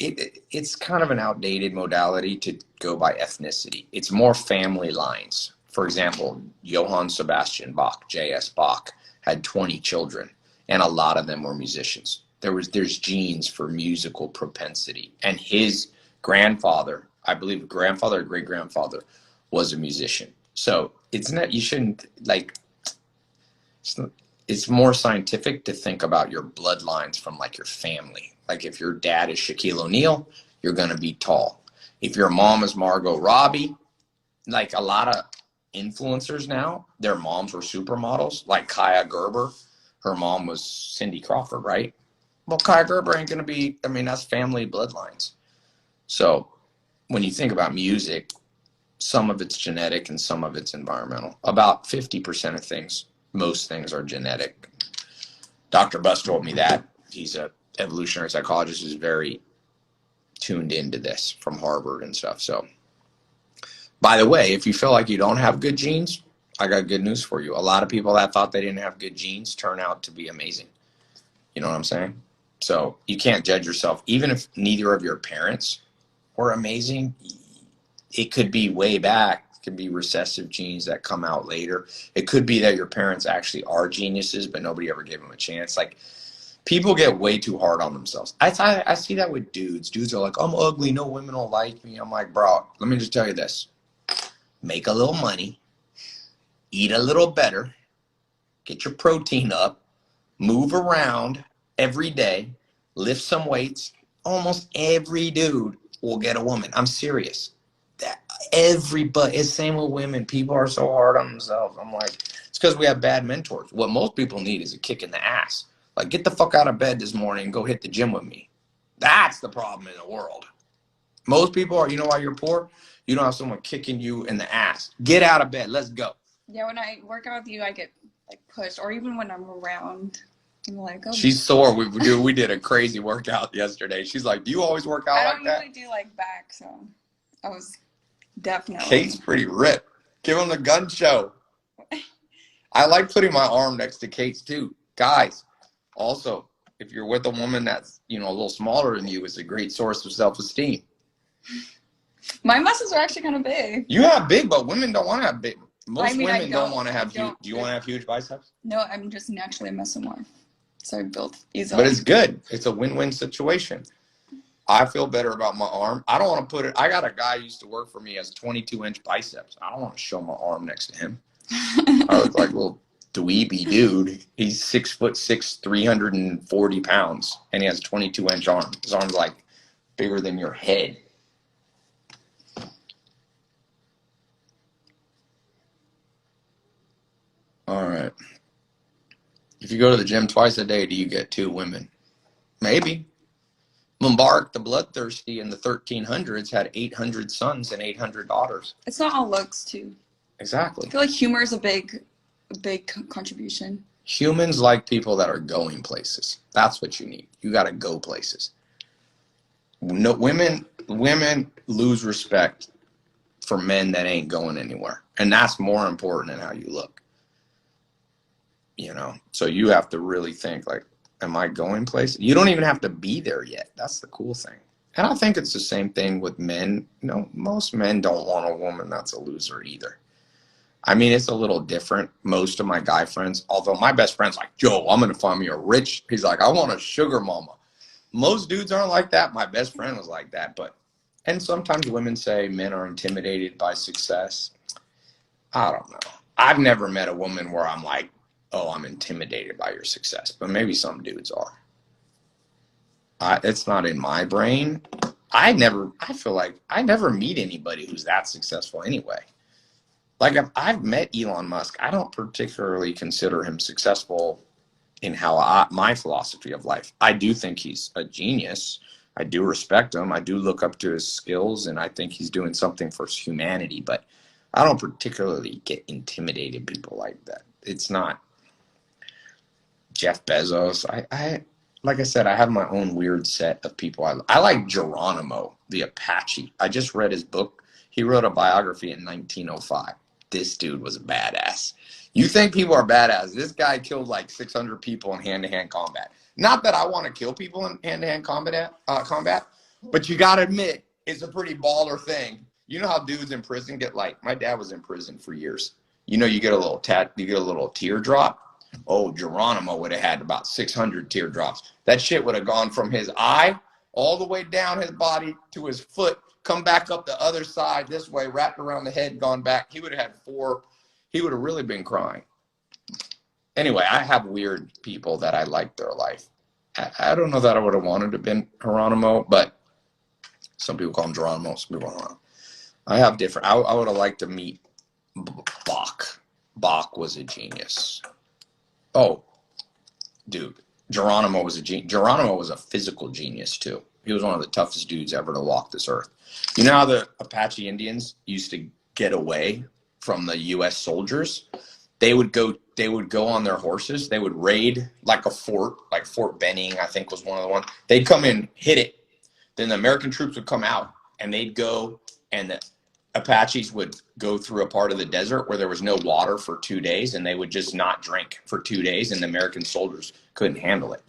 it's kind of an outdated modality to go by ethnicity. It's more family lines. For example, Johann Sebastian Bach, J.S. Bach, had 20 children, and a lot of them were musicians. There's genes for musical propensity. And his grandfather, I believe grandfather or great-grandfather, was a musician. So it's not, you shouldn't, like, it's more scientific to think about your bloodlines from like your family. Like if your dad is Shaquille O'Neal, you're going to be tall. If your mom is Margot Robbie, like a lot of influencers now, their moms were supermodels. Like Kaya Gerber, her mom was Cindy Crawford, right? Well, Kaya Gerber ain't going to be, I mean, that's family bloodlines. So when you think about music, some of it's genetic and some of it's environmental. About 50% of things, most things are genetic. Dr. Buss told me that. He's a evolutionary psychologist who's very tuned into this from Harvard and stuff. So, by the way, if you feel like you don't have good genes, I got good news for you. A lot of people that thought they didn't have good genes turn out to be amazing. You know what I'm saying? So you can't judge yourself. Even if neither of your parents were amazing, it could be way back. It could be recessive genes that come out later. It could be that your parents actually are geniuses, but nobody ever gave them a chance. Like, people get way too hard on themselves. I see that with dudes. Dudes are like, I'm ugly, no women will like me. I'm like, bro, let me just tell you this. Make a little money, eat a little better, get your protein up, move around every day, lift some weights, almost every dude will get a woman. I'm serious. That everybody, it's same with women. People are so hard on themselves. I'm like, it's because we have bad mentors. What most people need is a kick in the ass. Like, get the fuck out of bed this morning and go hit the gym with me. That's the problem in the world. Most people are, you know why you're poor? You don't have someone kicking you in the ass. Get out of bed. Let's go. Yeah, when I work out with you, I get like pushed, or even when I'm around, I'm like, oh. She's sore. We did a crazy workout yesterday. She's like, do you always work out I like don't that? usually do like back, so I was definitely. Kate's pretty ripped. Give him the gun show. I like putting my arm next to Kate's too. Guys, also, if you're with a woman that's, a little smaller than you, it's a great source of self-esteem. My muscles are actually kind of big. You have big, but women don't want to have big. Most I women don't don't want to have huge. don't. Do you want to have huge biceps? No, I'm just naturally a muscle more. So I built easily. But it's good. It's a win-win situation. I feel better about my arm. I don't want to put it. I got a guy who used to work for me as 22-inch biceps. I don't want to show my arm next to him. I look like a little dweeby dude. He's 6'6", 340 pounds, and he has 22-inch arms. His arm's like bigger than your head. All right. If you go to the gym twice a day, do you get 2 women? Maybe. Mubarak the Bloodthirsty in the 1300s had 800 sons and 800 daughters. It's not all looks too. Exactly. I feel like humor is a big contribution. Humans like people that are going places. That's what you need. You got to go places. No, women lose respect for men that ain't going anywhere. And that's more important than how you look. So you have to really think like, am I going places? You don't even have to be there yet. That's the cool thing. And I think it's the same thing with men. Most men don't want a woman that's a loser either. I mean, it's a little different. Most of my guy friends, although my best friend's like, Joe, I'm going to find me a rich. He's like, I want a sugar mama. Most dudes aren't like that. My best friend was like that. And sometimes women say men are intimidated by success. I don't know. I've never met a woman where I'm like, oh, I'm intimidated by your success. But maybe some dudes are. It's not in my brain. I feel like I never meet anybody who's that successful anyway. Like, if I've met Elon Musk, I don't particularly consider him successful in my philosophy of life. I do think he's a genius. I do respect him. I do look up to his skills, and I think he's doing something for humanity. But I don't particularly get intimidated people like that. It's not Jeff Bezos. Like I said, I have my own weird set of people. I like Geronimo, the Apache. I just read his book. He wrote a biography in 1905. This dude was a badass. You think people are badass. This guy killed like 600 people in hand-to-hand combat. Not that I want to kill people in hand-to-hand combat, but you got to admit, it's a pretty baller thing. You know how dudes in prison get like, my dad was in prison for years. You get a little teardrop. Oh, Geronimo would have had about 600 teardrops. That shit would have gone from his eye all the way down his body to his foot, come back up the other side this way, wrapped around the head, gone back. He would have had 4. He would have really been crying. Anyway, I have weird people that I like their life. I don't know that I would have wanted to have been Geronimo, but some people call him Geronimo, some people don't know. I have different. I would have liked to meet Bach. Bach was a genius. Oh, dude, Geronimo was a genius. Geronimo was a physical genius too. He was one of the toughest dudes ever to walk this earth. You know how the Apache Indians used to get away from the U.S. soldiers? They would go on their horses. They would raid like a fort, like Fort Benning, I think was one of the ones. They'd come in, hit it. Then the American troops would come out, and they'd go, and the Apaches would go through a part of the desert where there was no water for 2 days, and they would just not drink for 2 days, and the American soldiers couldn't handle it.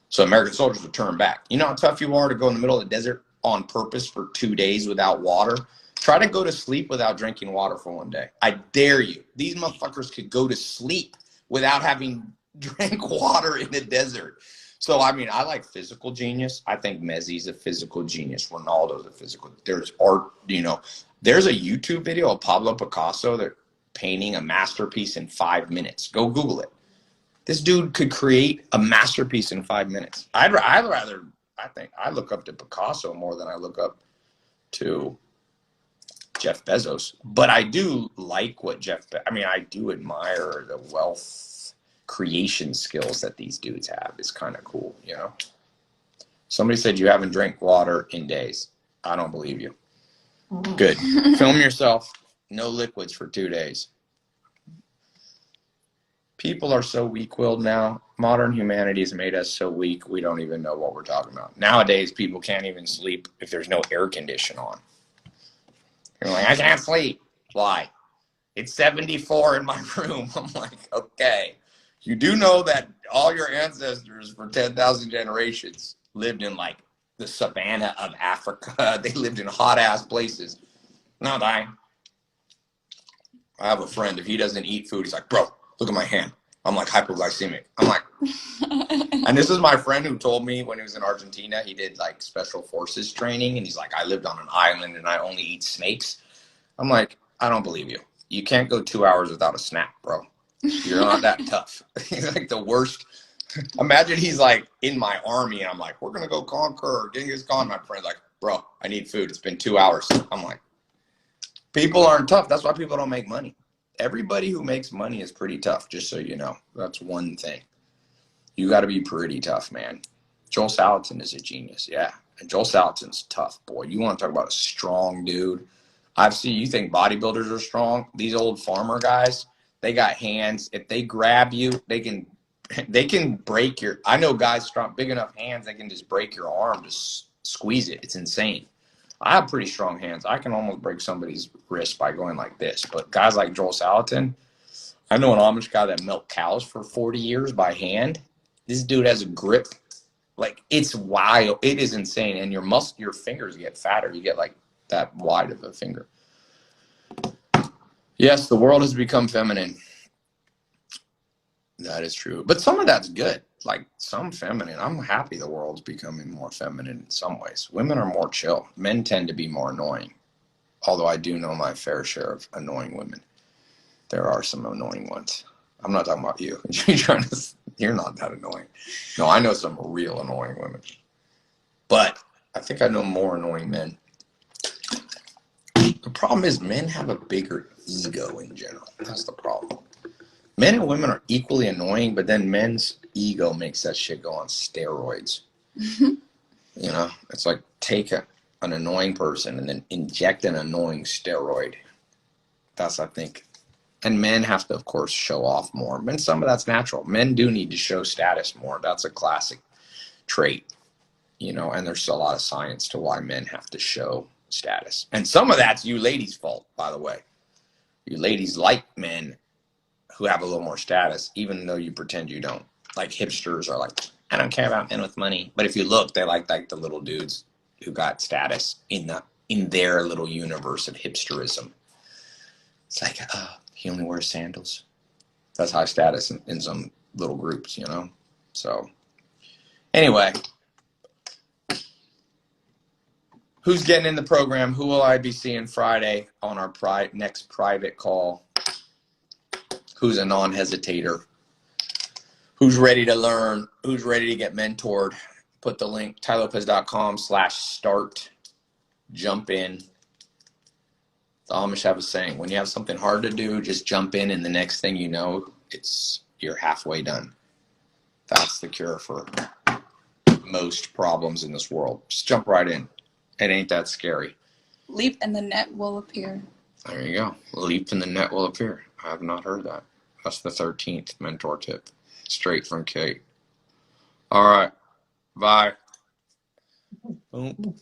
So American soldiers would turn back. You know how tough you are to go in the middle of the desert on purpose for 2 days without water? Try to go to sleep without drinking water for 1 day. I dare you. These motherfuckers could go to sleep without having drank water in the desert. So, I mean, I like physical genius. I think Messi's a physical genius. Ronaldo's a physical. There's art, There's a YouTube video of Pablo Picasso that painting a masterpiece in 5 minutes. Go Google it. This dude could create a masterpiece in 5 minutes. I'd rather I think I look up to Picasso more than I look up to Jeff Bezos. But I do like what I do admire the wealth creation skills that these dudes have. It's kind of cool, you know? Somebody said you haven't drank water in days. I don't believe you. Good. Film yourself. No liquids for 2 days. People are so weak-willed now. Modern humanity has made us so weak, we don't even know what we're talking about. Nowadays, people can't even sleep if there's no air condition on. You're like, I can't sleep. Why? It's 74 in my room. I'm like, okay. You do know that all your ancestors for 10,000 generations lived in like the savannah of Africa. They lived in hot-ass places. Not I. I have a friend, if he doesn't eat food, he's like, bro, look at my hand. I'm like hypoglycemic. I'm like, and this is my friend who told me when he was in Argentina, he did like special forces training. And he's like, I lived on an island and I only eat snakes. I'm like, I don't believe you. You can't go 2 hours without a snack, bro. You're not that tough. He's like the worst. Imagine he's like in my army and I'm like, we're going to go conquer Genghis Khan. My friend's like, bro, I need food. It's been 2 hours. I'm like, people aren't tough. That's why people don't make money. Everybody who makes money is pretty tough, just so you know. That's one thing. You got to be pretty tough, man. Joel Salatin is a genius, yeah. And Joel Salatin's tough, boy. You want to talk about a strong dude. You think bodybuilders are strong? These old farmer guys, they got hands. If they grab you, they can break your. I know guys strong, big enough hands, they can just break your arm, just squeeze it. It's insane. I have pretty strong hands. I can almost break somebody's wrist by going like this. But guys like Joel Salatin, I know an Amish guy that milked cows for 40 years by hand. This dude has a grip. Like, it's wild. It is insane. And your fingers get fatter. You get like that wide of a finger. Yes, the world has become feminine. That is true. But some of that's good. Like, some feminine. I'm happy the world's becoming more feminine in some ways. Women are more chill. Men tend to be more annoying. Although I do know my fair share of annoying women. There are some annoying ones. I'm not talking about you. You're not that annoying. No, I know some real annoying women. But I think I know more annoying men. The problem is men have a bigger ego in general. That's the problem. Men and women are equally annoying, but then men's ego makes that shit go on steroids. You know, it's like take an annoying person and then inject an annoying steroid. That's, I think. And men have to, of course, show off more. And some of that's natural. Men do need to show status more. That's a classic trait, you know, and there's a lot of science to why men have to show status. And some of that's you ladies' fault, by the way. You ladies like men who have a little more status, even though you pretend you don't. Like hipsters are like, I don't care about men with money. But if you look, they like the little dudes who got status in their little universe of hipsterism. It's like, he only wears sandals. That's high status in some little groups, you know? So, anyway. Who's getting in the program? Who will I be seeing Friday on our next private call? Who's a non-hesitator? Who's ready to learn? Who's ready to get mentored? Put the link, tylopez.com/start. Jump in. The Amish have a saying, when you have something hard to do, just jump in, and the next thing you know, you're halfway done. That's the cure for most problems in this world. Just jump right in. It ain't that scary. Leap and the net will appear. There you go. Leap and the net will appear. I have not heard that. That's the 13th mentor tip. Straight from Kate. All right. Bye. Boom.